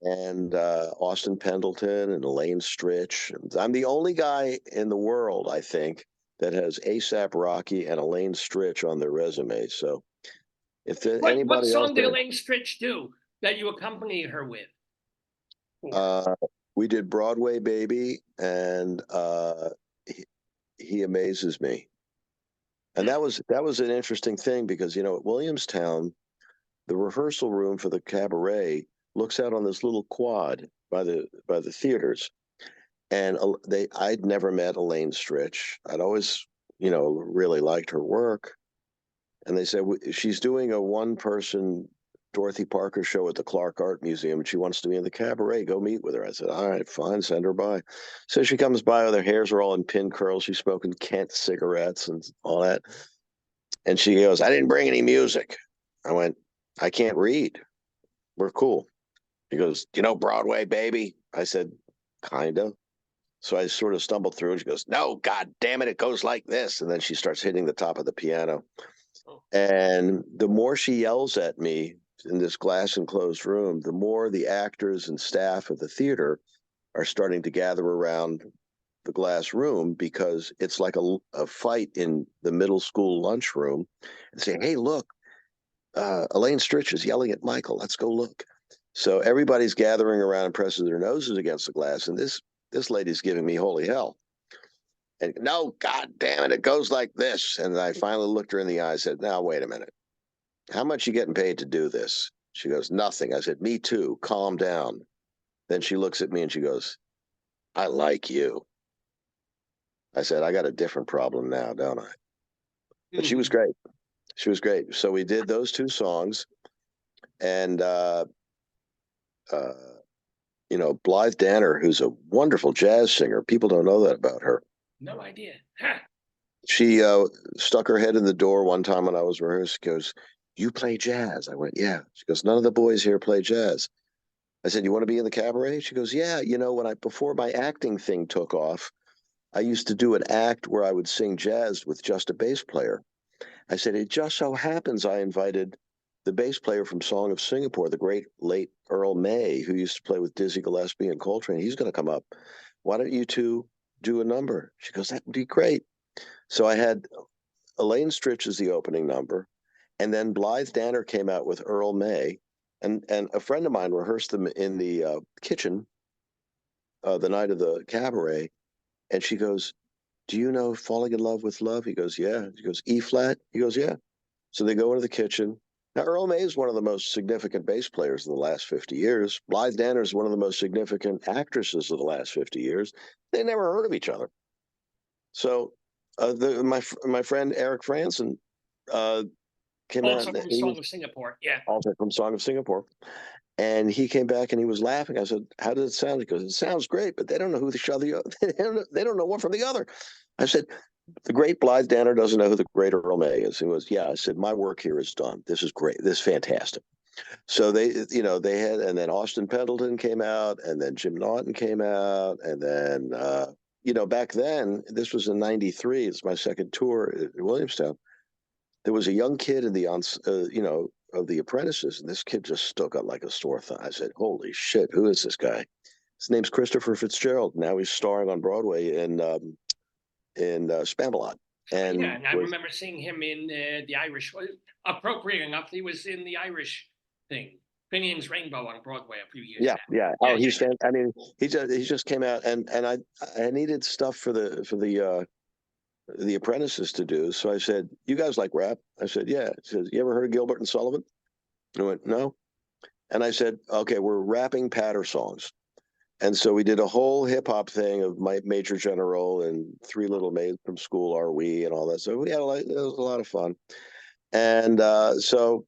C: And Austin Pendleton and Elaine Stritch. I'm the only guy in the world, I think, that has ASAP Rocky and Elaine Stritch on their resume. So if anybody
A: what song
C: else
A: did Elaine Stritch do that you accompanied her with?
C: we did Broadway Baby and he Amazes Me. And that was an interesting thing because, at Williamstown, the rehearsal room for the cabaret looks out on this little quad by the theaters. And I'd never met Elaine Stritch. I'd always, really liked her work. And they said, she's doing a 1-person Dorothy Parker show at the Clark Art Museum, and she wants to be in the cabaret. Go meet with her. I said, all right, fine, send her by. So she comes by with her hairs are all in pin curls. She's smoking Kent cigarettes and all that. And she goes, "I didn't bring any music." I went, "I can't read. We're cool." He goes, "Do you know Broadway Baby?" I said, kind of. So I sort of stumbled through, and she goes, "No, God damn it, it goes like this." And then she starts hitting the top of the piano. And the more she yells at me in this glass enclosed room, the more the actors and staff of the theater are starting to gather around the glass room, because it's like a fight in the middle school lunchroom, and say, "Hey, look, Elaine Stritch is yelling at Michael. Let's go look." So everybody's gathering around and pressing their noses against the glass, and this lady's giving me holy hell. And no, God damn it, it goes like this. And I finally looked her in the eye. I said, now, wait a minute. How much you getting paid to do this? She goes, nothing. I said, me too. Calm down. Then she looks at me and she goes, I like you. I said, I got a different problem now, don't I? But she was great. She was great. So we did those two songs. And, you know, Blythe Danner, who's a wonderful jazz singer. People don't know that about her.
A: No idea. Huh.
C: She stuck her head in the door one time when I was rehearsing. She goes, you play jazz? I went, yeah. She goes, none of the boys here play jazz. I said, you want to be in the cabaret? She goes, yeah. You know, before my acting thing took off, I used to do an act where I would sing jazz with just a bass player. I said, it just so happens I invited the bass player from Song of Singapore, the great late Earl May, who used to play with Dizzy Gillespie and Coltrane. He's going to come up. Why don't you two do a number? She goes, that would be great. So I had Elaine Stritch as the opening number, and then Blythe Danner came out with Earl May, and a friend of mine rehearsed them in the kitchen the night of the cabaret, and she goes, do you know Falling in Love with Love? He goes, yeah. She goes, E flat? He goes, yeah. So they go into the kitchen. Now, Earl May is one of the most significant bass players of the last 50 years. Blythe Danner is one of the most significant actresses of the last 50 years. They never heard of each other. So my friend Eric Franson came out.
A: Also from Song of Singapore, yeah.
C: Also from Song of Singapore. And he came back and he was laughing. I said, how does it sound? He goes, it sounds great, but they don't know who each other, they don't know one from the other. I said, the great Blythe Danner doesn't know who the great Earl May is. He was, yeah. I said, my work here is done. This is great. This is fantastic. So they had, and then Austin Pendleton came out, and then Jim Naughton came out, and then, back then, this was in '93. It's my second tour at Williamstown. There was a young kid in the, of the apprentices, and this kid just stuck out like a sore thumb. I said, holy shit, who is this guy? His name's Christopher Fitzgerald. Now he's starring on Broadway in Spamalot. And
A: yeah, and I remember seeing him in the Irish. Appropriate enough, he was in the Irish thing, Binion's Rainbow on Broadway a few years back.
C: Yeah. Oh, he's fan. I mean, he just came out, and I needed stuff for the apprentices to do. So I said, "You guys like rap?" I said, "Yeah." He says, "You ever heard of Gilbert and Sullivan?" I went, "No." And I said, "Okay, we're rapping patter songs." And so we did a whole hip hop thing of my Major General and Three Little Maids from School Are We and all that. So we had it was a lot of fun. And so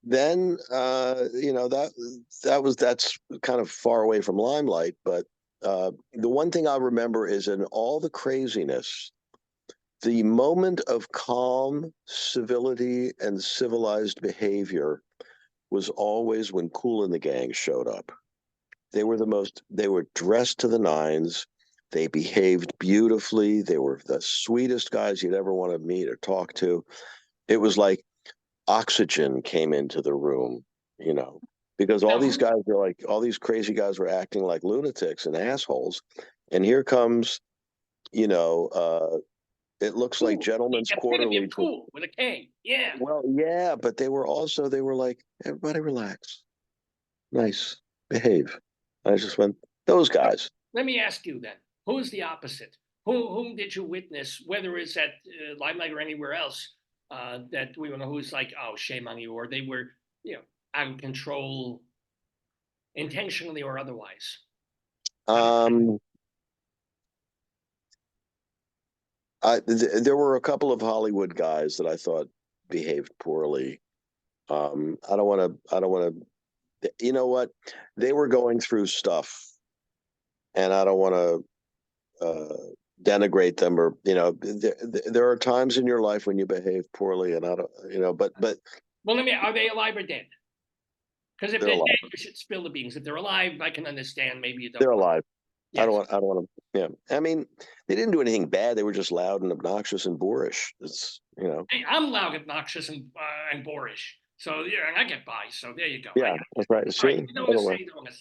C: then that's kind of far away from limelight. But the one thing I remember is in all the craziness, the moment of calm, civility, and civilized behavior was always when Kool and the Gang showed up. They were dressed to the nines. They behaved beautifully. They were the sweetest guys you'd ever want to meet or talk to. It was like oxygen came into the room, because all these guys were like, all these crazy guys were acting like lunatics and assholes. And here comes, it looks like Gentleman's Quarterly.
A: Cool with a K. Yeah.
C: Well, yeah, but they were like, everybody relax. Nice. Behave. I just went, those guys.
A: Let me ask you then, who's the opposite? Whom did you witness, whether it's at Limelight or anywhere else, that we don't know who's like, oh, shame on you, or they were, out of control intentionally or otherwise?
C: There were a couple of Hollywood guys that I thought behaved poorly. I don't want to, you know what? They were going through stuff, and I don't want to denigrate them, or there are times in your life when you behave poorly, and I don't, but.
A: Well, are they alive or dead? Because if they're dead, you should spill the beans. If they're alive, I can understand. Maybe you don't.
C: They're alive. Yes. I don't want to. Yeah, I mean, they didn't do anything bad. They were just loud and obnoxious and boorish. It's
A: Hey, I'm loud, obnoxious, and boorish. So and I get by. So there you go.
C: Yeah, that's right. See,
A: right. You don't want to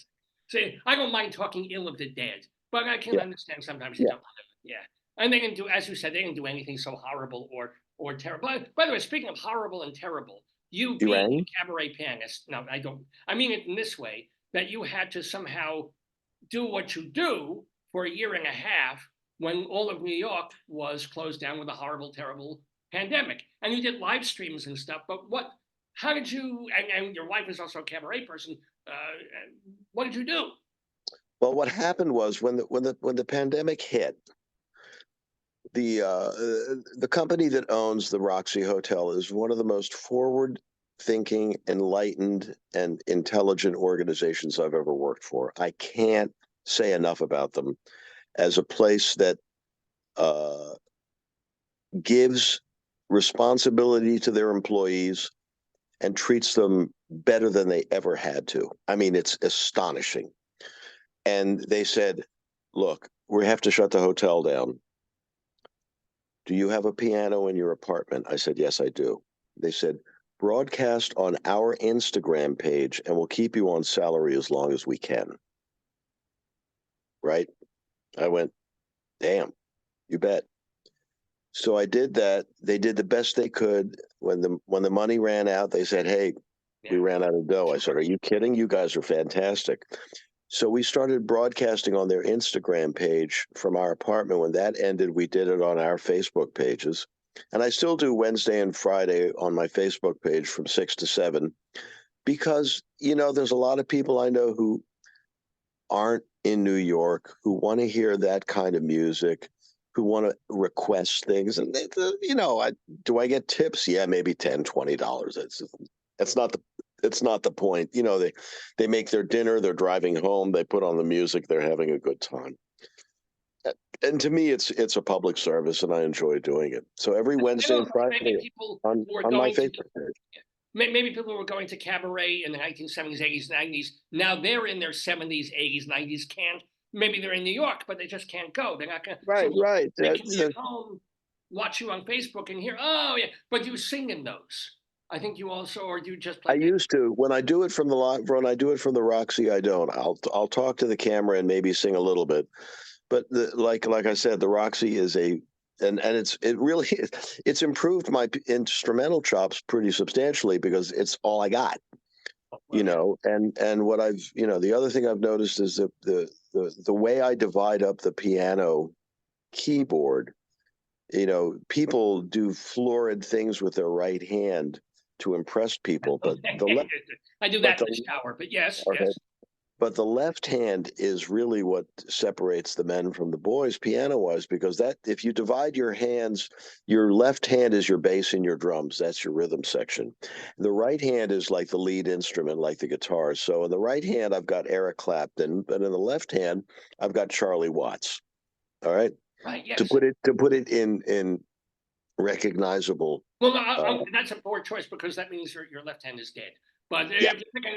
A: say. I don't mind talking ill of the dead, but I can understand sometimes you don't want to. Yeah, and they didn't do, as you said, they didn't do anything so horrible or terrible. By the way, speaking of horrible and terrible, you being a cabaret pianist. No, I don't. I mean it in this way, that you had to somehow do what you do for a year and a half when all of New York was closed down with a horrible, terrible pandemic. And you did live streams and stuff, but how did you, and your wife is also a cabaret person, what did you do?
C: Well, what happened was when the pandemic hit, the company that owns the Roxy Hotel is one of the most forward-thinking, enlightened, and intelligent organizations I've ever worked for. I can't say enough about them as a place that gives responsibility to their employees and treats them better than they ever had to. I mean, it's astonishing. And they said, look, we have to shut the hotel down. Do you have a piano in your apartment? I said, yes, I do. They said, broadcast on our Instagram page and we'll keep you on salary as long as we can. Right? I went, damn, you bet. So I did that. They did the best they could. When the money ran out, they said, hey, we ran out of dough. I said, are you kidding? You guys are fantastic. So we started broadcasting on their Instagram page from our apartment. When that ended, we did it on our Facebook pages. And I still do Wednesday and Friday on my Facebook page from 6 to 7 because, there's a lot of people I know who aren't in New York, who want to hear that kind of music, who want to request things. And, do I get tips? Yeah, maybe $10, $20. It's not the point. They make their dinner, they're driving home, they put on the music, they're having a good time. And to me, it's a public service, and I enjoy doing it. So every Wednesday and Friday on my Facebook page.
A: Maybe people who were going to cabaret in the 1970s, 80s, 90s. Now they're in their 70s, 80s, 90s. Maybe they're in New York, but they just can't go. They're not going to.
C: Right.
A: They can be at home, watch you on Facebook, and hear, oh yeah. But you sing in those. I think you also, or do you just play?
C: I used to. When I do it from the Roxy, I don't. I'll talk to the camera and maybe sing a little bit. But like I said, the Roxy is and it's improved my instrumental chops pretty substantially because it's all I got. And what the other thing I've noticed is that the way I divide up the piano keyboard, people do florid things with their right hand to impress people, but the left.
A: I do that in the shower, but yes,
C: okay.
A: yes.
C: But the left hand is really what separates the men from the boys piano-wise, because if you divide your hands, your left hand is your bass and your drums. That's your rhythm section. The right hand is like the lead instrument, like the guitar. So in the right hand, I've got Eric Clapton, but in the left hand, I've got Charlie Watts. All right.
A: Right. Yes.
C: To put it in recognizable.
A: Well, no, that's a poor choice because that means your left hand is dead. But if you're thinking,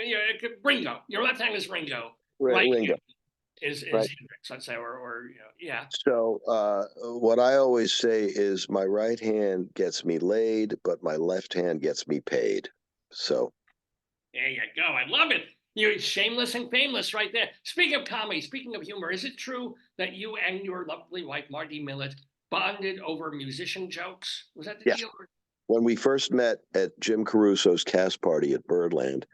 A: Ringo, your left hand is Ringo.
C: Ringo
A: is Hendrix, let's say, or yeah.
C: So what I always say is my right hand gets me laid, but my left hand gets me paid. So
A: there you go. I love it. You're shameless and fameless right there. Speaking of comedy, speaking of humor, is it true that you and your lovely wife, Marty Millett, bonded over musician jokes? Was that the deal?
C: When we first met at Jim Caruso's cast party at Birdland,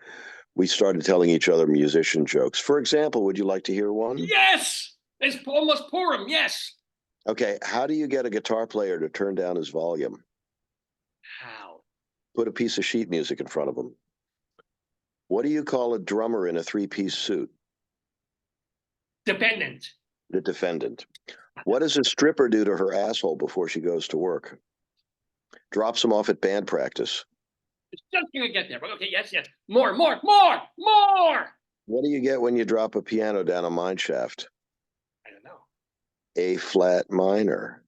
C: we started telling each other musician jokes. For example, would you like to hear one?
A: Yes! It's almost Purim, yes.
C: Okay, how do you get a guitar player to turn down his volume?
A: How?
C: Put a piece of sheet music in front of him. What do you call a drummer in a three-piece suit?
A: Dependent.
C: The defendant. What does a stripper do to her asshole before she goes to work? Drops him off at band practice.
A: It's just going to get there, but okay, yes. More. What
C: do you get when you drop a piano down a mine shaft?
A: I don't know.
C: A flat minor.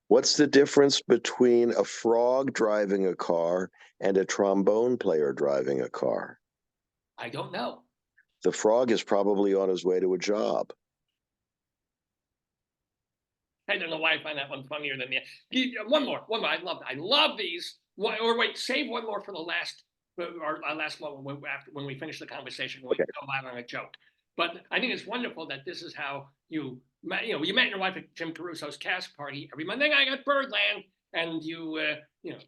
C: What's the difference between a frog driving a car and a trombone player driving a car?
A: I don't know.
C: The frog is probably on his way to a job.
A: I don't know why I find that one funnier than the one more. I love these. Or wait, save one more for the last, our last one when we finish the conversation. We go out on a joke. But I think it's wonderful that this is how you met your wife at Jim Caruso's cast party every Monday night at Birdland, and you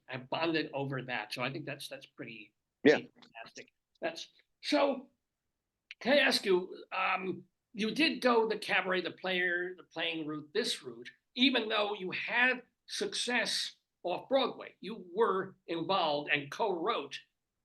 A: have bonded over that. So I think that's pretty fantastic. So. Can I ask you, you did go the cabaret, the playing route, this route, even though you had success off Broadway. You were involved and co-wrote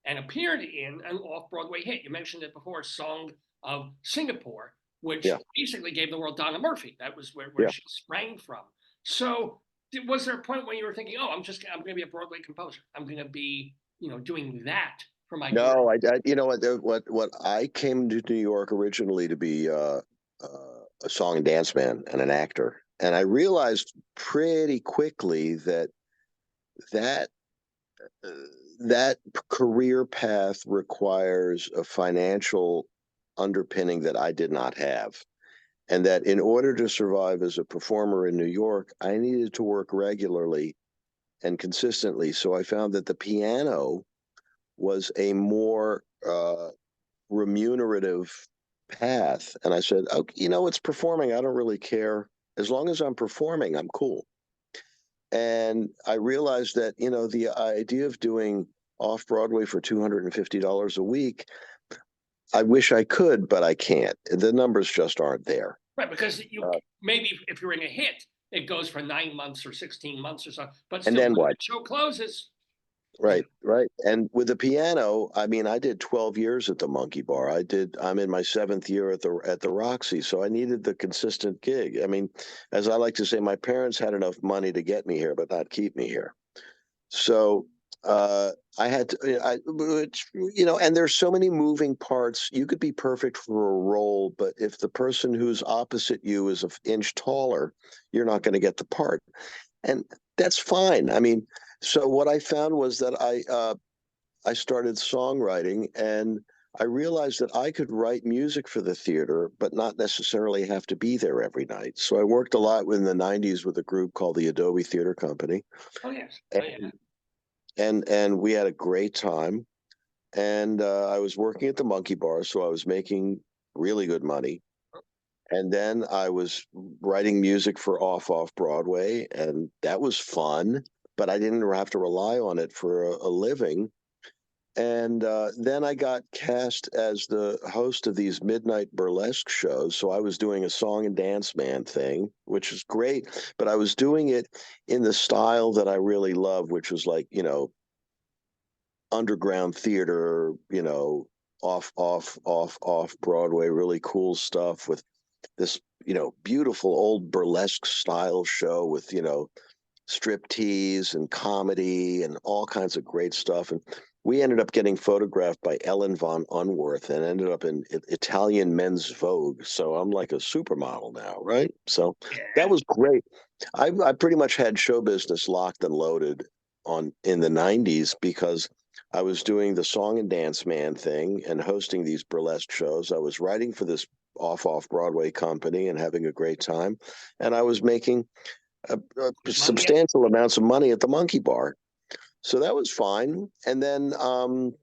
A: and appeared in an off-Broadway hit. You mentioned it before, Song of Singapore, which basically gave the world Donna Murphy. That was where she sprang from. So was there a point when you were thinking, oh, I'm going to be a Broadway composer. I'm going to be, doing that for my career?
C: No, you know what I came to New York originally to be a song and dance man and an actor. And I realized pretty quickly that that that career path requires a financial underpinning that I did not have. And that in order to survive as a performer in New York, I needed to work regularly and consistently. So I found that the piano was a more remunerative path. And I said, oh, it's performing. I don't really care. As long as I'm performing, I'm cool. And I realized that, the idea of doing off Broadway for $250 a week, I wish I could, but I can't. The numbers just aren't there.
A: Right, because maybe if you're in a hit, it goes for 9 months or 16 months or so. But still,
C: and then
A: when
C: what?
A: the show closes.
C: Right. And with the piano, I mean, I did 12 years at the Monkey Bar. I'm in my 7th year at the Roxy, so I needed the consistent gig. I mean, as I like to say, my parents had enough money to get me here, but not keep me here. So I had to, and there's so many moving parts. You could be perfect for a role, but if the person who's opposite you is an inch taller, you're not going to get the part. And that's fine. I mean, so what I found was that I started songwriting, and I realized that I could write music for the theater, but not necessarily have to be there every night. So I worked a lot in the 90s with a group called the Adobe Theater Company.
A: Oh, yes.
C: And we had a great time. And I was working at the Monkey Bar, so I was making really good money. And then I was writing music for off Broadway, and that was fun, but I didn't have to rely on it for a living. And then I got cast as the host of these midnight burlesque shows. So I was doing a song and dance man thing, which is great, but I was doing it in the style that I really love, which was like, underground theater, off Broadway, really cool stuff with this, beautiful old burlesque style show with, striptease and comedy and all kinds of great stuff. And we ended up getting photographed by Ellen von Unworth and ended up in Italian Men's Vogue. So I'm like a supermodel now, right? So that was great. I pretty much had show business locked and loaded in the 90s because I was doing the song and dance man thing and hosting these burlesque shows. I was writing for this off Broadway company and having a great time. And I was making substantial amounts of money at the Monkey Bar. So that was fine. And then, when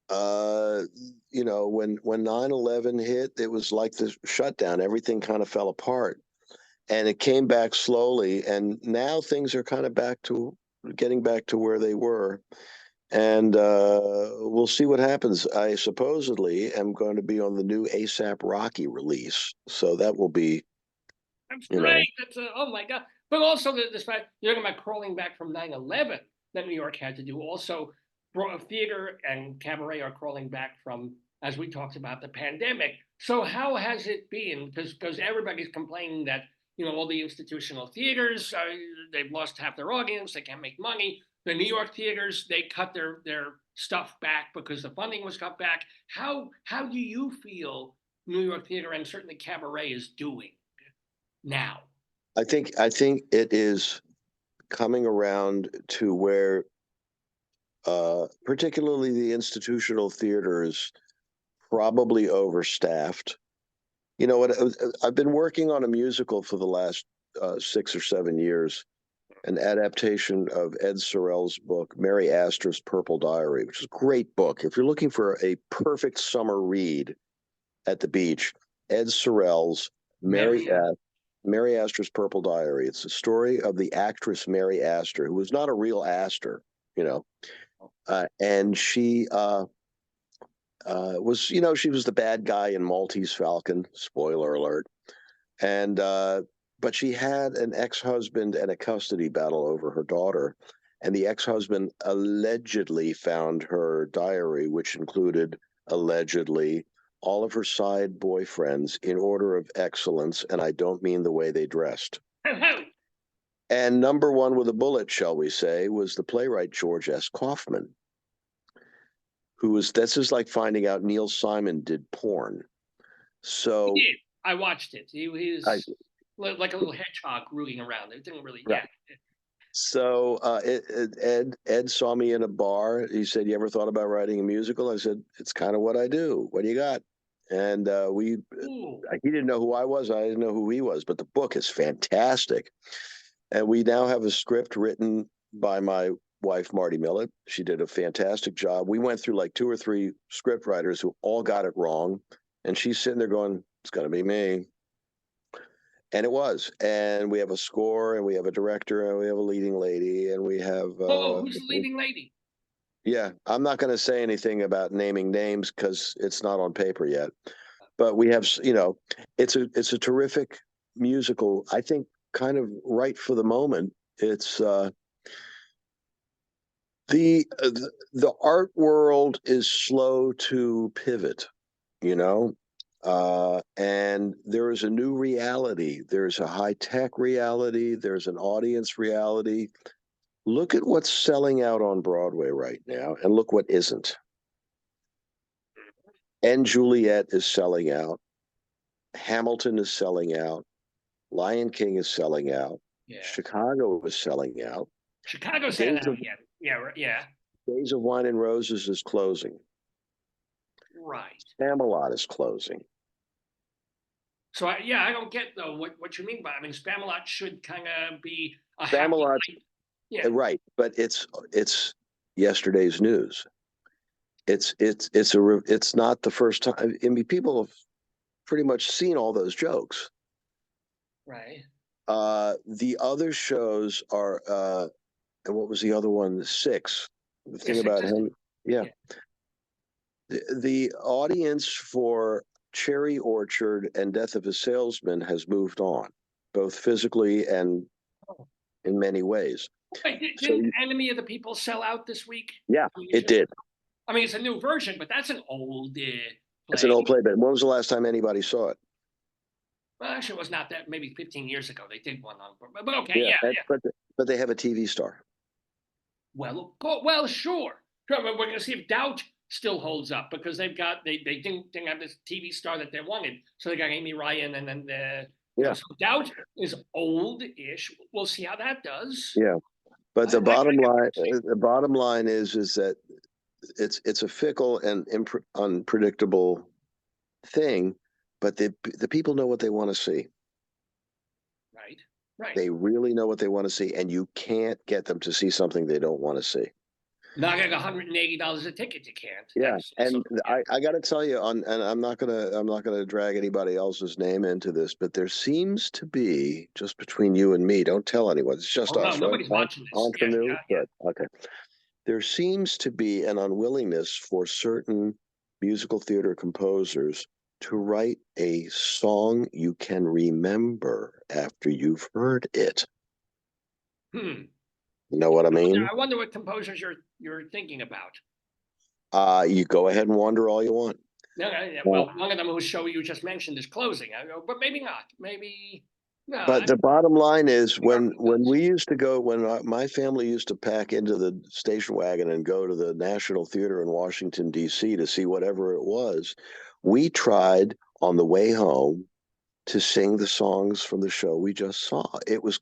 C: 9/11 hit, it was like the shutdown. Everything kind of fell apart. And it came back slowly. And now things are kind of getting back to where they were. And we'll see what happens. I supposedly am going to be on the new ASAP Rocky release. So that will be.
A: That's great. That's oh my God. But also this fact, you're talking about crawling back from 9/11 that New York had to do. Also, theater and cabaret are crawling back from, as we talked about, the pandemic. So how has it been? Because everybody's complaining that, all the institutional theaters, they've lost half their audience. They can't make money. The New York theaters, they cut their stuff back because the funding was cut back. How do you feel New York theater and certainly cabaret is doing now?
C: I think it is coming around to where particularly the institutional theater is probably overstaffed. You know what? I've been working on a musical for the last 6 or 7 years, an adaptation of Ed Sorel's book, Mary Astor's Purple Diary, which is a great book. If you're looking for a perfect summer read at the beach, Ed Sorel's Mary Astor's Purple Diary. It's a story of the actress Mary Astor, who was not a real Astor, and she was, she was the bad guy in Maltese Falcon, spoiler alert. And, but she had an ex-husband and a custody battle over her daughter. And the ex-husband allegedly found her diary, which included, allegedly, all of her side boyfriends in order of excellence. And I don't mean the way they dressed. And number one with a bullet, shall we say, was the playwright George S. Kaufman, this is like finding out Neil Simon did porn. So
A: he did. I watched it. He was like a little hedgehog rooting around. It didn't really.
C: Right.
A: Yeah.
C: So Ed saw me in a bar. He said, "You ever thought about writing a musical?" I said, "It's kind of what I do. What do you got?" And he didn't know who I was. I didn't know who he was. But the book is fantastic. And we now have a script written by my wife, Marty Millett. She did a fantastic job. We went through like 2 or 3 script writers who all got it wrong. And she's sitting there going, "It's going to be me." And it was. And we have a score, and we have a director, and we have a leading lady, and we have.
A: Who's the leading lady?
C: Yeah, I'm not going to say anything about naming names because it's not on paper yet. But we have, it's a terrific musical. I think kind of right for the moment. It's the art world is slow to pivot, and there is a new reality. There's a high-tech reality. There's an audience reality. Look at what's selling out on Broadway right now, and look what isn't. And Juliet is selling out. Hamilton is selling out. Lion King is selling out.
A: Yeah.
C: Chicago is selling out.
A: Chicago's selling out. Yeah.
C: Days of Wine and Roses is closing.
A: Right.
C: Spamalot is closing.
A: So I don't get though what you mean by. I mean, Spamalot should kind of be a
C: Spamalot.
A: Yeah.
C: Right, but it's yesterday's news. It's not the first time. I mean, people have pretty much seen all those jokes.
A: Right.
C: The other shows are, and what was the other one? 6. The thing about him, yeah. The audience for Cherry Orchard and Death of a Salesman has moved on, both physically and in many ways.
A: Wait, didn't Enemy of the People sell out this week?
C: Yeah, it did.
A: I mean, it's a new version, but that's an old play.
C: It's an old play, but when was the last time anybody saw it?
A: Well, actually, it was not that. Maybe 15 years ago they did one on, but okay, yeah.
C: But they have a TV star.
A: Well, sure. But we're going to see if Doubt still holds up because they didn't have this TV star that they wanted, so they got Amy Ryan and then so Doubt is old-ish. We'll see how that does.
C: Yeah, but the bottom line is that it's a fickle and unpredictable thing, but the people know what they want to see.
A: Right.
C: They really know what they want to see, and you can't get them to see something they don't want to see.
A: Not like $180 a ticket, you can't.
C: Yeah, and I got to tell you, and I'm not gonna drag anybody else's name into this, but there seems to be, just between you and me, don't tell anyone. It's just us.
A: No, nobody's watching this.
C: Good. Okay. There seems to be an unwillingness for certain musical theater composers to write a song you can remember after you've heard it. You know what I mean?
A: I wonder what composers you're thinking about.
C: You go ahead and wonder all you want.
A: Well, one of them whose show you just mentioned is closing. I go, but maybe not. Maybe no.
C: But the bottom line is, when we used to go, when my family used to pack into the station wagon and go to the National Theater in Washington, D.C. to see whatever it was, we tried on the way home to sing the songs from the show we just saw. It was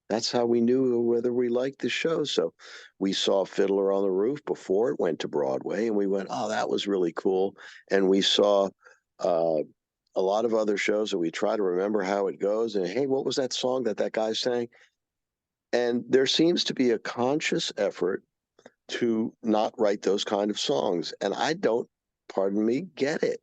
C: that's how we knew whether we liked the show. So we saw Fiddler on the Roof before it went to Broadway, and we went, "Oh, that was really cool." And we saw a lot of other shows that we try to remember how it goes. And hey, what was that song that guy sang? And there seems to be a conscious effort to not write those kind of songs. And I don't, pardon me, get it.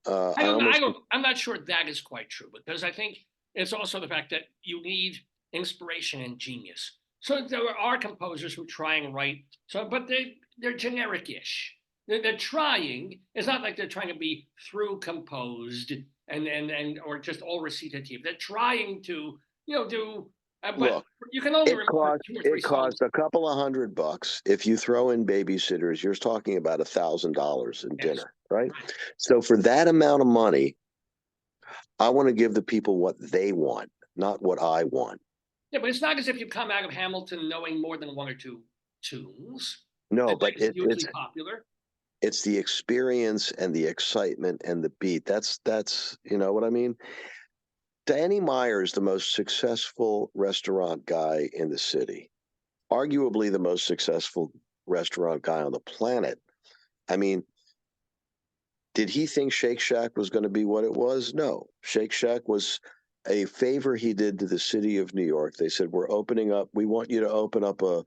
A: I'm not sure that is quite true, because I think it's also the fact that you need inspiration and genius. So there are composers who try and write, but they're generic-ish. They're trying. It's not like they're trying to be through composed and or just all recitative. They're trying to, do. But
C: Look,
A: you can only
C: it
A: remember
C: cost
A: two or
C: it
A: three songs.
C: cost a couple of $100. If you throw in babysitters, you're talking about $1,000 in
A: Yes.
C: dinner, right?
A: Right.
C: So for that amount of money, I want to give the people what they want, not what I want.
A: Yeah, but it's not as if you come out of Hamilton knowing more than one or two tunes.
C: No,
A: And
C: but
A: it's hugely popular.
C: it's the experience and the excitement and the beat. That's you know what I mean? Danny Meyer's the most successful restaurant guy in the city, arguably the most successful restaurant guy on the planet. I mean, did he think Shake Shack was going to be what it was? No. Shake Shack was a favor he did to the city of New York. They said, "We're opening up. We want you to open up a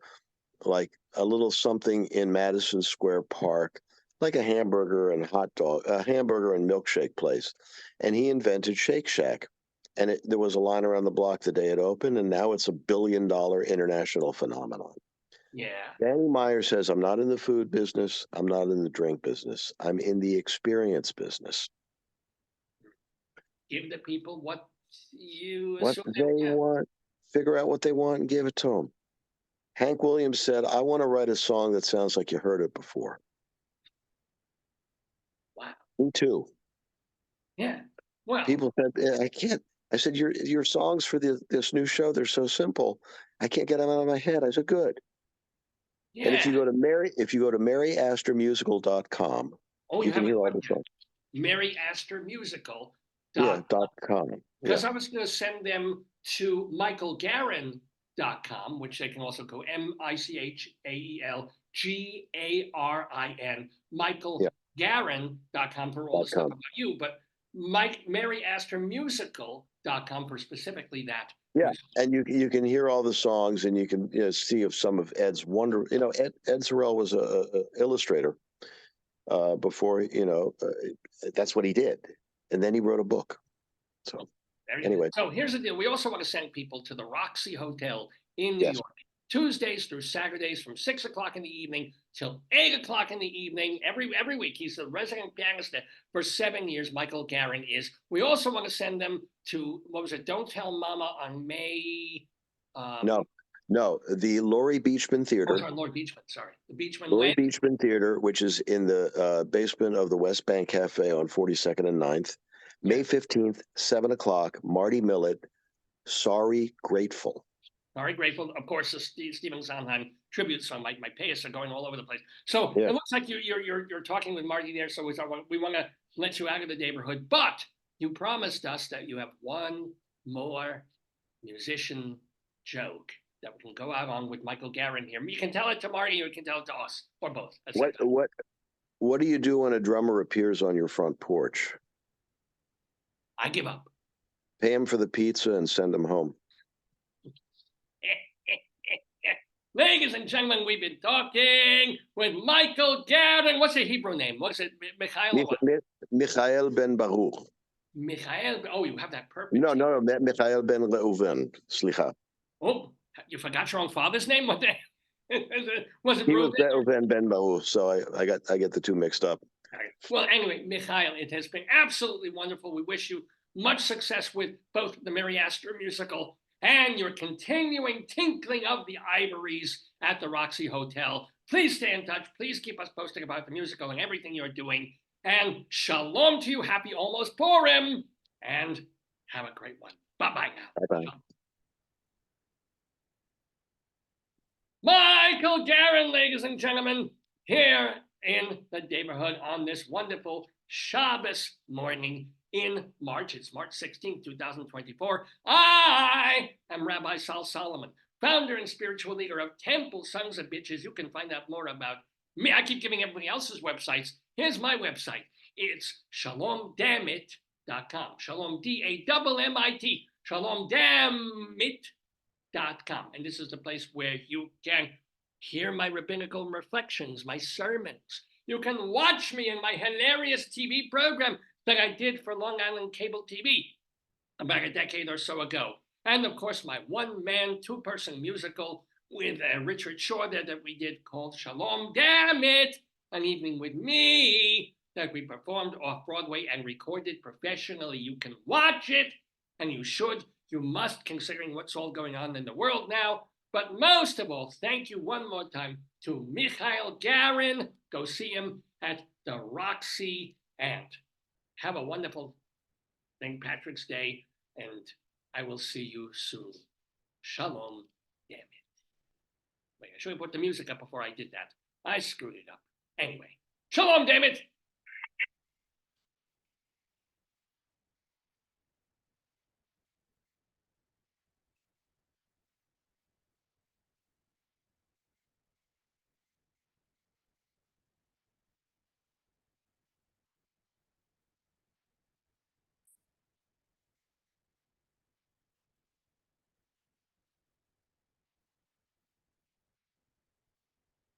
C: little something in Madison Square Park, like a hamburger and a hamburger and milkshake place." And he invented Shake Shack. And there was a line around the block the day it opened, and now it's $1 billion international phenomenon.
A: Yeah.
C: Danny Meyer says, "I'm not in the food business. I'm not in the drink business. I'm in the experience business.
A: Give the people what you
C: What
A: assume
C: they
A: they yeah.
C: want, figure out what they want and give it to them." Hank Williams said, "I want to write a song that sounds like you heard it before."
A: Wow.
C: Me too.
A: Yeah. Well,
C: People said, "I can't." I said, your songs for this new show, they're so simple. I can't get them out of my head." I said, "Good." And
A: yeah.
C: if you go to maryastormusical.com,
A: Oh, you
C: you can
A: have a
C: hear all the
A: website.
C: songs.
A: MaryAstorMusical.com.
C: Yeah, .com.
A: Because
C: Yeah.
A: I was going to send them to michaelgarin.com, which they can also go MichaelGarin,
C: Yeah.
A: michaelgarin.com for all the stuff
C: .com.
A: about you, but MaryAstorMusical.com for specifically that.
C: Yeah,
A: musical.
C: and you can hear all the songs, and you can see of some of Ed's wonder. Ed Sorrell was a illustrator before. That's what he did, and then he wrote a book. So anyway,
A: So here's the deal. We also want to send people to the Roxy Hotel in New
C: yes.
A: York, Tuesdays through Saturdays from 6 o'clock in the evening till 8 o'clock in the evening every week. He's the resident pianist there for 7 years. Michael Garin is. We also want to send them to what was it? Don't Tell Mama on May.
C: No, the Laurie Beachman
A: Oh,
C: Theater.
A: sorry, Lord Beachman. Sorry, the Beachman.
C: Laurie
A: When?
C: Beachman Theater, which is in the basement of the West Bank Cafe on 42nd and 9th.
A: Yeah.
C: May 15th, 7 o'clock. Marty Millett, Sorry Grateful.
A: Sorry, Grateful. Of course, the Stephen Sondheim tribute song, my payas are going all over the place. So
C: Yeah.
A: it looks like you're talking with Marty there. So we want to let you out of the Daverhood, but you promised us that you have one more musician joke that we can go out on with Michael Garin here. You can tell it to Marty, or you can tell it to us, or both.
C: What do you do when a drummer appears on your front porch?
A: I give up.
C: Pay him for the pizza and send him home.
A: Ladies and gentlemen, we've been talking with Michael Garin. What's the Hebrew name? What's it?
C: Michael ben Baruch.
A: Michael. Oh, you have that perfect.
C: No, Michael ben Reuven. Slicha.
A: Oh, you forgot your own father's name? What the? Was it
C: He was
A: Reuven?
C: Reuven ben Baruch, so I get the two mixed up.
A: Well, anyway, Michael, it has been absolutely wonderful. We wish you much success with both the Mary Astor musical and your continuing tinkling of the ivories at the Roxy Hotel. Please stay in touch. Please keep us posting about the musical and everything you're doing. And shalom to you. Happy almost Purim. And have a great one. Bye-bye now.
C: Bye-bye.
A: Michael Garin, ladies and gentlemen, here in the Daverhood on this wonderful Shabbos morning in March. It's March 16th, 2024. I am Rabbi Sol Solomon, founder and spiritual leader of Temple Sons of Bitches. You can find out more about me. I keep giving everybody else's websites. Here's my website. It's shalomdammit.com. Shalom, D-A-M-M-I-T. Shalomdammit.com. And this is the place where you can hear my rabbinical reflections, my sermons. You can watch me in my hilarious TV program that I did for Long Island Cable TV about a decade or so ago. And of course, my one-man, two-person musical with Richard Shaw there that we did called Shalom Damn It. an evening with me that we performed off-Broadway and recorded professionally. You can watch it, and you should. You must, considering what's all going on in the world now. But most of all, thank you one more time to Michael Garin. Go see him at the Roxy, and have a wonderful St. Patrick's Day, and I will see you soon. Shalom, damn it. Wait, I should have put the music up before I did that. I screwed it up. Anyway, shalom, damn it.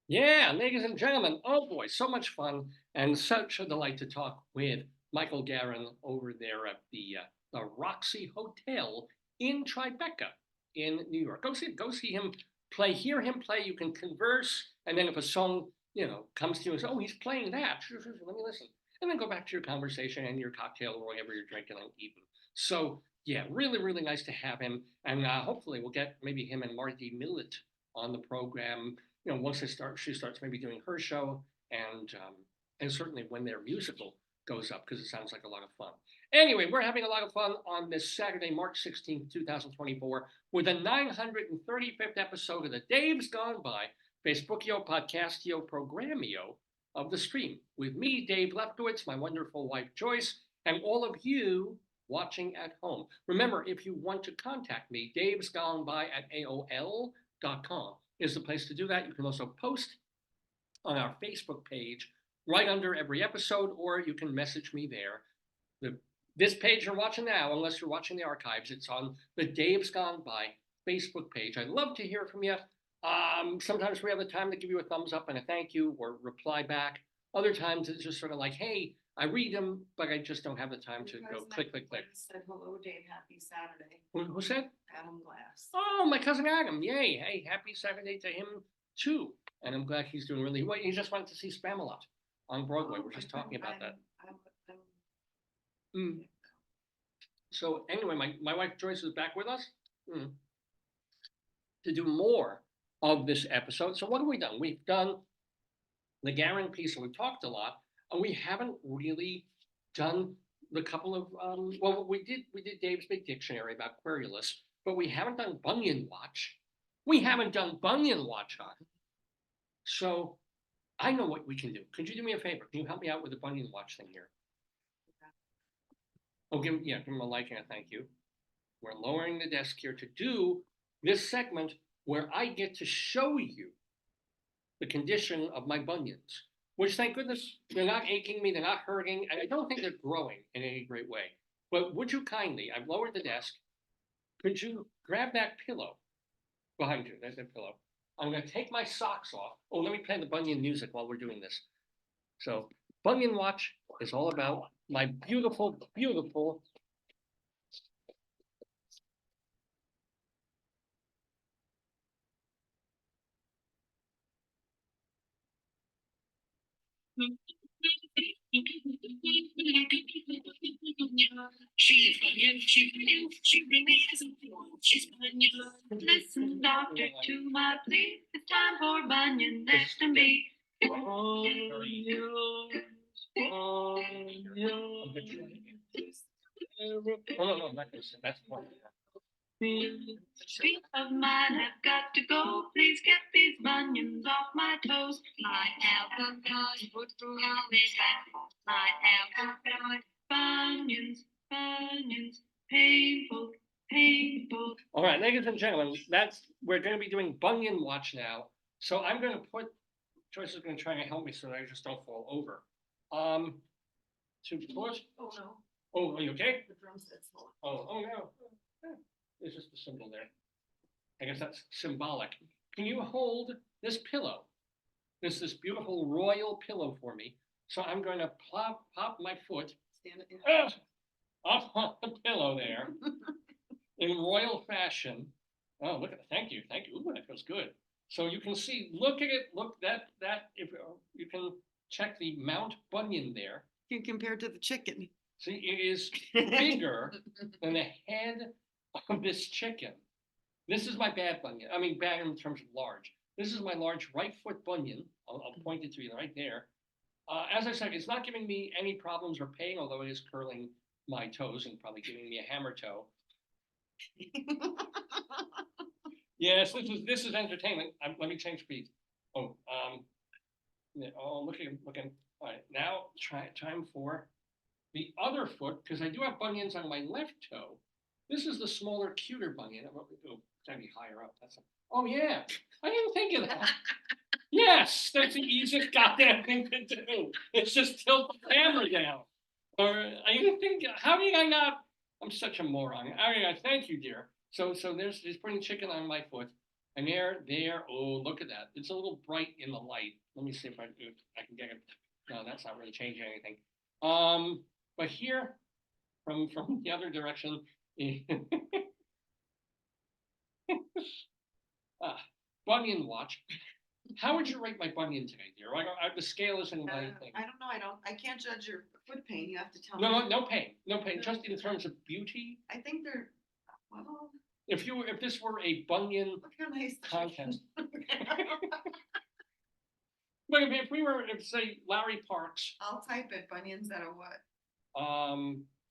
A: Yeah, ladies and gentlemen, oh boy, so much fun and such a delight to talk with Michael Garin over there at the Roxy Hotel in Tribeca in New York. Go see him play, hear him play. You can converse, and then if a song, comes to you and says, oh, he's playing that, sure, let me listen. And then go back to your conversation and your cocktail or whatever you're drinking and eating. So yeah, really, really nice to have him. And hopefully we'll get maybe him and Marty Millett on the program, once she starts maybe doing her show, and certainly when their musical goes up, because it sounds like a lot of fun. Anyway, we're having a lot of fun on this Saturday, March 16th, 2024, with the 935th episode of the Dave's Gone By Facebookio Podcastio Programmio of the stream, with me, Dave Lefkowitz, my wonderful wife Joyce, and all of you watching at home. Remember, if you want to contact me, davesgoneby@aol.com is the place to do that. You can also post on our Facebook page right under every episode, or you can message me there. This page you're watching now, unless you're watching the archives, it's on the Dave's Gone By Facebook page. I'd love to hear from you. Sometimes we have the time to give you a thumbs up and a thank you or reply back. Other times it's just sort of like, hey, I read them, but I just don't have the time to go click.
B: Said hello, Dave. Happy Saturday.
A: Who said?
B: Adam Glass.
A: Oh, my cousin Adam. Yay. Hey, happy Saturday to him too. And I'm glad he's doing really well. He just went to see Spamalot on Broadway. We're just talking about that. So anyway, my wife Joyce is back with us to do more of this episode. So what have we done? We've done the Garin piece, and we've talked a lot, and we haven't really done the couple of well, we did Dave's Big Dictionary about Querulous, but we haven't done Bunyan Watch. We haven't done Bunyan Watch on. So I know what we can do. Could you do me a favor? Can you help me out with the Bunyan Watch thing here? Oh, give him a like and a thank you. We're lowering the desk here to do this segment where I get to show you the condition of my bunions, which, thank goodness, they're not aching me, they're not hurting, and I don't think they're growing in any great way. But would you kindly, I've lowered the desk, could you grab that pillow behind you? There's that pillow. I'm going to take my socks off. Oh, let me play the Bunyan music while we're doing this. So Bunyan Watch is all about my beautiful, beautiful
D: She's Bunyan, she really isn't one. She's Bunyan. Listen, doctor, to my plea. It's time for Bunyan next to me.
A: no, that's one.
D: Feet of mine have got to go. Please get these bunions off my toes. My alcohol put around this hat. My alcohol bunions, painful.
A: All right, ladies and gentlemen, we're going to be doing Bunyan Watch now. So I'm going to put, Joyce is going to try to help me so that I just don't fall over. To put.
B: Oh no.
A: Oh, are you okay?
B: The drum set's full.
A: Oh no. There's just a symbol there. I guess that's symbolic. Can you hold this pillow? This beautiful royal pillow for me. So I'm going to pop my foot off on the pillow there in royal fashion. Oh, look at it. Thank you. Ooh, that feels good. So you can see, look at it. Look, that if you can check the Mount Bunion there.
B: Compared to the chicken.
A: See, it is bigger than the head of this chicken. This is my bad bunion. I mean, bad in terms of large. This is my large right foot bunion. I'll point it to you right there. As I said, it's not giving me any problems or pain, although it is curling my toes and probably giving me a hammer toe. Yes, this is entertainment. Let me change speed. Oh, yeah, oh, looking. All right, now time for the other foot, because I do have bunions on my left toe. This is the smaller, cuter bunion. Oh, it's gotta be higher up. Oh yeah, I didn't think of that. Yes, that's the easiest goddamn thing to do. It's just tilt the camera down. Or I didn't think. How did I not? I'm such a moron. Thank you, dear. So there's putting chicken on my foot, and there. Oh, look at that. It's a little bright in the light. Let me see if I can get it. No, that's not really changing anything. But here, from the other direction, bunion watch. How would you rate my bunion today, dear? The scale isn't my thing.
B: I don't know. I can't judge your foot pain. You have to tell
A: No,
B: me.
A: no pain. Just in terms of beauty.
B: I think they're well.
A: If this were a bunion
B: Look how nice the
A: contest.
B: chicken.
A: But if we were, say, Larry Parks,
B: I'll type it. Bunions out of what?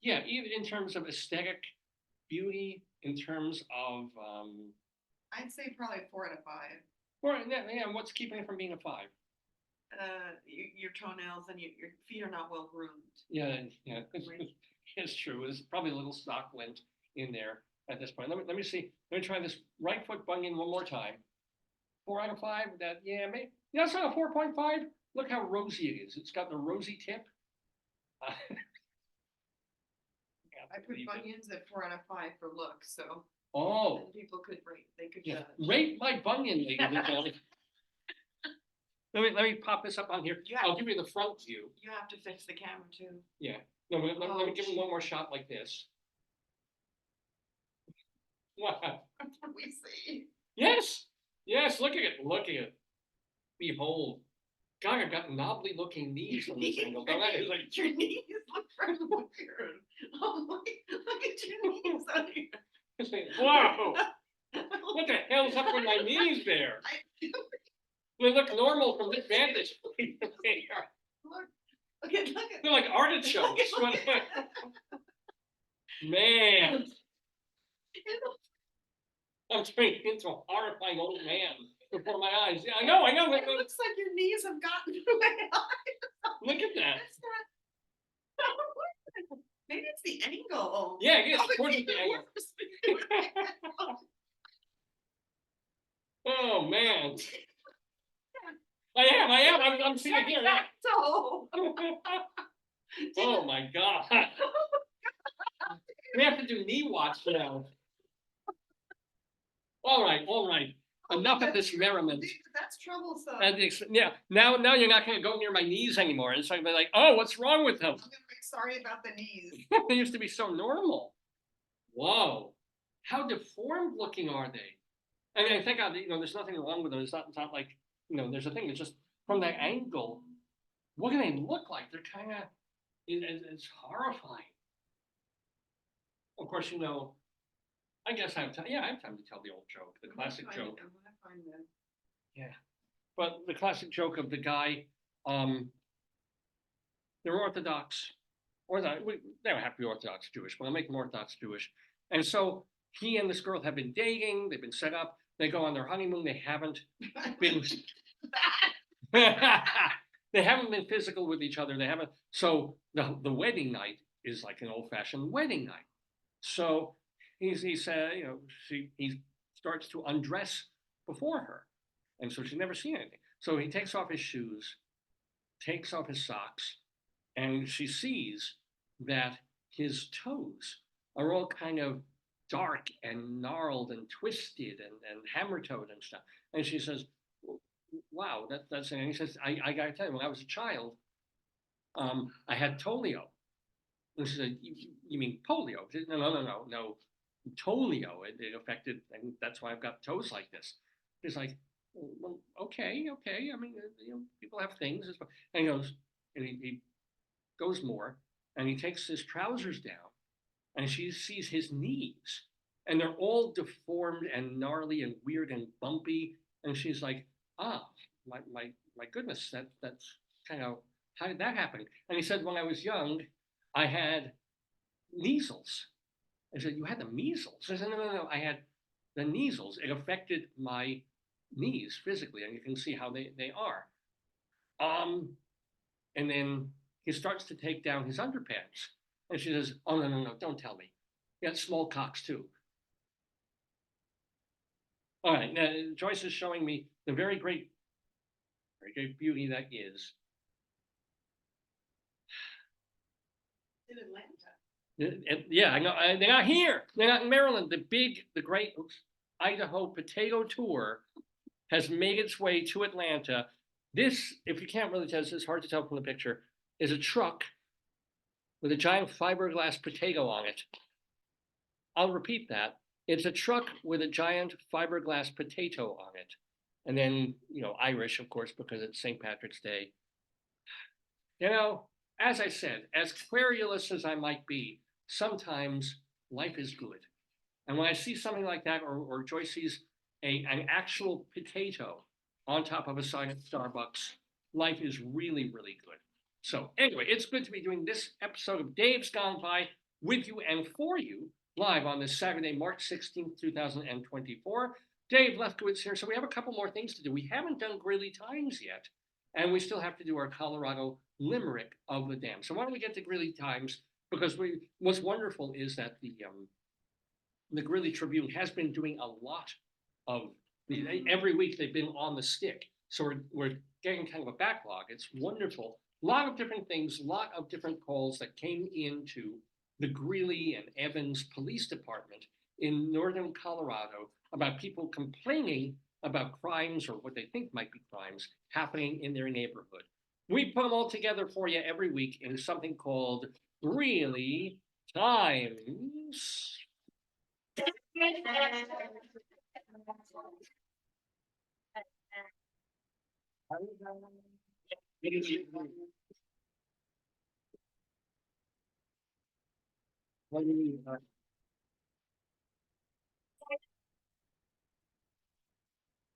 A: yeah, even in terms of aesthetic beauty, in terms of
B: I'd say probably 4 out of 5.
A: or yeah, what's keeping it from being a 5?
B: Your toenails and your feet are not well groomed.
A: Yeah, it's true. There's probably a little stock lint in there at this point. Let me see. Let me try this right foot bunion one more time. 4 out of 5. Maybe. Yeah, it's not a 4.5. Look how rosy it is. It's got the rosy tip.
B: I put bunions at 4 out of 5 for looks, so people could rate. They could judge.
A: Rate my bunion, ladies and gentlemen. Let me pop this up on here. I'll give you the front view.
B: You have to fix the camera too.
A: Yeah. No, let me give him one more shot like this. Wow.
B: We see.
A: Yes. Look at it. Behold. God, I've got knobbly looking knees from this angle. Don't I? It's like,
B: your knees look very weird. Oh my, look at your knees on here.
A: it's like, whoa. What the hell's up with my knees there? They look normal from this vantage point.
B: Look at.
A: They're like artichokes. Man. I'm turning into a horrifying old man before my eyes. Yeah, I know.
B: It looks like your knees have gotten to my eyes.
A: Look at that.
B: Maybe it's the angle.
A: Yeah, it's towards the angle. Oh man. I am. I'm sitting here. Oh my God. We have to do knee watch now. All right. Enough of this merriment.
B: That's troublesome.
A: Yeah, now you're not going to go near my knees anymore. And so I'm like, oh, what's wrong with them?
B: I'm gonna be sorry about the knees.
A: They used to be so normal. Whoa, how deformed looking are they? I mean, I think there's nothing wrong with them. It's not like there's a thing. It's just from that angle. What do they look like? They're kind of. It's horrifying. Of course, I guess I have time. Yeah, I have time to tell the old joke, the classic joke.
B: I'm gonna find that.
A: Yeah, but the classic joke of the guy. They're Orthodox, they don't have to be Orthodox Jewish, but I'll make them Orthodox Jewish. And so he and this girl have been dating. They've been set up. They go on their honeymoon. They haven't been. They haven't been physical with each other. They haven't. So the wedding night is like an old-fashioned wedding night. So he starts to undress before her, and so she's never seen anything. So he takes off his shoes, takes off his socks, and she sees that his toes are all kind of dark and gnarled and twisted and hammer-toed and stuff. And she says, wow, that's, and he says, I gotta tell you, when I was a child, I had polio. And she said, you mean polio? Said, no, polio. It affected, and that's why I've got toes like this. He's like, Well, okay. I mean, people have things. And he goes, and he goes more, and he takes his trousers down, and she sees his knees, and they're all deformed and gnarly and weird and bumpy, and she's like, ah, my goodness, that's kind of how did that happen? And he said, when I was young, I had measles. I said, you had the measles? I said, no, I had the measles. It affected my knees physically, and you can see how they are. And then he starts to take down his underpants. And she says, oh, no, don't tell me. He had small cocks too. All right, now Joyce is showing me the very great beauty that is.
B: In Atlanta.
A: Yeah, I know. They're not here. They're not in Maryland. The great Idaho potato tour has made its way to Atlanta. This, if you can't really tell, it's hard to tell from the picture, is a truck with a giant fiberglass potato on it. I'll repeat that. It's a truck with a giant fiberglass potato on it. And then, Irish, of course, because it's St. Patrick's Day. As I said, as querulous as I might be, sometimes life is good. And when I see something like that, or Joyce sees an actual potato on top of a sign at Starbucks, life is really, really good. So anyway, it's good to be doing this episode of Dave's Gone By with you and for you, live on this Saturday, March 16th, 2024. Dave Lefkowitz here. So we have a couple more things to do. We haven't done Greeley Times yet, and we still have to do our Colorado Limerick of the Dam. So why don't we get to Greeley Times? Because what's wonderful is that the Greeley Tribune has been doing a lot of every week they've been on the stick. So we're getting kind of a backlog. It's wonderful. A lot of different things, a lot of different calls that came into the Greeley and Evans Police Department in northern Colorado about people complaining about crimes or what they think might be crimes happening in their neighborhood. We put them all together for you every week in something called Greeley Times.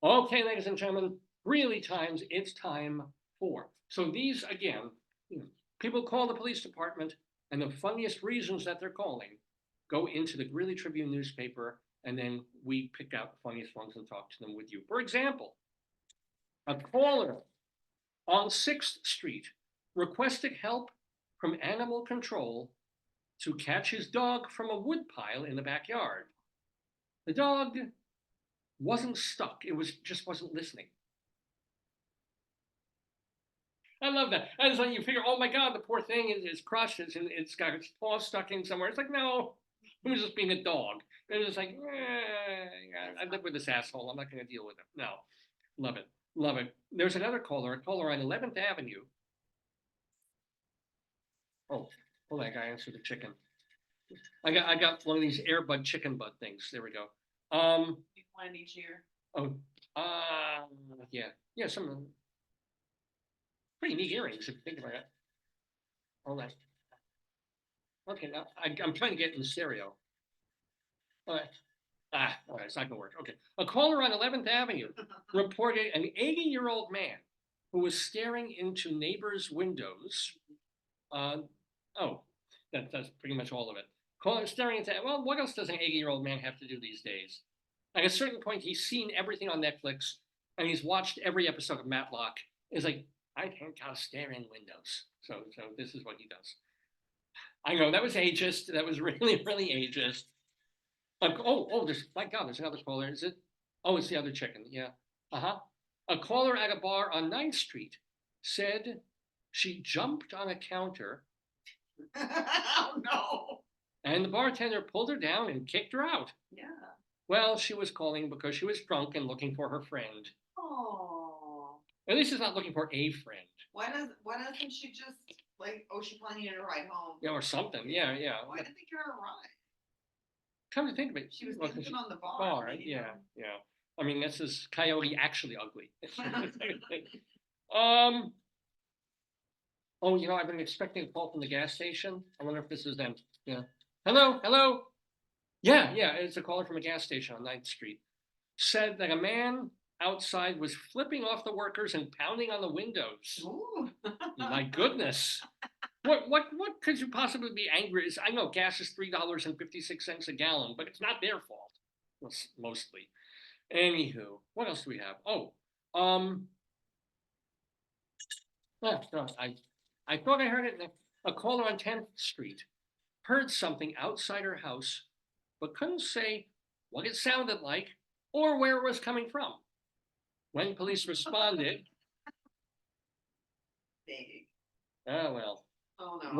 A: Okay, ladies and gentlemen, Greeley Times, it's time for. So these, again, people call the police department, and the funniest reasons that they're calling go into the Greeley Tribune newspaper, and then we pick out the funniest ones and talk to them with you. For example, a caller on 6th Street requested help from animal control to catch his dog from a woodpile in the backyard. The dog wasn't stuck. It just wasn't listening. I love that. And so you figure, oh my God, the poor thing is crushed. It's got its paw stuck in somewhere. It's like, no, it was just being a dog. It was just like, I live with this asshole. I'm not going to deal with him. No, love it. Love it. There's another caller, a caller on 11th Avenue. Oh, hold on, I gotta answer the chicken. I got one of these Airbud chicken bud things. There we go.
B: One each year.
A: Oh, yeah, some of them. Pretty neat earrings if you think about it. Hold on. Okay, now I'm trying to get in the stereo. All right. All right, it's not gonna work. Okay. A caller on 11th Avenue reported an 80-year-old man who was staring into neighbors' windows. That's pretty much all of it. Caller staring into, well, what else does an 80-year-old man have to do these days? At a certain point, he's seen everything on Netflix, and he's watched every episode of Matlock. It's like, I can't stare in windows. So this is what he does. I know, that was ageist. That was really, really ageist. My God, there's another caller. Is it? Oh, it's the other chicken. Yeah. A caller at a bar on 9th Street said she jumped on a counter.
B: Oh, no.
A: And the bartender pulled her down and kicked her out.
B: Yeah.
A: Well, she was calling because she was drunk and looking for her friend.
B: Oh.
A: At least she's not looking for a friend.
B: Why doesn't she just she probably needed a ride home?
A: Yeah, or something. Yeah.
B: Why didn't they give her a ride?
A: Come to think of it,
B: She was dancing on the bar.
A: Yeah. I mean, this is Coyote actually ugly. Oh, you know, I've been expecting a call from the gas station. I wonder if this is them. Yeah. Hello, hello. Yeah, it's a caller from a gas station on 9th Street. Said that a man outside was flipping off the workers and pounding on the windows.
B: Ooh.
A: My goodness. What could you possibly be angry? I know gas is $3.56 a gallon, but it's not their fault. Mostly. Anywho, what else do we have? Oh, no, I thought I heard it. A caller on 10th Street heard something outside her house, but couldn't say what it sounded like or where it was coming from. When police responded,
B: Big.
A: oh well.
B: Oh no.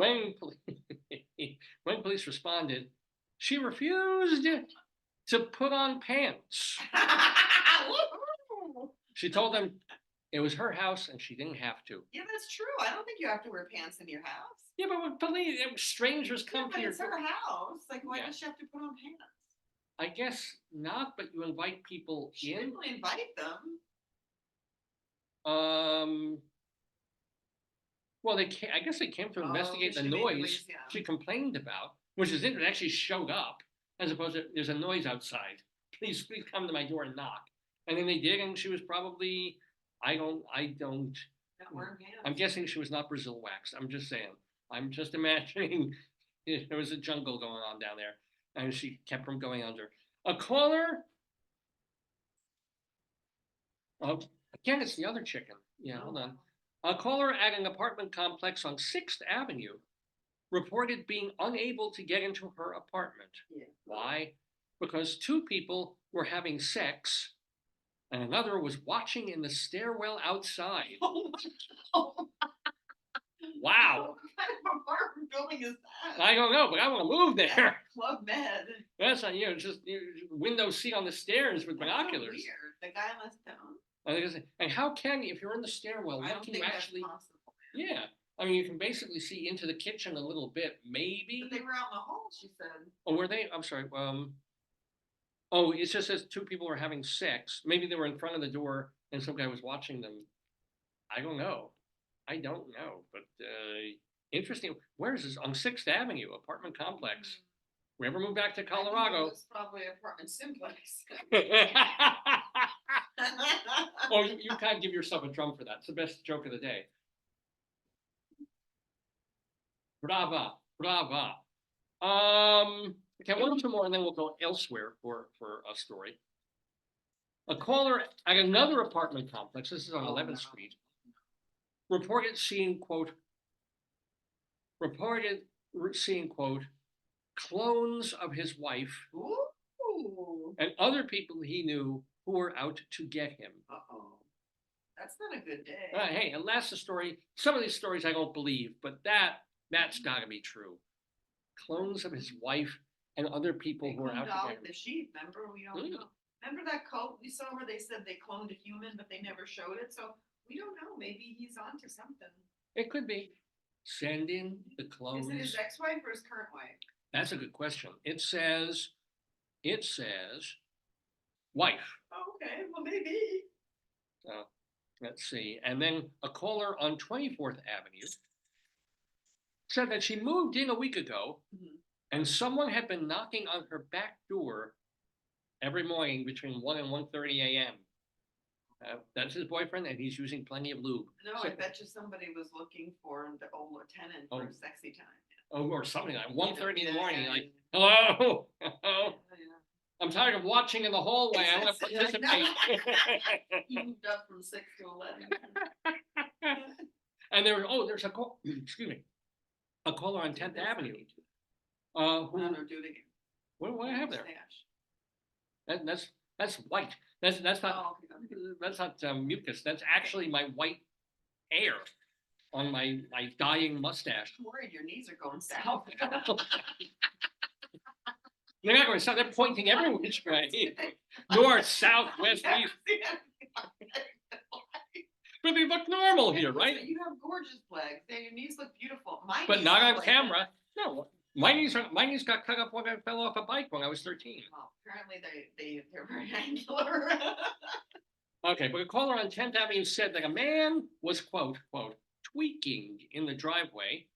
A: When police responded, she refused to put on pants. She told them it was her house and she didn't have to.
B: Yeah, that's true. I don't think you have to wear pants in your house.
A: Yeah, but when police, strangers come
B: But
A: to your
B: it's her house. Like, why
A: Yeah.
B: does she have to put on pants?
A: I guess not, but you invite people
B: She
A: in.
B: didn't really invite them.
A: Well, I guess they came to investigate the
B: she made
A: noise
B: yeah.
A: she complained about, which is interesting. It actually showed up, as opposed to there's a noise outside. Please come to my door and knock. And then they did, and she was probably, I don't.
B: Not wearing pants.
A: I'm guessing she was not Brazil waxed. I'm just saying. I'm just imagining there was a jungle going on down there, and she kept from going under. A caller. Oh, again, it's the other chicken. Yeah, hold on. A caller at an apartment complex on 6th Avenue reported being unable to get into her apartment.
B: Yeah.
A: Why? Because 2 people were having sex and another was watching in the stairwell outside. Wow.
B: What kind of apartment building is that?
A: I don't know, but I want to move there.
B: Yeah, Club Med.
A: That's not, just window seat on the stairs with
B: That's so
A: binoculars.
B: weird. The guy left town.
A: And how can you, if you're in the stairwell,
B: I
A: what
B: don't
A: can
B: think
A: you
B: that's
A: actually?
B: possible.
A: Yeah, I mean, you can basically see into the kitchen a little bit, maybe.
B: But they were out in the hall, she said.
A: Oh, were they? I'm sorry. Oh, it just says 2 people were having sex. Maybe they were in front of the door and some guy was watching them. I don't know. But interesting. Where is this? On 6th Avenue, apartment complex. We ever moved back to
B: I think
A: Colorado?
B: it was probably apartment simplex.
A: Oh, you can't give yourself a drum for that. It's the best joke of the day. Brava. Okay, 1 or 2 more, and then we'll go elsewhere for a story. A caller at another apartment complex, this is on 11th Street, reported seeing, quote, clones of his wife
B: Ooh.
A: and other people he knew who were out to get him.
B: Uh-oh. That's not a good day.
A: Hey, and that's the story. Some of these stories I don't believe, but that's got to be true. Clones of his wife and other people
B: They
A: who were out
B: cloned
A: to
B: all
A: get
B: of
A: him.
B: the sheep, remember? We don't know. Remember that quote we saw where they said they cloned a human, but they never showed it? So we don't know. Maybe he's onto something.
A: It could be. Send in the clones.
B: Is it his ex-wife or his current wife?
A: That's a good question. It says wife.
B: Oh, okay, well maybe.
A: Let's see. And then a caller on 24th Avenue said that she moved in a week ago and someone had been knocking on her back door every morning between 1 and 1:30 a.m. That's his boyfriend, and he's using plenty of lube.
B: No,
A: So-
B: I bet you somebody was looking for the old lieutenant for sexy time.
A: Oh, or something like 1:30 in the
B: Yeah,
A: morning,
B: yeah,
A: like,
B: yeah.
A: hello,
B: Yeah.
A: I'm tired of watching in the hallway. I want to
B: It's like,
A: participate.
B: He moved up from 6 to 11.
A: And there's a call, excuse me, a caller on 10th Avenue. Who,
B: No, do it again.
A: what do I have there?
B: Mustache.
A: That's white. That's not
B: Oh, okay.
A: that's not mucus. That's actually my white hair on my dying mustache.
B: I'm worried your knees are going south.
A: They're not going to stop. They're pointing every which way. North, south, west, east. But they look normal here, right?
B: You have gorgeous legs. Your knees look beautiful. My
A: But
B: knees
A: not
B: look
A: on
B: like
A: camera. No. My knees got cut up when I fell off a bike when I was 13.
B: Well, apparently they're very angular.
A: Okay, but a caller on 10th Avenue said that a man was, quote, tweaking in the driveway.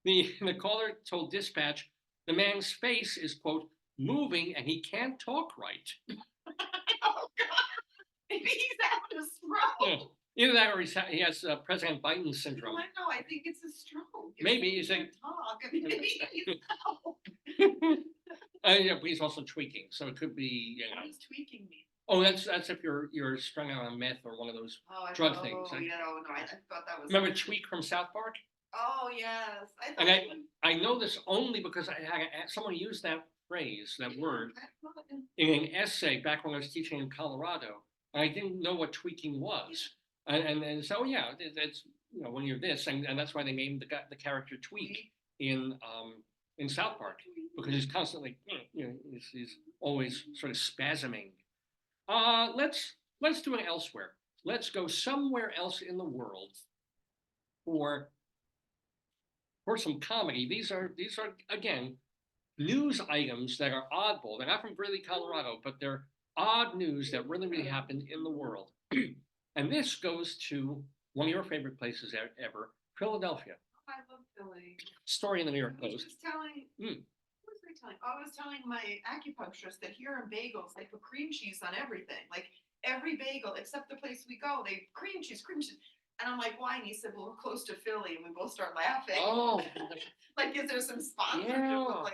A: The caller told dispatch the man's face is, quote, moving and he can't talk right.
B: Oh God, maybe he's having a stroke.
A: Either that or he has President Biden syndrome.
B: I know, I think it's a stroke.
A: Maybe he's
B: can't talk. I mean, maybe he's
A: yeah, but he's also tweaking, so it could be, you know.
B: What does tweaking mean?
A: Oh, that's if you're strung out on meth or one of those drug things.
B: Oh, yeah, no, I thought that was.
A: Remember Tweak from South Park?
B: Oh, yes.
A: And I know this only because I had someone use that phrase, that word, in an essay back when I was teaching in Colorado. And I didn't know what tweaking was. And so, yeah, it's, you know, when you're this, and that's why they named the character Tweak in South Park, because he's constantly, you know, he's always sort of spasming. Let's do it elsewhere. Let's go somewhere else in the world for some comedy. These are again news items that are oddball. They're not from Greeley, Colorado, but they're odd news that really happened in the world. And this goes to one of your favorite places ever, Philadelphia.
B: I love Philly.
A: Story in the New York
B: I
A: Post.
B: was telling. What was I telling? I was telling my acupuncturist that here in bagels they put cream cheese on everything. Like every bagel except the place we go, they cream cheese. And I'm like, why? And he said, well, we're close to Philly, and we both start laughing.
A: Oh,
B: like, is there some sponsorship?
A: yeah.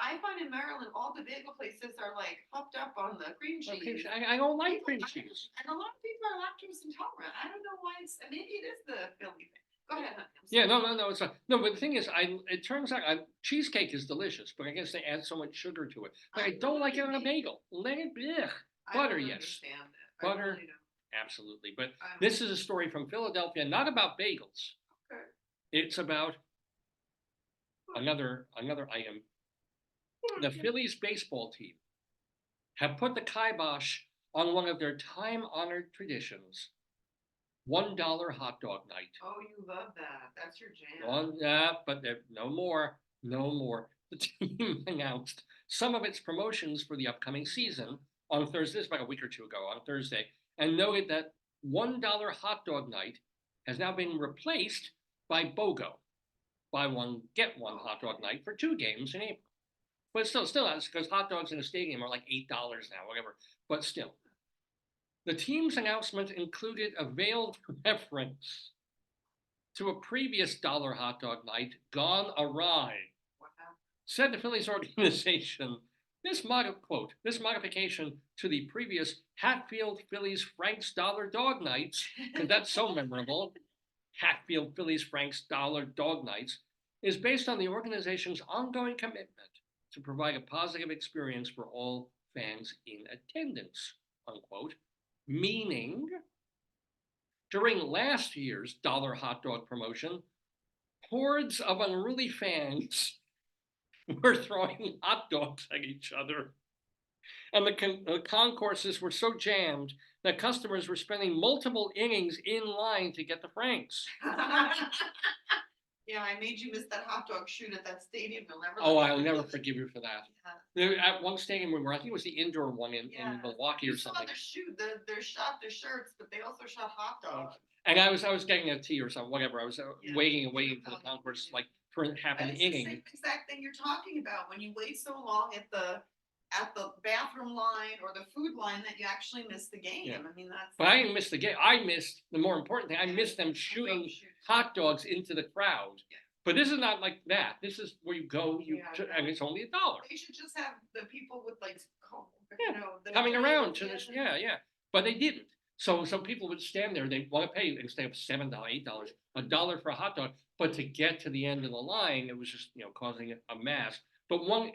B: I find in Maryland, all the bagel places are like hooked up on the cream cheese.
A: I don't like cream cheese.
B: And a lot of people are lactose intolerant. I don't know why maybe it is the Philly thing. Go ahead, honey.
A: Yeah, no, it's not. No, but the thing is, it turns out cheesecake is delicious, but I guess they add so much sugar to it. But I don't like it on a bagel. Let it be. Butter, yes. Butter, really absolutely. But this is a story from Philadelphia, not about bagels.
B: Okay.
A: It's about another item. The Phillies baseball team have put the kibosh on one of their time-honored traditions, $1 hot dog night.
B: Oh, you love that. That's your jam.
A: But no more. The team announced some of its promotions for the upcoming season on Thursday, about a week or two ago, on Thursday, and noted that $1 hot dog night has now been replaced by BOGO, buy one, get one hot dog night for 2 games in April. But still, that's because hot dogs in a stadium are like $8 now, whatever. But still. The team's announcement included a veiled reference to a previous dollar hot dog night gone awry.
B: Wow.
A: Said the Phillies organization, this modification to the previous Hatfield Phillies Frank's Dollar Dog Nights, because that's so memorable, Hatfield Phillies Frank's Dollar Dog Nights, is based on the organization's ongoing commitment to provide a positive experience for all fans in attendance, unquote. Meaning, during last year's dollar hot dog promotion, hordes of unruly fans were throwing hot dogs at each other. And the concourses were so jammed that customers were spending multiple innings in line to get the Franks.
B: Yeah, I made you miss that hot dog shoot at that stadium.
A: I'll never forgive you for that. Yeah. At one stadium we were, I think it was the indoor one in Milwaukee or something.
B: You saw they shot their shirts, but they also shot hot dogs.
A: And I was getting a tea or something, whatever. I was waiting for the concourse, like for half an inning.
B: It's the same exact thing you're talking about when you wait so long at the bathroom line or the food line that you actually miss the game. Yeah. I mean, that's.
A: But I didn't miss the game. I missed the more important thing. I missed them shooting hot dogs into the crowd. Yeah. But this is not like that. This is where you go, and it's only $1.
B: They should just have the people with like,
A: coming around to this. Yeah. But they didn't. So some people would stand there. They want to pay instead of $7, $8, $1 for a hot dog. But to get to the end of the line, it was just causing a mess. But one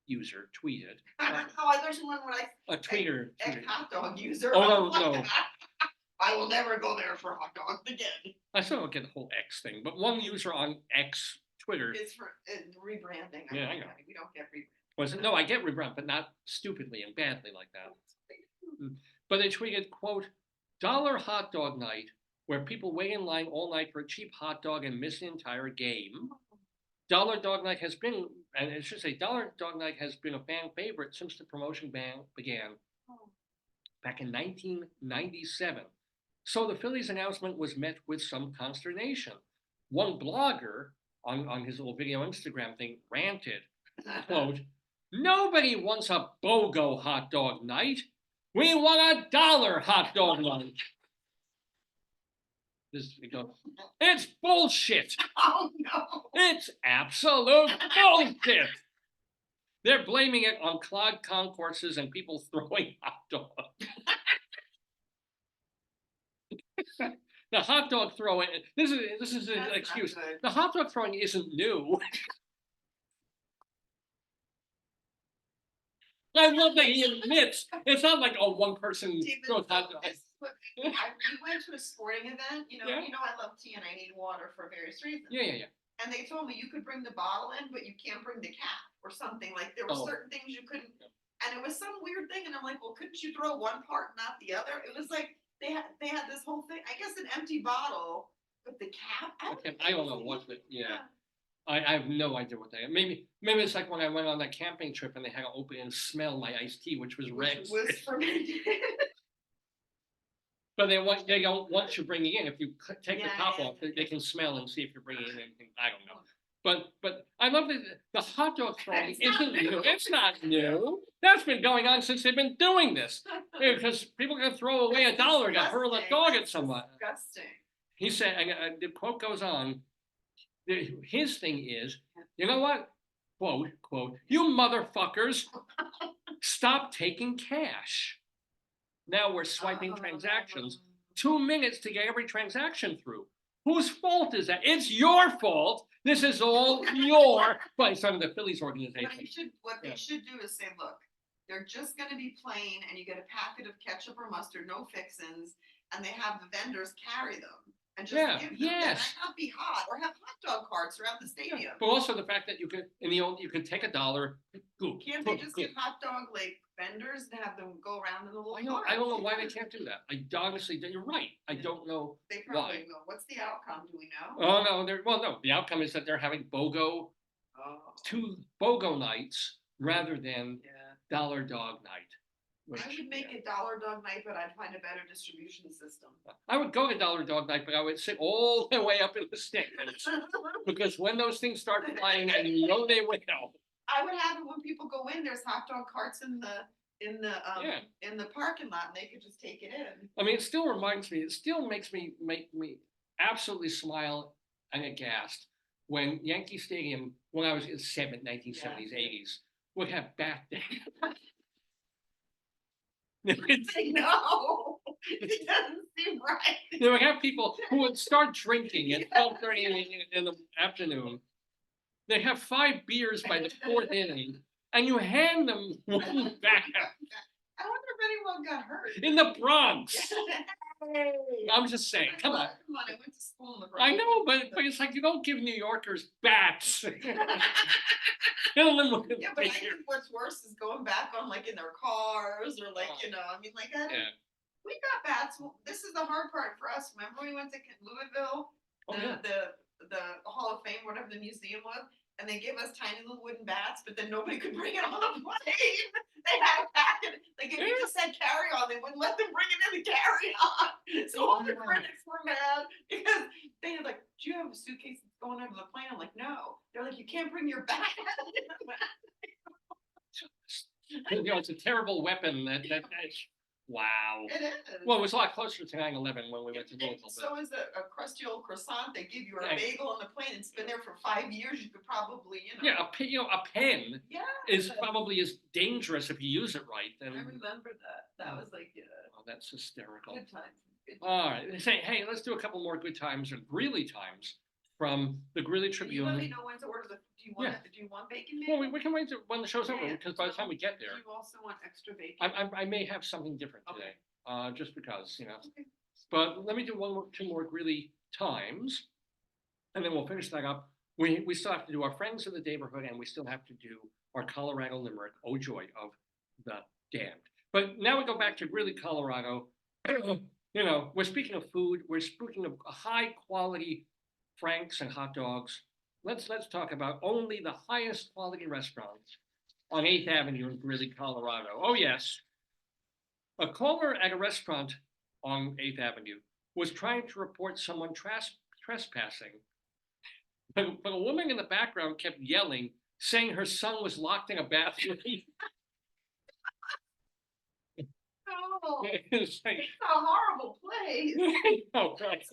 A: user tweeted.
B: There's one where
A: a tweeter.
B: Hot dog user.
A: Oh no.
B: I will never go there for hot dogs again.
A: I still don't get the whole X thing, but one user on X Twitter.
B: It's for rebranding.
A: Yeah, I know.
B: We don't get
A: rebranding. No, I get rebrand, but not stupidly and badly like that. But they tweeted, quote, $1 hot dog night, where people wait in line all night for a cheap hot dog and miss the entire game. Dollar Dog Night has been, and I should say, Dollar Dog Night has been a fan favorite since the promotion began back in 1997. So the Phillies announcement was met with some consternation. One blogger on his little video Instagram thing ranted, quote, "Nobody wants a BOGO hot dog night. We want $1 hot dog night." It's bullshit.
B: Oh, no.
A: It's absolute bullshit. They're blaming it on clogged concourses and people throwing hot dogs. The hot dog throwing, this is an
B: That's
A: excuse.
B: not good.
A: The hot dog throwing isn't new. I love that he admits it's not like, oh, one person
B: David,
A: throws hot
B: so
A: dogs.
B: this is what we went to a sporting event, you know I love tea and I need water for various reasons.
A: Yeah.
B: And they told me you could bring the bottle in, but you can't bring the cap or something. Like there were
A: Oh.
B: certain things you couldn't, and it was some weird thing. And I'm like, well, couldn't you throw one part, not the other? It was like they had this whole thing. I guess an empty bottle with the cap.
A: I don't know what the, I have no idea what they are. Maybe it's like when I went on that camping trip and they had to open and smell my iced tea, which was red.
B: Was fermented.
A: But they don't want you bringing in. If you take the top off,
B: yeah.
A: they can smell and see if you're bringing in anything. I don't know. But I love that the hot dog throwing isn't new. It's not new. That's been going on since they've been doing this. Because people can throw away $1 to hurl a dog at someone.
B: Disgusting.
A: He said, and the quote goes on, his thing is, you know what? Quote, "You motherfuckers, stop taking cash. Now we're swiping transactions. 2 minutes to get every transaction through. Whose fault is that? It's your fault. This is all your," by some of the Phillies organization.
B: What they should do is say, look, they're just gonna be plain and you get a packet of ketchup or mustard, no fixins, and they have the vendors carry them. And just give them that. And not be hot, or have hot dog carts around the stadium.
A: But also the fact that you could you could take $1.
B: Can't they just get hot dog like vendors and have them go around in the little carts?
A: I don't know why they can't do that. I honestly, you're right. I don't know.
B: They probably will. What's the outcome? Do we know?
A: Oh no, no. The outcome is that they're having BOGO, 2 BOGO nights rather than Dollar Dog Night.
B: I would make a Dollar Dog Night, but I'd find a better distribution system.
A: I would go to Dollar Dog Night, but I would sit all the way up in the stands because when those things start flying, and you know they will.
B: I would have it when people go in. There's hot dog carts in the parking lot, and they could just take it in.
A: I mean, it still reminds me. It still makes me absolutely smile and aghast when Yankee Stadium, when I was in 1970s, 80s, would have bat day.
B: No, it doesn't seem right.
A: They would have people who would start drinking at 12:30 in the afternoon. They have 5 beers by the 4th inning, and you hand them one back.
B: I wonder if anyone got hurt.
A: In the Bronx.
B: Hey.
A: I'm just saying, come on.
B: Come on, I went to school in the Bronx.
A: I know, but it's like you don't give New Yorkers bats.
B: Yeah, but I think what's worse is going back on like in their cars or like, I mean, like, we got bats. This is the hard part for us. Remember we went to Louisville, the Hall of Fame, whatever the museum was, and they gave us tiny little wooden bats, but then nobody could bring it on the plane. They had a packet. Like if you just said carry on, they wouldn't let them bring it in the carry on. So all the critics were mad because they had like, do you have a suitcase that's going over the plane? I'm like, no. They're like, you can't bring your bat.
A: It's a terrible weapon. Wow.
B: It is.
A: Well, it was a lot closer to 9/11 when we went to Louisville.
B: So is a crusty old croissant. They give you a bagel on the plane. It's been there for 5 years. You could probably,
A: Yeah, a pen is probably as dangerous if you use it right.
B: I remember that. That was like,
A: oh, that's hysterical.
B: Good times.
A: All right. They say, hey, let's do a couple more good times or Greeley Times from the Greeley Tribune.
B: You let me know when to order do you want bacon?
A: Well, we can wait when the show's over because by the time we get there.
B: Do you also want extra bacon?
A: I may have something different today, just because,
B: Okay.
A: But let me do 2 more Greeley Times, and then we'll finish that up. We still have to do our Friends of the Daverhood, and we still have to do our Colorado Limerick, oh joy of the damned. But now we go back to Greeley, Colorado. We're speaking of food. We're speaking of high quality Franks and hot dogs. let's talk about only the highest quality restaurants on 8th Avenue in Greeley, Colorado. Oh yes. A caller at a restaurant on 8th Avenue was trying to report someone trespassing. But a woman in the background kept yelling, saying her son was locked in a bathroom.
B: Oh,
A: It's like,
B: it's a horrible place.
A: oh, right.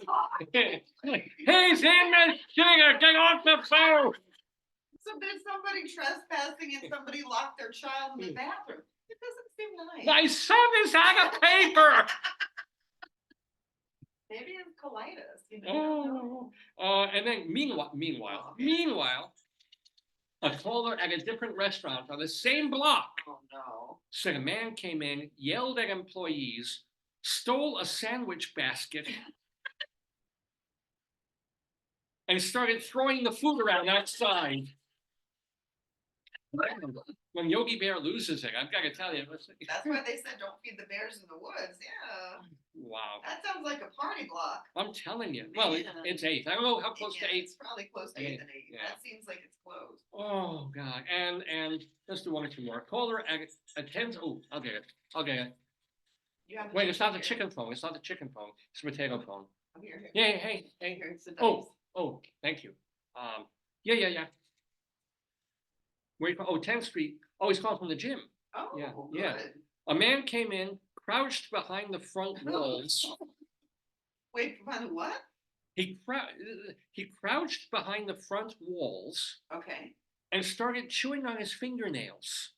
A: Hey, Sandman, get off the phone!
B: So there's somebody trespassing and somebody locked their child in the bathroom. It doesn't seem nice.
A: My son is out of paper!
B: Maybe it's colitis, you know. You don't know.
A: And then meanwhile, a caller at a different restaurant on the same block
B: Oh no.
A: said a man came in, yelled at employees, stole a sandwich basket, and started throwing the food around outside. When Yogi Bear loses it, I've got to tell you.
B: That's why they said don't feed the bears in the woods. Yeah.
A: Wow.
B: That sounds like a party block.
A: I'm telling you. Well,
B: Yeah.
A: it's 8th. I don't know how close
B: Yeah,
A: to 8th.
B: it's probably close to 8th and 8th.
A: Yeah.
B: That seems like it's close.
A: Oh God. And let's do one or two more. Caller attends. Oh, I'll get it.
B: You have
A: Wait, it's not the
B: here.
A: chicken phone. It's not the chicken phone. It's the potato phone.
B: Oh, here.
A: Yeah, hey.
B: Here, it's the dice.
A: Oh, thank you. Yeah. Where you from? Oh, 10th Street. Oh, he's calling from the gym.
B: Oh,
A: yeah.
B: good.
A: A man came in, crouched behind the front walls.
B: Wait, behind the what?
A: He crouched behind the front walls
B: Okay.
A: and started chewing on his fingernails.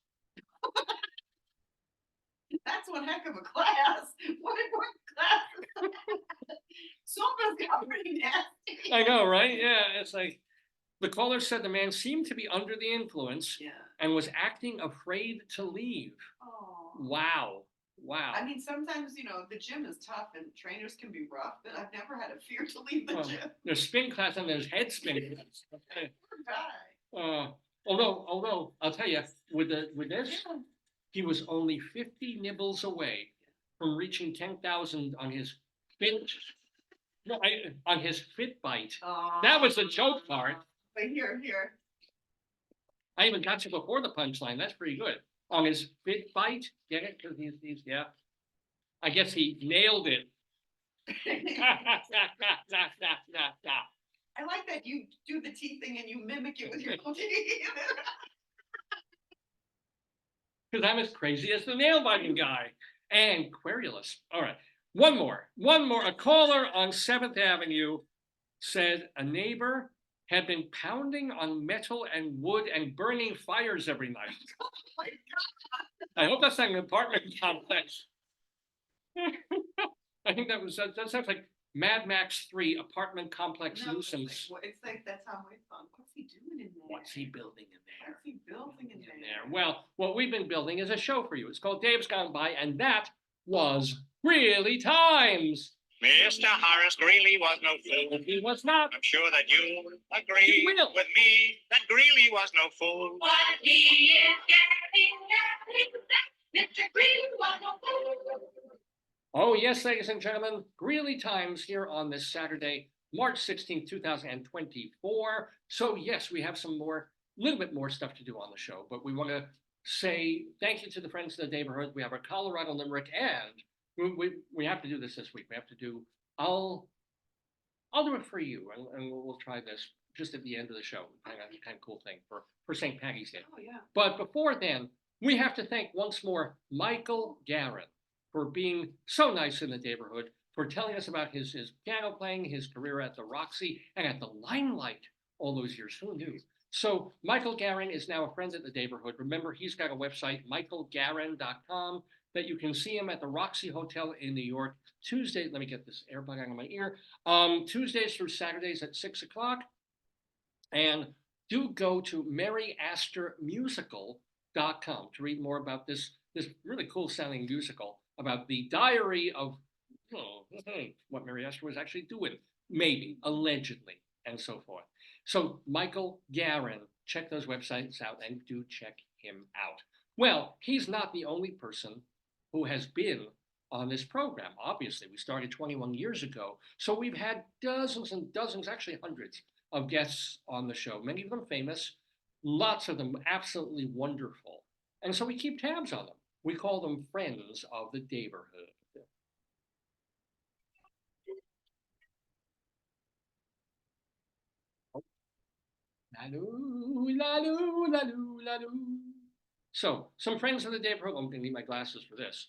B: That's one heck of a class. What class? Sopa's got pretty nasty.
A: I know, right? Yeah, it's like the caller said the man seemed to be under the influence
B: Yeah.
A: and was acting afraid to leave.
B: Oh.
A: Wow.
B: I mean, sometimes, the gym is tough and trainers can be rough, but I've never had a fear to leave the
A: Well,
B: gym.
A: there's spin class and there's head spin class. Okay.
B: Poor guy.
A: Although I'll tell you, with this, he was only 50 nibbles away from reaching 10,000 on his on his fit bite. That was the joke part.
B: But here.
A: I even got you before the punchline. That's pretty good. On his fit bite, get it? Because he's yeah. I guess he nailed it.
B: I like that you do the teeth thing and you mimic it with your teeth.
A: Because I'm as crazy as the nail biting guy. And Querulous. All right. One more. A caller on 7th Avenue said a neighbor had been pounding on metal and wood and burning fires every night.
B: Oh my God.
A: I hope that's not an apartment complex. I think that sounds like Mad Max 3 apartment complex
B: No,
A: nuisance.
B: it's like that's how my thought. What's he doing in there?
A: What's he building in there?
B: What's he building in there?
A: Well, what we've been building is a show for you. It's called Dave's Gone By, and that was Greeley Times.
E: Mr. Horace Greeley was no fool.
A: He was not.
E: I'm sure that you agree
A: You will.
E: with me that Greeley was no fool.
D: What he is getting at is that Mr. Green was no fool.
A: Oh, yes, ladies and gentlemen, Greeley Times here on this Saturday, March 16th, 2024. So, yes, we have little bit more stuff to do on the show, but we want to say thank you to the friends of the Daverhood. We have our Colorado Limerick, and we have to do this week. We have to do, I'll do it for you, and we'll try this just at the end of the show. Kind of cool thing for St. Patty's Day.
B: Oh yeah.
A: But before then, we have to thank once more Michael Garin for being so nice in the Daverhood, for telling us about his piano playing, his career at the Roxy, and at the Limelight all those years. Who knew? So Michael Garin is now a friend at the Daverhood. Remember, he's got a website, michaelgarin.com, that you can see him at the Roxy Hotel in New York Tuesday. Let me get this earbud out of my ear. Tuesdays through Saturdays at 6 o'clock. And do go to maryastormusical.com to read more about this really cool sounding musical about the diary of what Mary Astor was actually doing, maybe, allegedly, and so forth. So Michael Garin, check those websites out and do check him out. Well, he's not the only person who has been on this program. Obviously, we started 21 years ago. So we've had dozens and dozens, actually hundreds of guests on the show, many of them famous, lots of them absolutely wonderful. And so we keep tabs on them. We call them friends of the Daverhood. La-loo, la-loo, la-loo, la-loo. So, some friends of the Daverhood. I'm going to need my glasses for this.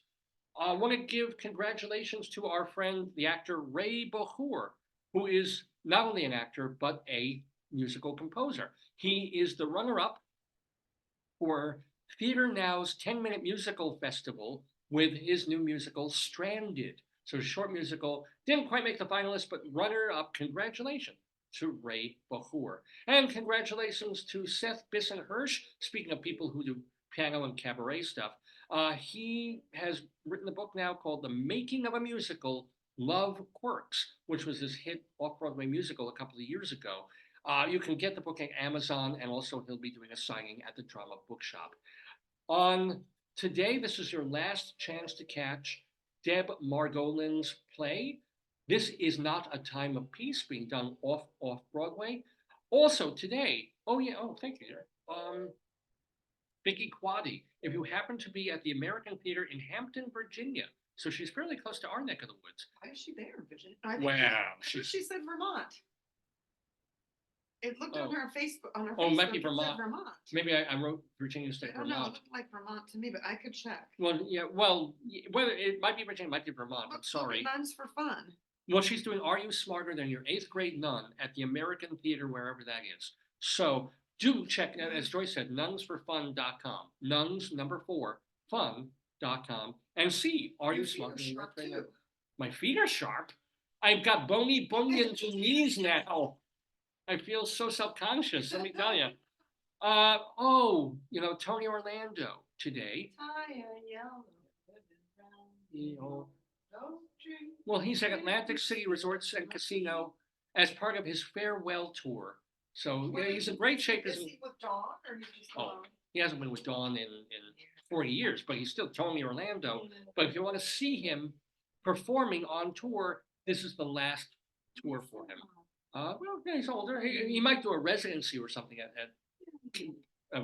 A: I want to give congratulations to our friend, the actor Ray Bahour, who is not only an actor, but a musical composer. He is the runner-up for Theater Now's 10-minute musical festival with his new musical, Stranded. So a short musical, didn't quite make the finalists, but runner-up. Congratulations to Ray Bahour. And congratulations to Seth Bisson-Hirsch. Speaking of people who do piano and cabaret stuff, he has written a book now called The Making of a Musical, Love Quirks, which was his hit off-Broadway musical a couple of years ago. You can get the book at Amazon, and also he'll be doing a signing at the Drama Bookshop. On today, this is your last chance to catch Deb Margolin's play. This is Not a Time of Peace, being done off Broadway. Also today, thank you, Vicky Quaddy, if you happen to be at the American Theater in Hampton, Virginia, so she's fairly close to our neck of the woods.
B: Why is she there, Virginia? She said Vermont. It looked on her Facebook.
A: It might be
B: it said
A: Vermont.
B: Vermont.
A: Maybe I wrote Virginia State,
B: I don't know. It
A: Vermont.
B: looked like Vermont to me, but I could check.
A: Well, whether it might be Virginia, it might be Vermont. I'm sorry.
B: Nuns for Fun.
A: Well, she's doing Are You Smarter Than Your 8th Grade Nun at the American Theater, wherever that is. So do check, as Joyce said, nunsforfun.com. Nuns, number 4, fun.com. And see, Are You Smarter Than Your 8th Grade Nun? My feet are sharp. I've got bony bunions and knees now. I feel so self-conscious, let me tell you. Tony Orlando today. Well, he's at Atlantic City Resorts and Casino as part of his farewell tour. So he's in great shape.
B: Is he with Dawn or he's just alone?
A: He hasn't been with Dawn in 40 years, but he's still Tony Orlando. But if you want to see him performing on tour, this is the last tour for him. He's older. He might do a residency or something at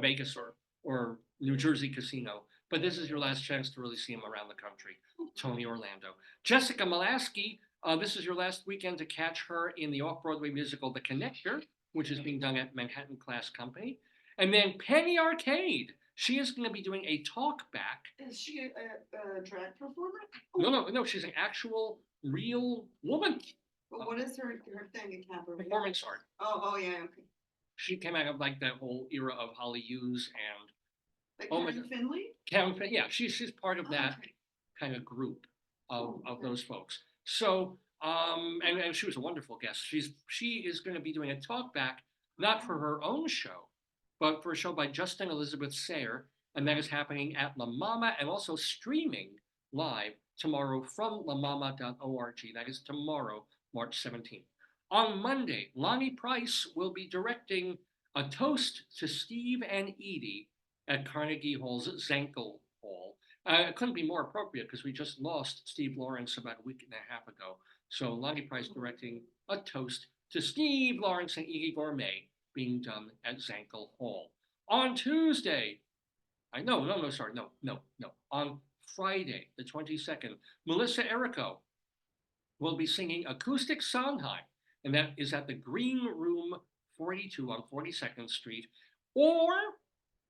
A: Vegas or New Jersey casino. But this is your last chance to really see him around the country. Tony Orlando. Jessica Molaski, this is your last weekend to catch her in the off-Broadway musical The Connector, which is being done at Manhattan Class Company. And then Penny Arcade. She is going to be doing a talk back.
B: Is she a drag performer?
A: No. She's an actual, real woman.
B: Well, what is her thing in cabaret?
A: Performance art.
B: Oh, yeah, okay.
A: She came out of like that whole era of Holly Hughes and
B: Karen Finley?
A: Yeah, she's part of that kind of group of those folks. So and she was a wonderful guest. She is going to be doing a talk back, not for her own show, but for a show by Justin Elizabeth Sayre, and that is happening at La Mama and also streaming live tomorrow from lamama.org. That is tomorrow, March 17th. On Monday, Lonnie Price will be directing A Toast to Steve and Edie at Carnegie Hall's Zankel Hall. It couldn't be more appropriate because we just lost Steve Lawrence about a week and a half ago. So Lonnie Price directing A Toast to Steve Lawrence and Edie Gourmet being done at Zankel Hall. On Tuesday, on Friday, the 22nd, Melissa Errico will be singing Acoustic Sondheim, and that is at the Green Room 42 on 42nd Street. Or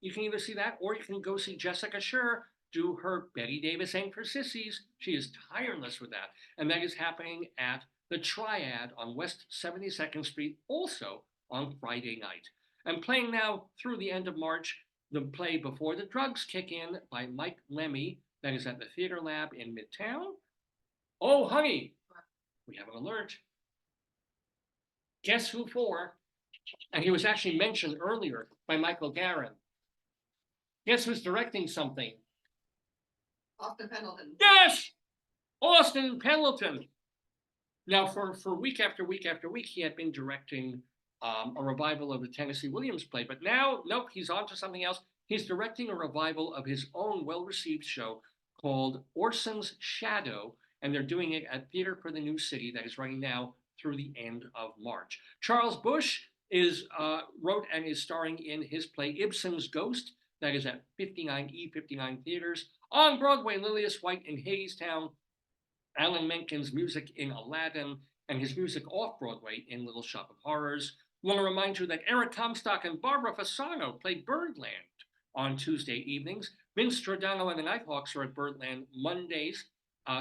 A: you can either see that, or you can go see Jessica Scher do her Betty Davis Ain't for Sissies. She is tireless with that, and that is happening at the Triad on West 72nd Street, also on Friday night. And playing now through the end of March, the play Before the Drugs Kick In by Mike Lemmy, that is at the Theater Lab in Midtown. Oh, honey, we have an alert. Guess who for? And he was actually mentioned earlier by Michael Garin. Guess who's directing something?
B: Austin Pendleton.
A: Yes! Austin Pendleton. Now, for week after week after week, he had been directing a revival of the Tennessee Williams play, but now, nope, he's on to something else. He's directing a revival of his own well-received show called Orson's Shadow, and they're doing it at Theater for the New City that is running now through the end of March. Charles Bush wrote and is starring in his play Ibsen's Ghost. That is at 59E59 theaters. On Broadway, Lilias White in Hadestown, Alan Menken's music in Aladdin, and his music off-Broadway in Little Shop of Horrors. I want to remind you that Eric Comstock and Barbara Fasano played Birdland on Tuesday evenings. Vince Giordano and the Nighthawks are at Birdland Mondays,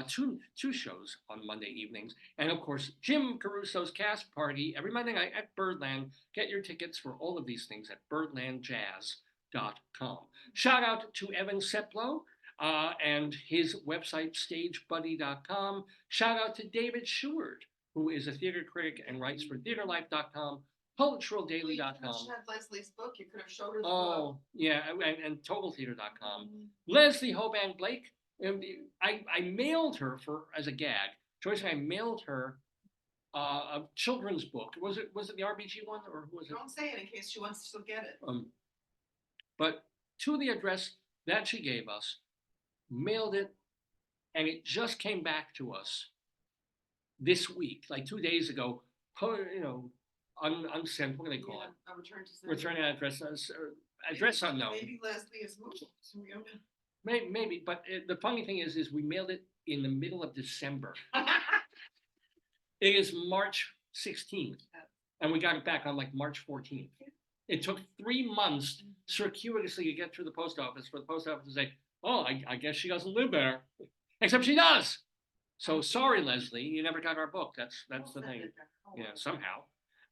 A: two shows on Monday evenings. And of course, Jim Caruso's cast party every Monday night at Birdland. Get your tickets for all of these things at birdlandjazz.com. Shout out to Evan Seplow and his website, stagebuddy.com. Shout out to David Sheward, who is a theater critic and writes for theaterlife.com, culturaldaily.com.
B: Leslie's book. You could have showed her the book.
A: Oh, yeah, and totaltheater.com. Leslie Hoban Blake, I mailed her as a gag. Joyce and I mailed her a children's book. Was it the RBG one, or who was it?
B: Don't say it in case she wants to get it.
A: But to the address that she gave us, mailed it, and it just came back to us this week, like 2 days ago. Unsent. What do they call it?
B: A return to sender.
A: Return address. Address unknown.
B: Maybe Leslie is moving. So we don't know.
A: Maybe, but the funny thing is we mailed it in the middle of December. It is March 16th, and we got it back on like March 14th. It took 3 months circuitously to get through the post office for the post office to say, oh, I guess she doesn't live there, except she does. So sorry, Leslie, you never got our book. That's the thing. Yeah, somehow.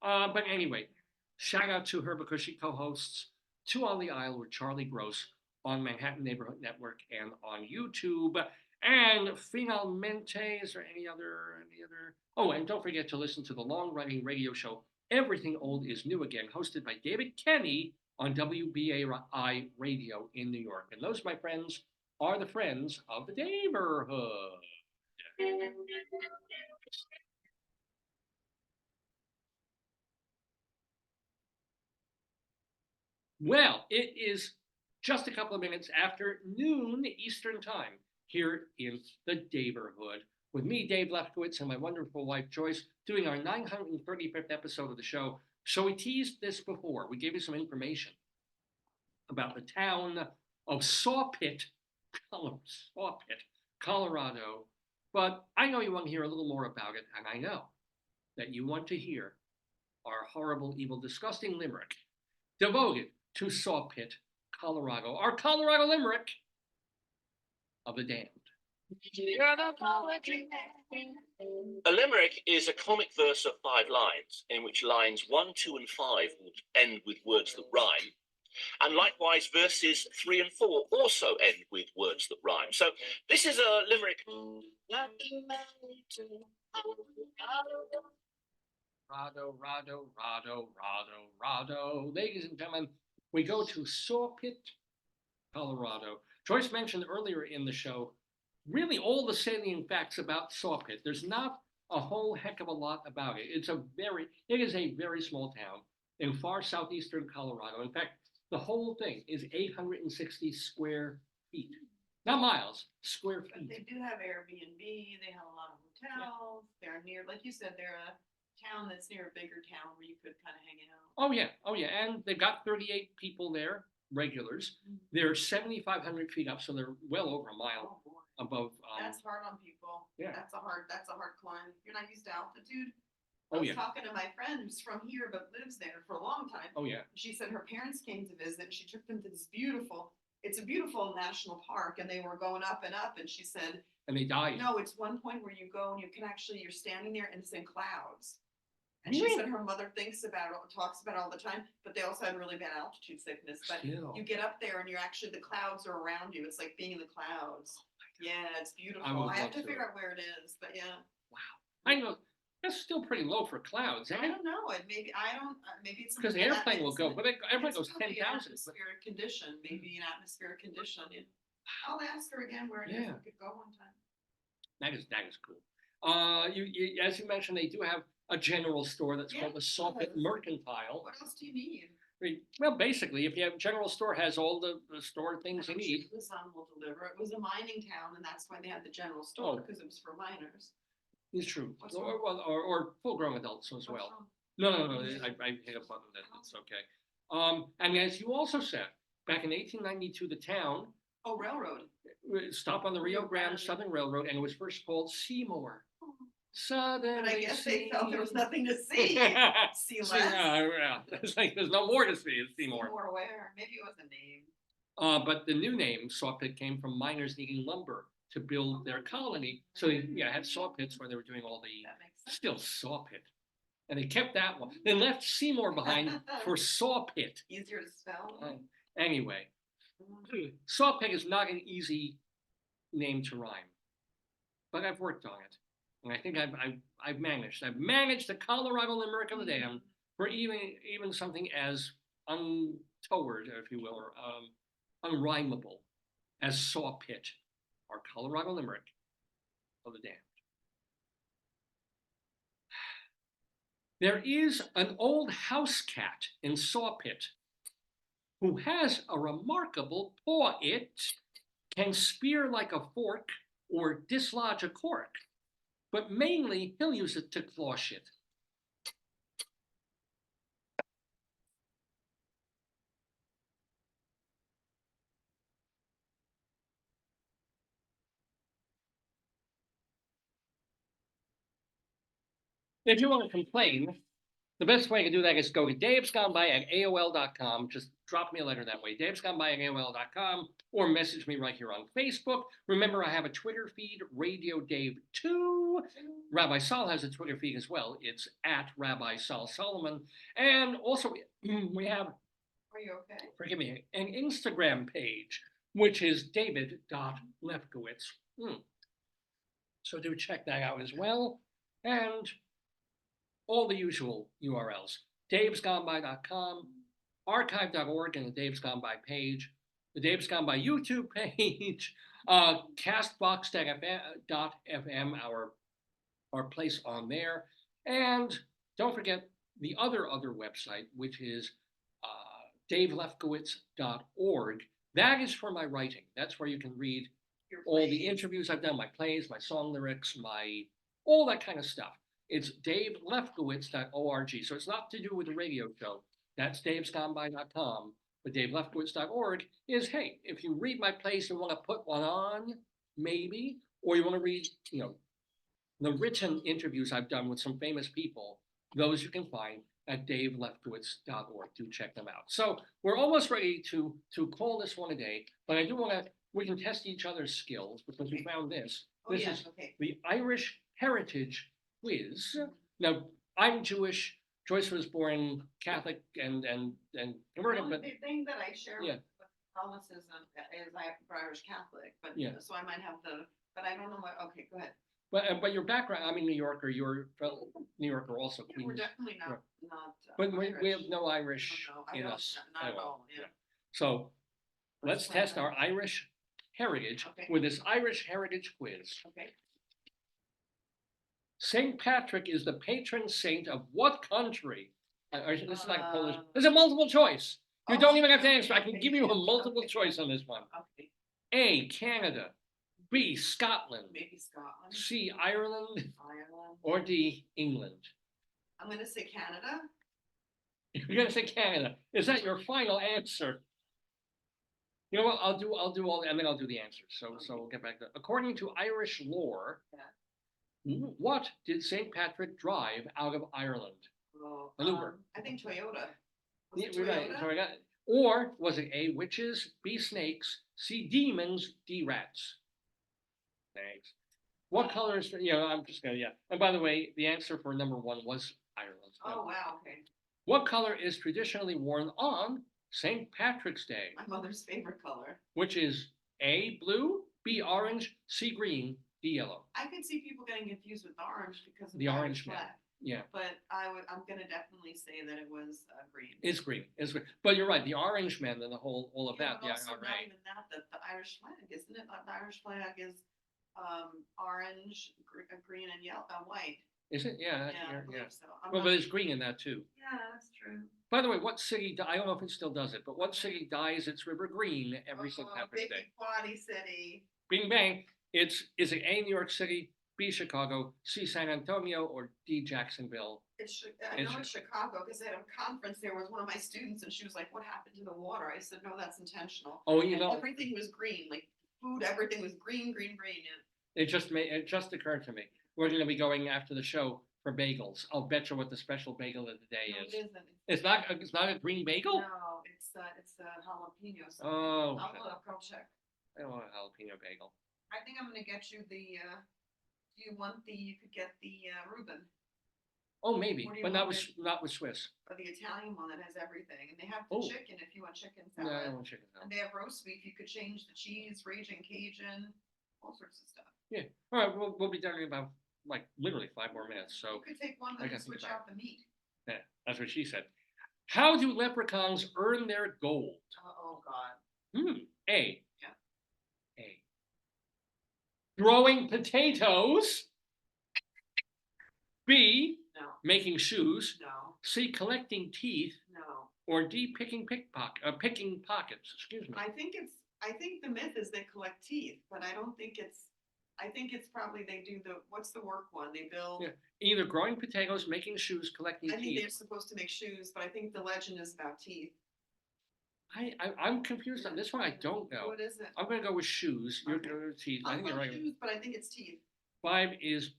A: But anyway, shout out to her because she co-hosts Two on the Aisle with Charlie Gross on Manhattan Neighborhood Network and on YouTube. And finalmente, is there any other? Oh, and don't forget to listen to the long-running radio show Everything Old is New Again, hosted by David Kenny on WBAI Radio in New York. And those, my friends, are the friends of the Daverhood. Well, it is just a couple of minutes after noon Eastern Time here in the Daverhood, with me, Dave Lefkowitz, and my wonderful wife, Joyce, doing our 935th episode of the show. So we teased this before. We gave you some information about the town of Sawpit, Colorado. But I know you want to hear a little more about it, and I know that you want to hear our horrible, evil, disgusting limerick devoted to Sawpit, Colorado, our Colorado limerick of the damned.
F: A limerick is a comic verse of 5 lines, in which lines 1, 2, and 5 would end with words that rhyme. And likewise, verses 3 and 4 also end with words that rhyme. So this is a limerick.
A: Rado. Ladies and gentlemen, we go to Sawpit, Colorado. Joyce mentioned earlier in the show really all the salient facts about Sawpit. There's not a whole heck of a lot about it. It is a very small town in far southeastern Colorado. In fact, the whole thing is 860 square feet. Not miles, square feet.
B: But they do have Airbnb, they have a lot of hotels, they're near, like you said, they're a town that's near a bigger town where you could kind of hang out.
A: Oh yeah, and they've got 38 people there, regulars. They're 7,500 feet up, so they're well over a mile above.
B: That's hard on people.
A: Yeah.
B: That's a hard climb. You're not used to altitude.
A: Oh,
B: I was
A: yeah.
B: talking to my friend who's from here but lives there for a long time.
A: Oh yeah.
B: She said her parents came to visit and she took them to this it's a beautiful national park, and they were going up and up, and she said,
A: And they died.
B: no, it's one point where you go and you can actually, you're standing there and it's in clouds. And
A: Really?
B: she said her mother talks about it all the time, but they also had really bad altitude sickness. But
A: Still.
B: you get up there and you're actually, the clouds are around you. It's like being in the clouds. Yeah, it's beautiful.
A: I would
B: I have
A: love
B: to
A: to.
B: figure out where it is, but yeah.
A: I know that's still pretty low for clouds,
B: I
A: ain't it?
B: don't know. Maybe it's
A: Because the airplane will go, but airplane goes 10,000.
B: Atmospheric condition, maybe an atmospheric condition. Yeah. I'll ask her again where it is.
A: Yeah.
B: We could go one time.
A: That is cool. You as you mentioned, they do have a general store that's called the Sawpit Mercantile.
B: What else do you need?
A: Well, basically, if you have a general store, has all the store things you need.
B: The sun will deliver. It was a mining town, and that's why they had the general store, because it was for miners.
A: It's true.
B: What's
A: Or full-grown adults as well. No, I hit a button that it's okay. And as you also said, back in 1892, the town
B: Oh, railroad.
A: stopped on the Rio Grande Southern Railroad, and it was first called Seymour. Southern.
B: But I guess they felt there was nothing to see. See less.
A: Yeah, it's like there's no more to see. It's Seymour.
B: Seymour where? Maybe it was a name.
A: But the new name, Sawpit, came from miners needing lumber to build their colony. So they had saw pits where they were doing all the,
B: That makes sense.
A: still saw pit. And they kept that one. They left Seymour behind for saw pit.
B: Easier to spell.
A: Anyway, saw pit is not an easy name to rhyme, but I've worked on it. And I think I've managed. I've managed the Colorado Limerick of the Dam for even something as untoward, if you will, or unrhymable as Sawpit, or Colorado Limerick of the Damned. There is an old house cat in Sawpit who has a remarkable paw. It can spear like a fork or dislodge a cork, but mainly he'll use it to claw shit. If you want to complain, the best way to do that is go to davesgoneby@aol.com. Just drop me a letter that way, davesgoneby@aol.com, or message me right here on Facebook. Remember, I have a Twitter feed, Radio Dave 2. Rabbi Sol has a Twitter feed as well. It's at Rabbi Sol Solomon. And also, we have,
B: Are you okay?
A: forgive me, an Instagram page, which is david.lefkowitz. So do check that out as well. And all the usual URLs, davesgoneby.com, archive.org, and the Dave's Gone By page, the Dave's Gone By YouTube page, castbox.fm, our place on there. And don't forget the other website, which is davelefkowitz.org. That is for my writing. That's where you can read all the interviews I've done, my plays, my song lyrics, all that kind of stuff. It's davelefkowitz.org. So it's not to do with the radio show. That's davesgoneby.com. But davelefkowitz.org is, hey, if you read my plays and want to put one on, maybe, or you want to read, the written interviews I've done with some famous people, those you can find at davelefkowitz.org. Do check them out. So we're almost ready to call this one a day, but I do want we can test each other's skills because we found this. This is the Irish Heritage Quiz. Now, I'm Jewish. Joyce was born Catholic and converted.
B: Well,
A: But
B: the thing that I share
A: Yeah.
B: with Catholicism is I am Irish Catholic, but
A: Yeah.
B: so I might have but I don't know what. Okay, go ahead.
A: but your background, I'm a New Yorker. You're fellow New Yorker also.
B: Yeah, we're
A: Queens.
B: definitely not
A: But we have
B: Irish.
A: no Irish
B: No, I
A: in
B: don't,
A: us
B: not
A: at
B: at
A: all.
B: all. Yeah.
A: So let's
B: try
A: test
B: that.
A: our Irish heritage
B: Okay.
A: with this Irish Heritage Quiz.
B: Okay.
A: St. Patrick is the patron saint of what country? This is like Polish. There's a multiple choice. You don't even have to answer. I can give you a multiple choice on this one.
B: Okay.
A: A, Canada. B, Scotland.
B: Maybe Scotland,
A: C, Ireland.
B: Ireland.
A: Or D, England.
B: I'm gonna say Canada.
A: You're gonna say Canada. Is that your final answer? You know what? I'll do all, and then I'll do the answers. So we'll get back to that. According to Irish lore, what did St. Patrick drive out of Ireland?
B: Oh,
A: An Uber.
B: I think Toyota. Was
A: Yeah,
B: it
A: we're right.
B: Toyota?
A: So I got it. Or was it A, witches, B, snakes, C, demons, D, rats? Thanks. What color is, I'm just gonna, And by the way, the answer for number one was Ireland.
B: Oh, wow, okay.
A: What color is traditionally worn on St. Patrick's Day?
B: My mother's favorite color.
A: Which is A, blue, B, orange, C, green, D, yellow.
B: I could see people getting confused with orange because of
A: The
B: Irish
A: orange man.
B: flag.
A: Yeah,
B: But I'm gonna definitely say that it was green.
A: it's green. It's green. But you're right, the orange man and all of
B: Yeah,
A: that,
B: but
A: the
B: also
A: IRA.
B: not even that, the Irish flag, isn't it? The Irish flag is orange, green, and yellow, white.
A: Is it? Yeah,
B: Yeah, I believe so. I'm
A: Well,
B: not-
A: but it's green in that too.
B: Yeah, that's true.
A: By the way, what city, I don't know if it still does it, but what city dyes its river green every St. Patrick's
B: Big
A: Day?
B: Quaddy City.
A: Bing bang. Is it A, New York City, B, Chicago, C, San Antonio, or D, Jacksonville?
B: I know it's Chicago, because at a conference, there was one of my students, and she was like, what happened to the water? I said, no, that's intentional.
A: Oh, you
B: And
A: know,
B: everything was green, like food, everything was green, green, green, yeah.
A: it just occurred to me. We're gonna be going after the show for bagels. I'll bet you what the special bagel of the day
B: No,
A: is.
B: it isn't.
A: It's not a green bagel?
B: No, it's jalapeno. something.
A: Oh,
B: I'll look, I'll check.
A: I don't want a jalapeno bagel.
B: I think I'm gonna get you do you want you could get the Reuben,
A: Oh, maybe,
B: What do you
A: but not
B: want
A: with not with Swiss.
B: or the Italian one that has everything, and they have the
A: Oh.
B: chicken if you want chicken
A: No, I
B: salad.
A: don't want chicken
B: And
A: salad.
B: they have roast beef, you could change the cheese, Raging Cajun, all sorts of stuff.
A: Yeah. All right, we'll be done in about like literally 5 more minutes. So
B: You could take one
A: I
B: and
A: gotta think
B: switch
A: about
B: out the meat.
A: yeah, that's what she said. How do leprechauns earn their gold?
B: Oh, God.
A: A.
B: Yeah.
A: A. Growing potatoes. B.
B: No,
A: Making shoes.
B: no,
A: C. Collecting teeth.
B: no.
A: Or D. Picking pockets. Excuse me.
B: I think the myth is they collect teeth, but I think it's probably they do what's the work one? They build.
A: Yeah. Either growing potatoes, making shoes, collecting
B: I think they're
A: teeth.
B: supposed to make shoes, but I think the legend is about teeth.
A: I'm confused on this one. I don't know.
B: What is it?
A: I'm gonna go with shoes. You're gonna go with teeth. I
B: I'll
A: think
B: go
A: you're right.
B: shoes, but I think it's teeth.
A: 5 is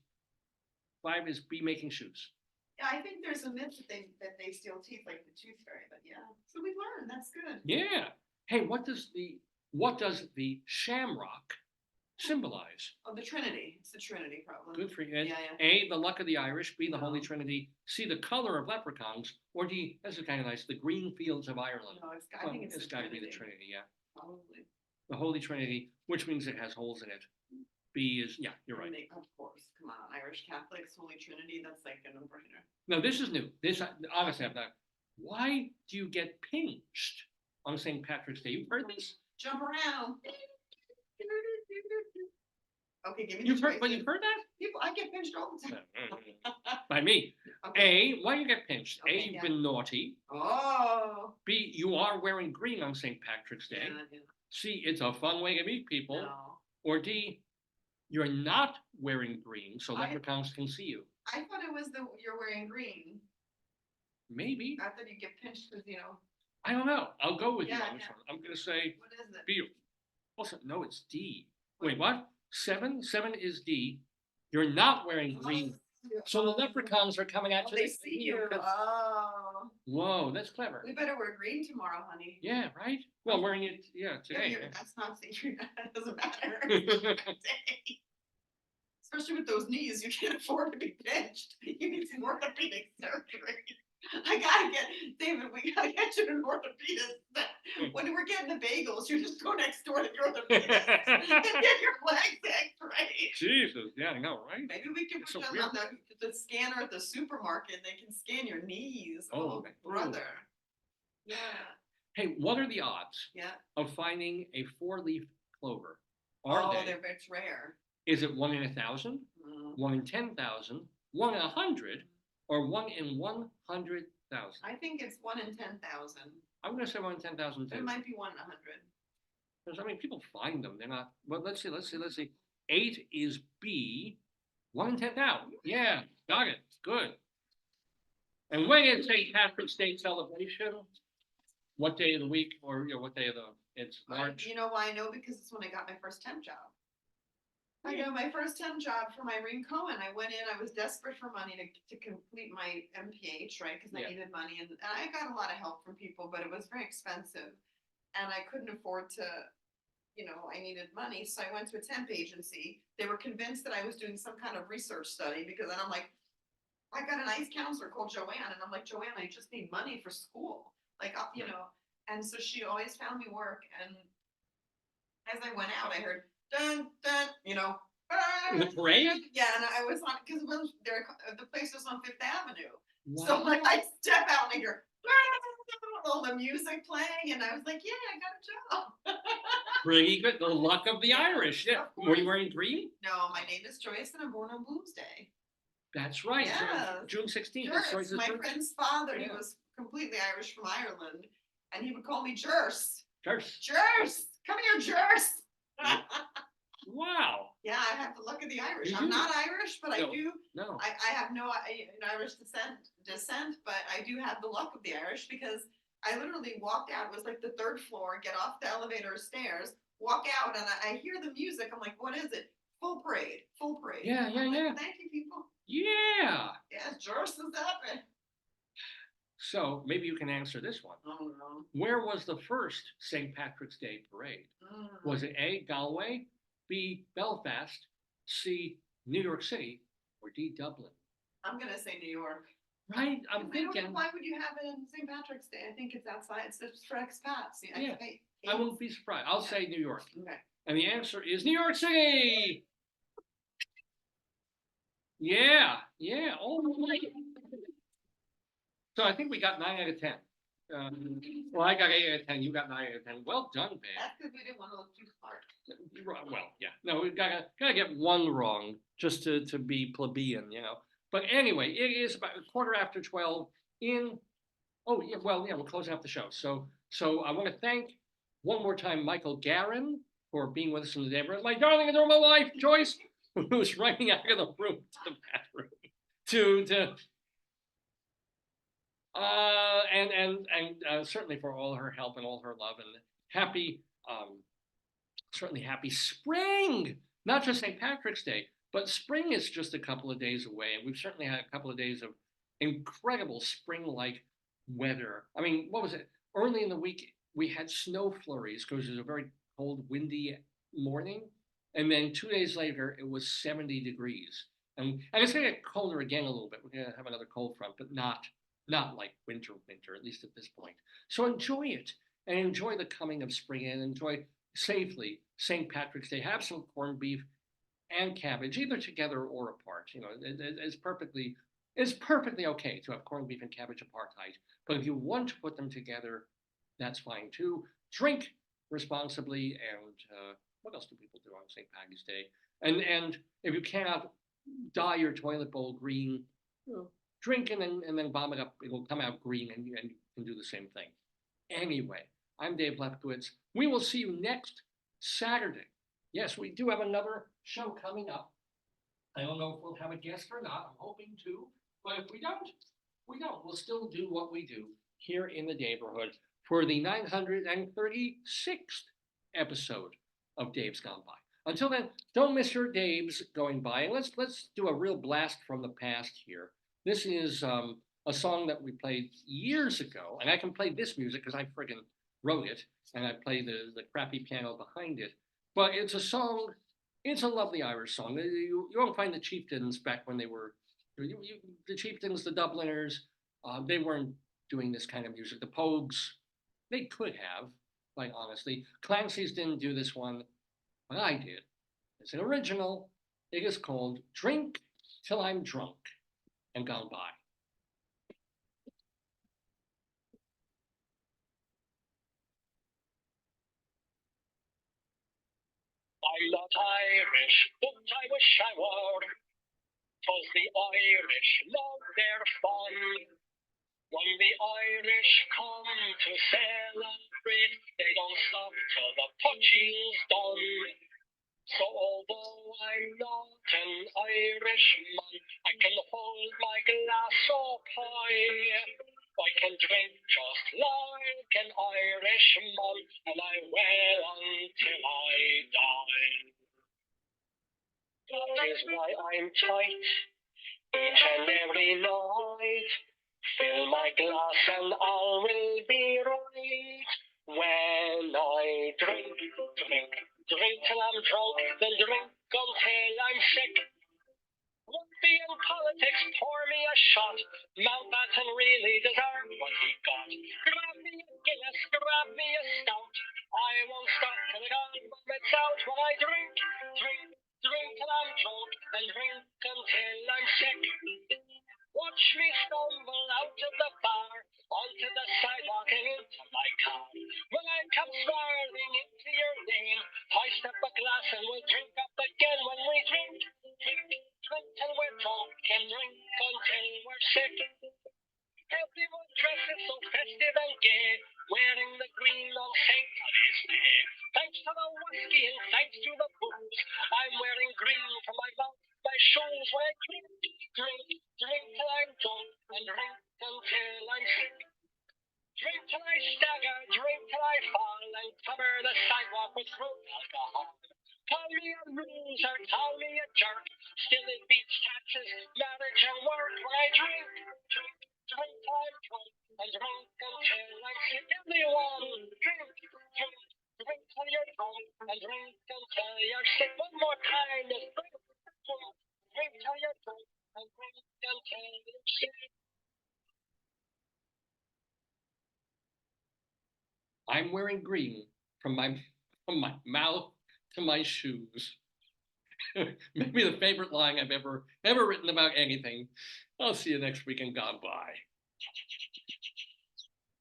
A: B, making shoes.
B: Yeah, I think there's a myth that they steal teeth like the tooth fairy, but yeah. So we learned, that's good.
A: Yeah. Hey, what does the shamrock symbolize?
B: Oh, the Trinity. It's the Trinity probably.
A: Good for you.
B: Yeah, yeah.
A: A, the luck of the Irish. B, the Holy
B: No.
A: Trinity. C, the color of leprechauns. Or D, this is kind of nice, the green fields of Ireland.
B: No, I think it's
A: It's
B: the
A: got to be
B: Trinity.
A: the Trinity, yeah.
B: Probably.
A: The Holy Trinity, which means it has holes in it. B is, yeah, you're right.
B: Of course, come on, Irish Catholics, Holy Trinity, that's like a no-brainer.
A: No, this is new. This, honestly, I'm not. Why do you get pinched on St. Patrick's Day? You've heard this?
B: Jump around. Okay, give me
A: You've
B: the
A: heard, but
B: choices.
A: you've heard that?
B: People, I get pinched all the time.
A: By me.
B: Okay.
A: A, why you get pinched? A,
B: Okay,
A: you've
B: yeah.
A: been naughty.
B: Oh.
A: B, you are wearing green on St. Patrick's Day.
B: Yeah.
A: C, it's a fun way to meet people.
B: No.
A: Or D, you're not wearing green, so
B: I-
A: leprechauns can see you.
B: I thought it was you're wearing green.
A: Maybe.
B: I thought you get pinched because,
A: I don't know. I'll go with you
B: Yeah,
A: on this
B: yeah.
A: one. I'm gonna say
B: what is it?
A: B. Also, no, it's D. Wait, what? 7? 7 is D. You're not wearing green. So the leprechauns are coming at
B: Oh,
A: you.
B: they see you.
A: 'cause-
B: Oh.
A: Whoa, that's clever.
B: We better wear green tomorrow, honey.
A: Yeah, right? Well, I'm wearing it, yeah,
B: Yeah,
A: today.
B: that's not secret. That doesn't matter. Especially with those knees, you can't afford to be pinched. You need some orthopedic surgery. David, we gotta get you an orthopedist. When we're getting the bagels, you just go next door to the orthopedist and get your legs x-rayed.
A: Jesus, yeah, I know, right?
B: Maybe we can
A: It's
B: put
A: so
B: them on the scanner at the supermarket and they can scan your knees.
A: Oh,
B: Oh, brother. Yeah,
A: Hey, what are the odds
B: yeah.
A: of finding a 4-leaf clover? Are they?
B: It's rare.
A: Is it 1 in 1,000,
B: Mm.
A: 1 in 10,000, 1 in 100, or 1 in 100,000?
B: I think it's 1 in 10,000.
A: I'm gonna say 1 in 10,000
B: There
A: too.
B: might be 1 in 100.
A: Because I mean, people find them. They're not. Well, let's see. 8 is B. 1 in 10,000. Yeah, got it. Good. And when is St. Patrick's Day celebration? What day of the week, or what day of it's March?
B: You know why I know? Because it's when I got my first temp job. I got my first temp job from Irene Cohen. I went in, I was desperate for money to complete my MPH, right? Because I
A: Yeah.
B: needed money and I got a lot of help from people, but it was very expensive. And I couldn't afford to, I needed money. So I went to a temp agency. They were convinced that I was doing some kind of research study because then I'm like, I got a nice counselor called Joanne. And I'm like, Joanne, I just need money for school. Like, and so she always found me work. And as I went out, I heard, dun, dun,
A: The parade?
B: yeah, and I was on, because the place was on Fifth Avenue.
A: Wow.
B: So like I step out and I hear all the music playing, and I was like, yeah, I got a job.
A: Pretty good. The luck of the Irish. Yeah.
B: Of
A: Were you
B: course.
A: wearing green?
B: No, my name is Joyce and I'm born on Bloomsday.
A: That's right.
B: Yes.
A: June 16th.
B: Jers,
A: Joyce's
B: my
A: birthday.
B: friend's father, he
A: Yeah.
B: was completely Irish from Ireland, and he would call me Jers.
A: Jers.
B: Jers, come here, Jers.
A: Wow.
B: Yeah, I have the luck of the Irish.
A: You
B: I'm
A: do?
B: not Irish, but I
A: No.
B: do.
A: No.
B: I have no Irish descent, but I do have the luck of the Irish because I literally walked out. It was like the third floor. Get off the elevator stairs, walk out, and I hear the music. I'm like, what is it? Full parade, full parade.
A: Yeah, yeah,
B: I'm like,
A: yeah.
B: Thank you, people.
A: Yeah.
B: Yes, Joyce is happening.
A: So maybe you can answer this one.
B: Oh no.
A: Where was the first St. Patrick's Day parade? Was it A, Galway, B, Belfast, C, New York City, or D, Dublin?
B: I'm gonna say New York.
A: Right? I'm thinking.
B: Why would you have it on St. Patrick's Day? I think it's outside. It's just for expats.
A: Yeah. I wouldn't be surprised. I'll say New York.
B: Okay.
A: And the answer is New York City. Yeah, yeah. Oh, so I think we got 9 out of 10. Well, I got 8 out of 10. You got 9 out of 10. Well done, babe.
B: That's because we didn't want to look too smart.
A: Well, yeah. No, we gotta get one wrong just to be plebeian, you know. But anyway, it is about 12:15 in. Oh yeah, well yeah, we're closing out the show. So I want to thank one more time Michael Garin for being with us in the day. My darling adorable wife Joyce, who's running out of the room to the bathroom to and certainly for all her help and all her love and happy certainly happy spring, not just St. Patrick's Day, but spring is just a couple of days away, and we've certainly had a couple of days of incredible spring-like weather. I mean, what was it? Early in the week, we had snow flurries because it was a very cold, windy morning, and then 2 days later, it was 70 degrees. And it's going to get colder again a little bit. We're going to have another cold front, but not like winter, at least at this point. So enjoy it and enjoy the coming of spring and enjoy safely St. Patrick's Day. Have some corned beef and cabbage, either together or apart. You know, it's perfectly okay to have corned beef and cabbage apartheid. But if you want to put them together, that's fine too. Drink responsibly, and what else do people do on St. Patty's Day? And if you cannot dye your toilet bowl green, you know, drink and then vomit up. It'll come out green, and you can do the same thing. Anyway, I'm Dave Lefkowitz. We will see you next Saturday. Yes, we do have another show coming up. I don't know if we'll have a guest or not. I'm hoping to. But if we don't, we don't. We'll still do what we do here in the Daverhood for the 936th episode of Dave's Gone By. Until then, don't miss your Dave's going by. And let's do a real blast from the past here. This is a song that we played years ago, and I can play this music because I friggin' wrote it, and I play the crappy piano behind it. But it's a song. It's a lovely Irish song. You won't find the Chieftains back when they were the Chieftains, the Dubliners. They weren't doing this kind of music. The Pogues, they could have, quite honestly. Clancy's didn't do this one, but I did. It's an original. It is called "Drink Till I'm Drunk and Gone By."
E: I'm not Irish, but I wish I were. 'Twas the Irish love their fun. When the Irish come to celebrate, they don't stop till the punching's done. So although I'm not an Irishman, I can hold my glass up high. I can drink just like an Irishman, and I will until I die. That is why I'm tight each and every night. Fill my glass and all will be right. When I drink till I'm drunk, then drink until I'm sick. Rugby and politics, pour me a shot. Mountbatten really deserved what he got. Grab me a Guinness, grab me a stout. I won't stop till the gun vomits out. When I drink till I'm drunk, and drink until I'm sick. Watch me stumble out of the bar, onto the sidewalk and into my car. When I come swirling into your lane, hoist up a glass and we'll drink up again. When we drink till we're drunk and drink until we're sick. Everyone dresses so festive and gay, wearing the green on St. Paddy's Day. Thanks to the whiskey and thanks to the booze, my shoes when I drink, drink, drink till I'm drunk, and drink until I'm sick. Drink till I stagger, drink till I fall, and cover the sidewalk with road alcohol. Call me a loser, call me a jerk, still it beats taxes, marriage and work. When I drink, drink, drink till I'm drunk, and drink until I'm sick. Everyone, drink, drink, drink till you're drunk, and drink until you're sick. One more time, just drink, drink, drink till you're drunk, and drink until you're sick.
A: I'm wearing green from my mouth to my shoes. Maybe the favorite line I've ever written about anything. I'll see you next week and gone by.